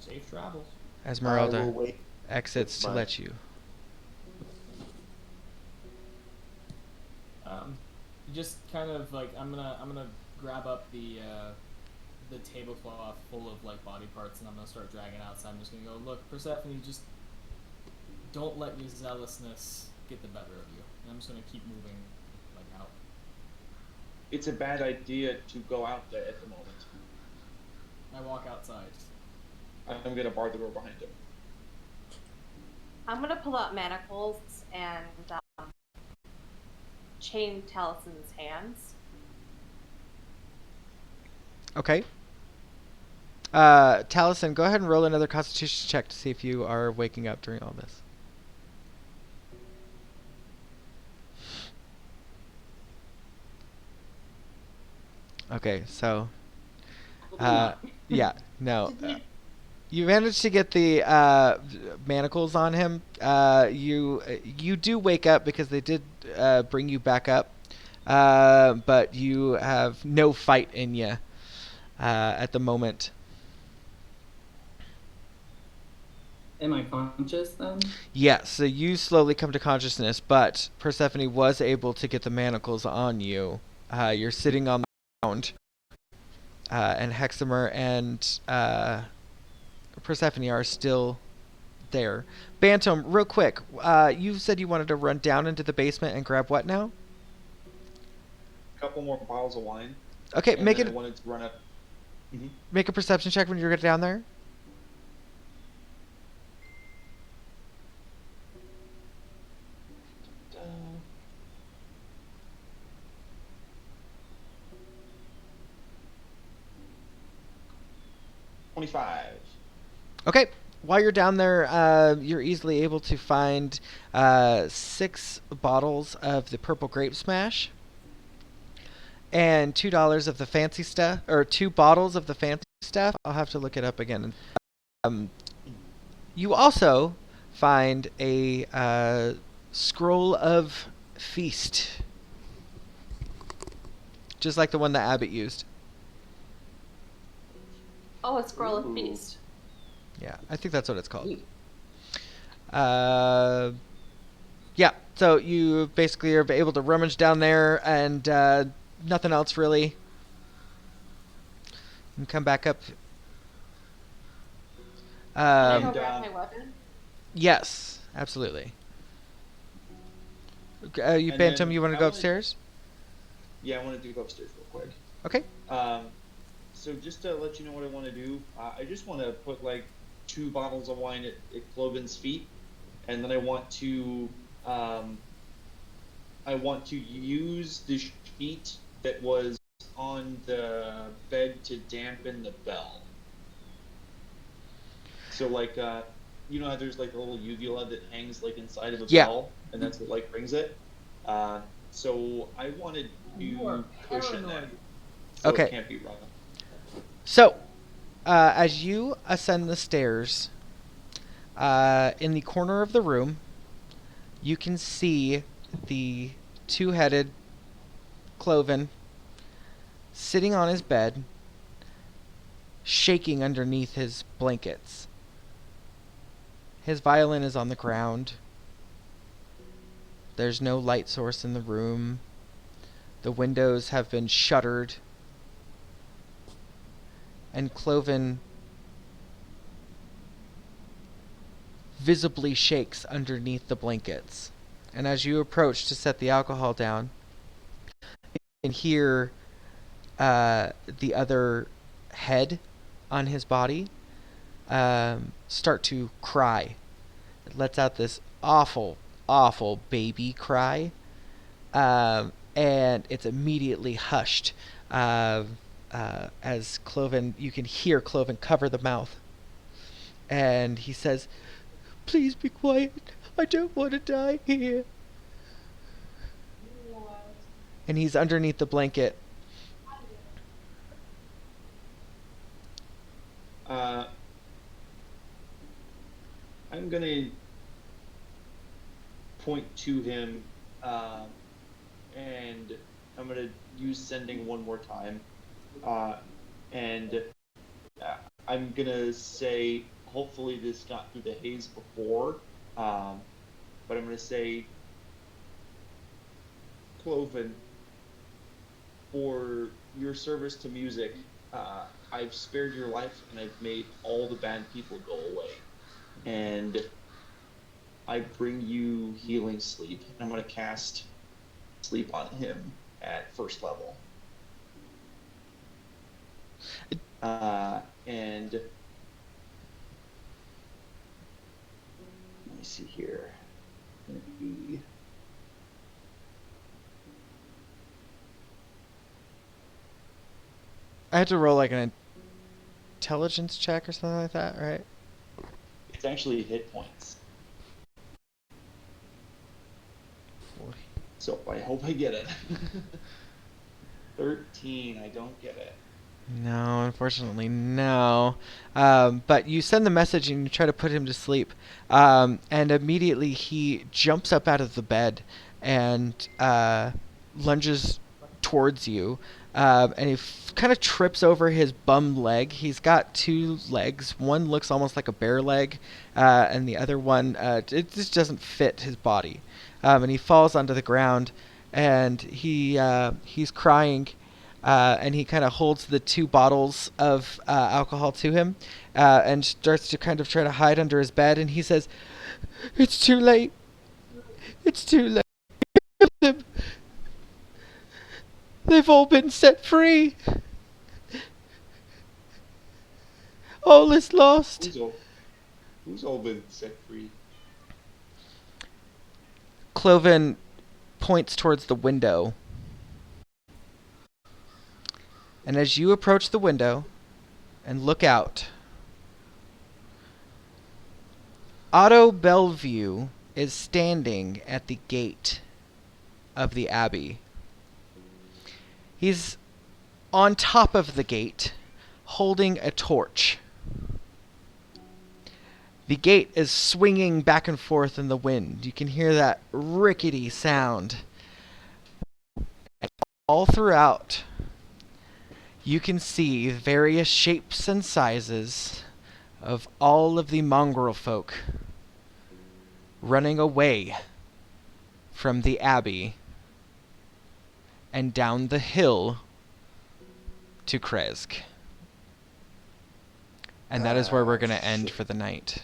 Safe travels. I will Esmeralda wait. exits to Fine. let you. Just kind of like I'm gonna grab up the tablecloth full of like body parts and I'm gonna start dragging it outside. I'm just gonna go, look, Persephone, just don't let your zealousness get the better of you. And I'm just gonna keep moving like out. It's a bad idea to go out there at the moment. I walk outside. I'm gonna bar the door behind him. I'm gonna pull out manacles and chain Talison's hands. Okay. Taliesin, go ahead and roll another Constitution check to see if you are waking up during all this. Okay, so yeah, no. You managed to get the manacles on him. You do wake up because they did bring you back up, but you have no fight in you at the moment. Am I conscious then? Yes, so you slowly come to consciousness, but Persephone was able to get the manacles on you. You're sitting on the ground, and Heximer and Persephone are still there. Bantam, real quick, you said you wanted to run down into the basement and grab what now? A couple more bottles of wine. Okay, And make then it. I wanted to run up. Make a perception check when you get down there. $25. Okay. While you're down there, you're easily able to find 6 bottles of the purple grape smash and $2 of the fancy stuff, or 2 bottles of the fancy stuff. I'll have to look it up again. You also find a scroll of feast, just like the one that Abbott used. Oh, a scroll of feast. Yeah, I think that's what it's called. Yeah, so you basically are able to rummage down there and nothing else really. And come back up. Can I go And, grab my weapon? Yes, absolutely. You And Bantam, then you want to I go wanna- upstairs? Yeah, I wanted to go upstairs real quick. Okay. So just to let you know what I want to do, I just want to put like 2 bottles of wine at Cloven's feet, and then I want to use the sheet that was on the bed to dampen the bell. So like you know how there's like a little uvula that hangs like inside of a Yeah. bell, and that's what like brings it. So I wanted You are to cushion that, paranoid. so Okay. it can't be wrong. So, as you ascend the stairs, in the corner of the room, you can see the 2-headed Cloven sitting on his bed, shaking underneath his blankets. His violin is on the ground. There's no light source in the room. The windows have been shuttered. And Cloven visibly shakes underneath the blankets. And as you approach to set the alcohol down, you can hear the other head on his body start to cry. It lets out this awful, awful baby cry. and it's immediately hushed. As Cloven, you can hear Cloven cover the mouth. And he says, "Please be quiet. I don't want to die here." And he's underneath the blanket. I'm gonna point to him, and I'm gonna use sending one more time, and I'm gonna say, hopefully this got through the haze before, but I'm gonna say, Cloven, for your service to music, I've spared your life and I've made all the bad people go away. And I bring you healing sleep. I'm going to cast sleep on him at first level. And let me see here. It's going to be... I had to roll like an intelligence check or something like that, right? It's actually hit points. So I hope I get it. 13, I don't get it. No, unfortunately, no. But you send the message and you try to put him to sleep. And immediately he jumps up out of the bed and lunges towards you. And he kind of trips over his bum leg. He's got two legs. One looks almost like a bare leg, and the other one, it just doesn't fit his body. And he falls onto the ground, and he's crying, and he kind of holds the two bottles of alcohol to him, and starts to kind of try to hide under his bed, and he says, "It's too late. It's too late. They've all been set free. All is lost." Who's all been set free? Cloven points towards the window. And as you approach the window and look out, Otto Bellevue is standing at the gate of the Abbey. He's on top of the gate, holding a torch. The gate is swinging back and forth in the wind. You can hear that rickety sound. And all throughout, you can see various shapes and sizes of all of the mongrel folk running away from the Abbey and down the hill to Kresk. And that is where we're going to end for the night.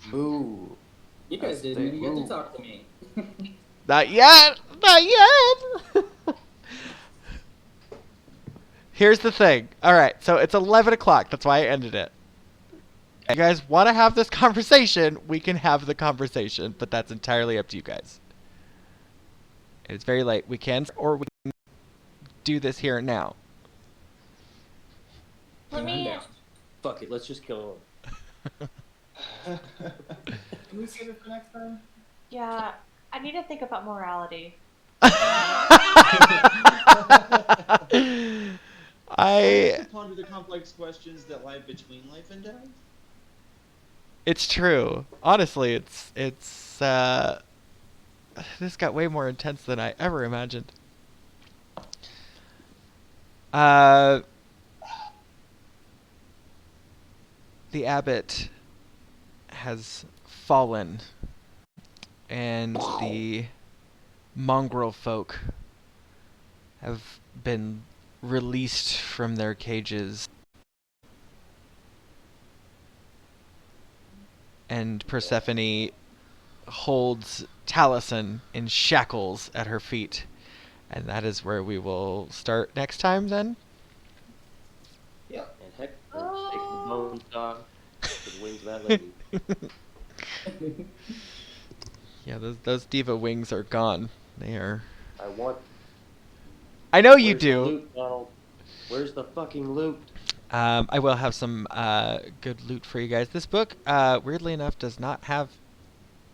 Boo. You guys didn't even get to talk to me. Not yet! Not yet! Here's the thing. Alright, so it's 11 o'clock. That's why I ended it. If you guys want to have this conversation, we can have the conversation, but that's entirely up to you guys. It's very late. We can, or we can do this here and now. Let me. Fuck it, let's just kill him. Can we save it for next time? Yeah, I need to think about morality. I ponder the complex questions that lie between life and death. It's true. Honestly, it's this got way more intense than I ever imagined. The abbot has fallen, and the mongrel folk have been released from their cages. And Persephone holds Taliesin in shackles at her feet. And that is where we will start next time, then? And Heximer takes the bone stock to the wings of that lady. Yeah, those diva wings are gone. They are. I want. I know you Where's the do. loot, Donald? Where's the fucking loot? I will have some good loot for you guys. This book, weirdly enough, does not have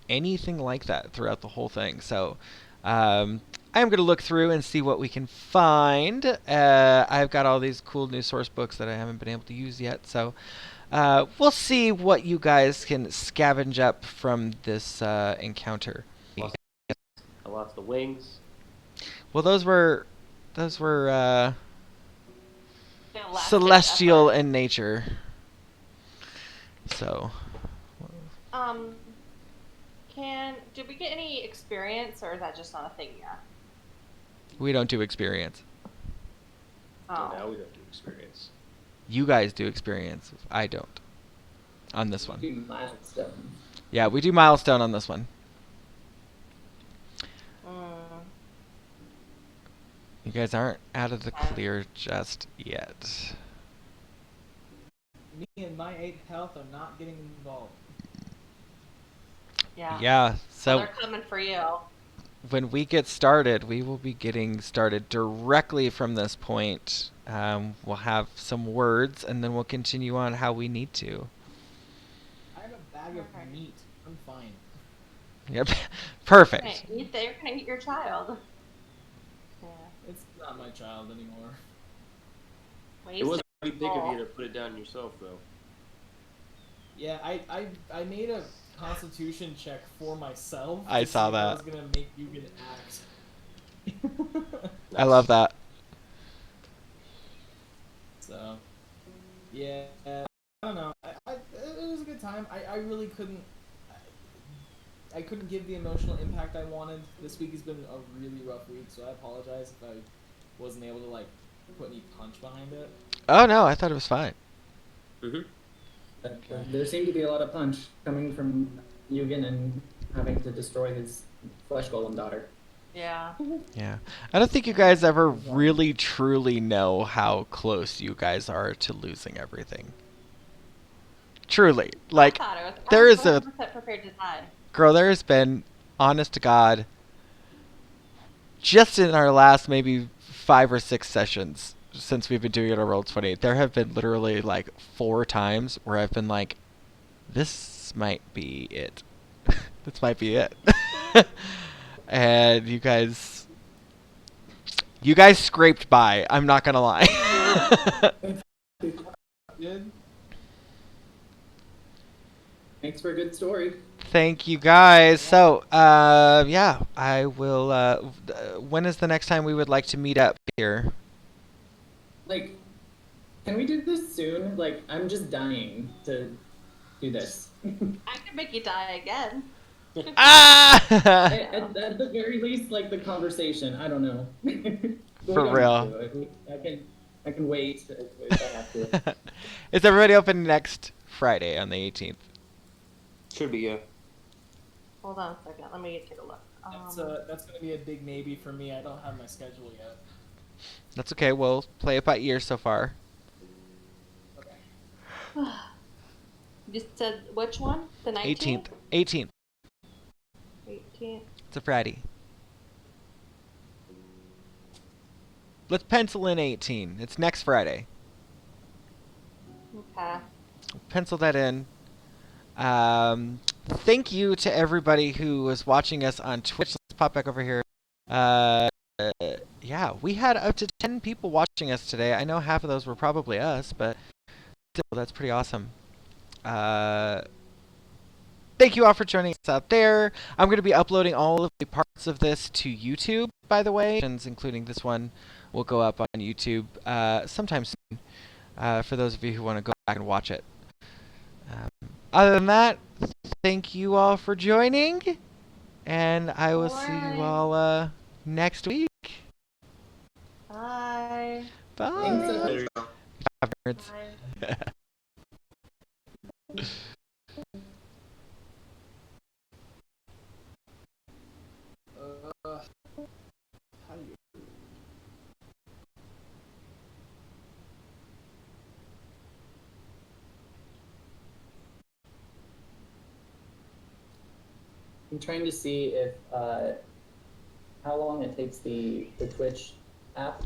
anything like that throughout the whole thing. So I'm going to look through and see what we can find. I've got all these cool new source books that I haven't been able to use yet. So we'll see what you guys can scavenge up from this encounter. I lost the wings. Well, those were The last celestial effort. in nature. So Did we get any experience, or is that just not a thing yet? we don't do experience. So Oh. now we don't do experience. You guys do experience. I don't. On this one. Do milestone. Yeah, we do milestone on this one. You guys aren't out of the clear just yet. Me and my 8 health are not getting involved. Yeah. Yeah, Well, so they're coming for you. when we get started, we will be getting started directly from this point. We'll have some words, and then we'll continue on how we need to. I have a bag of Okay. meat. I'm fine. Yep, perfect. Hey, they're gonna eat your child. Yeah. It's not my child anymore. It was pretty big of you to put it down yourself, though. Yeah, I made a constitution check for myself. I to saw see if I that. was gonna make Yoogan act. I love that. So, yeah, I don't know. It was a good time. I really couldn't. I couldn't give the emotional impact I wanted. This week has been a really rough week, so I apologize if I wasn't able to like put any punch behind it. Oh no, I thought it was fine. There seemed to be a lot of punch coming from Yoogan and having to destroy his flesh golem daughter. Yeah. Yeah. I don't think you guys ever really truly know how close you guys are to losing everything. Truly. Like, there is a... 100% prepared to die. Girl, there has been, honest to God, just in our last maybe 5 or 6 sessions since we've been doing it on Roll20, there have been literally like 4 times where I've been like, this might be it. This might be it. And you guys scraped by. I'm not gonna lie. Good. Makes for a good story. Thank you guys. So, yeah, I will. When is the next time we would like to meet up here? Like, can we do this soon? Like, I'm just dying to do this. I could make you die again. Ah! At the very least, like the conversation. I don't know. For real. I can wait if I have to. Is everybody open next Friday on the 18th? Should be, yeah. Hold on a second. Let me take a look. That's gonna be a big maybe for me. I don't have my schedule yet. That's okay. We'll play it by ear so far. Okay. You said which one? The 19th? 18th. 18th. It's a Friday. Let's pencil in 18. It's next Friday. Okay. Pencil that in. Thank you to everybody who was watching us on Twitch. Let's pop back over here. Yeah, we had up to 10 people watching us today. I know half of those were probably us, but still, that's pretty awesome. Thank you all for joining us out there. I'm going to be uploading all of the parts of this to YouTube, by the way, including this one will go up on YouTube sometime soon for those of you who want to go back and watch it. Other than that, thank you all for joining, and I will see you all next week. Bye. Bye. There you go. Bye, nerds. Bye. How do you? I'm trying to see if how long it takes the Twitch app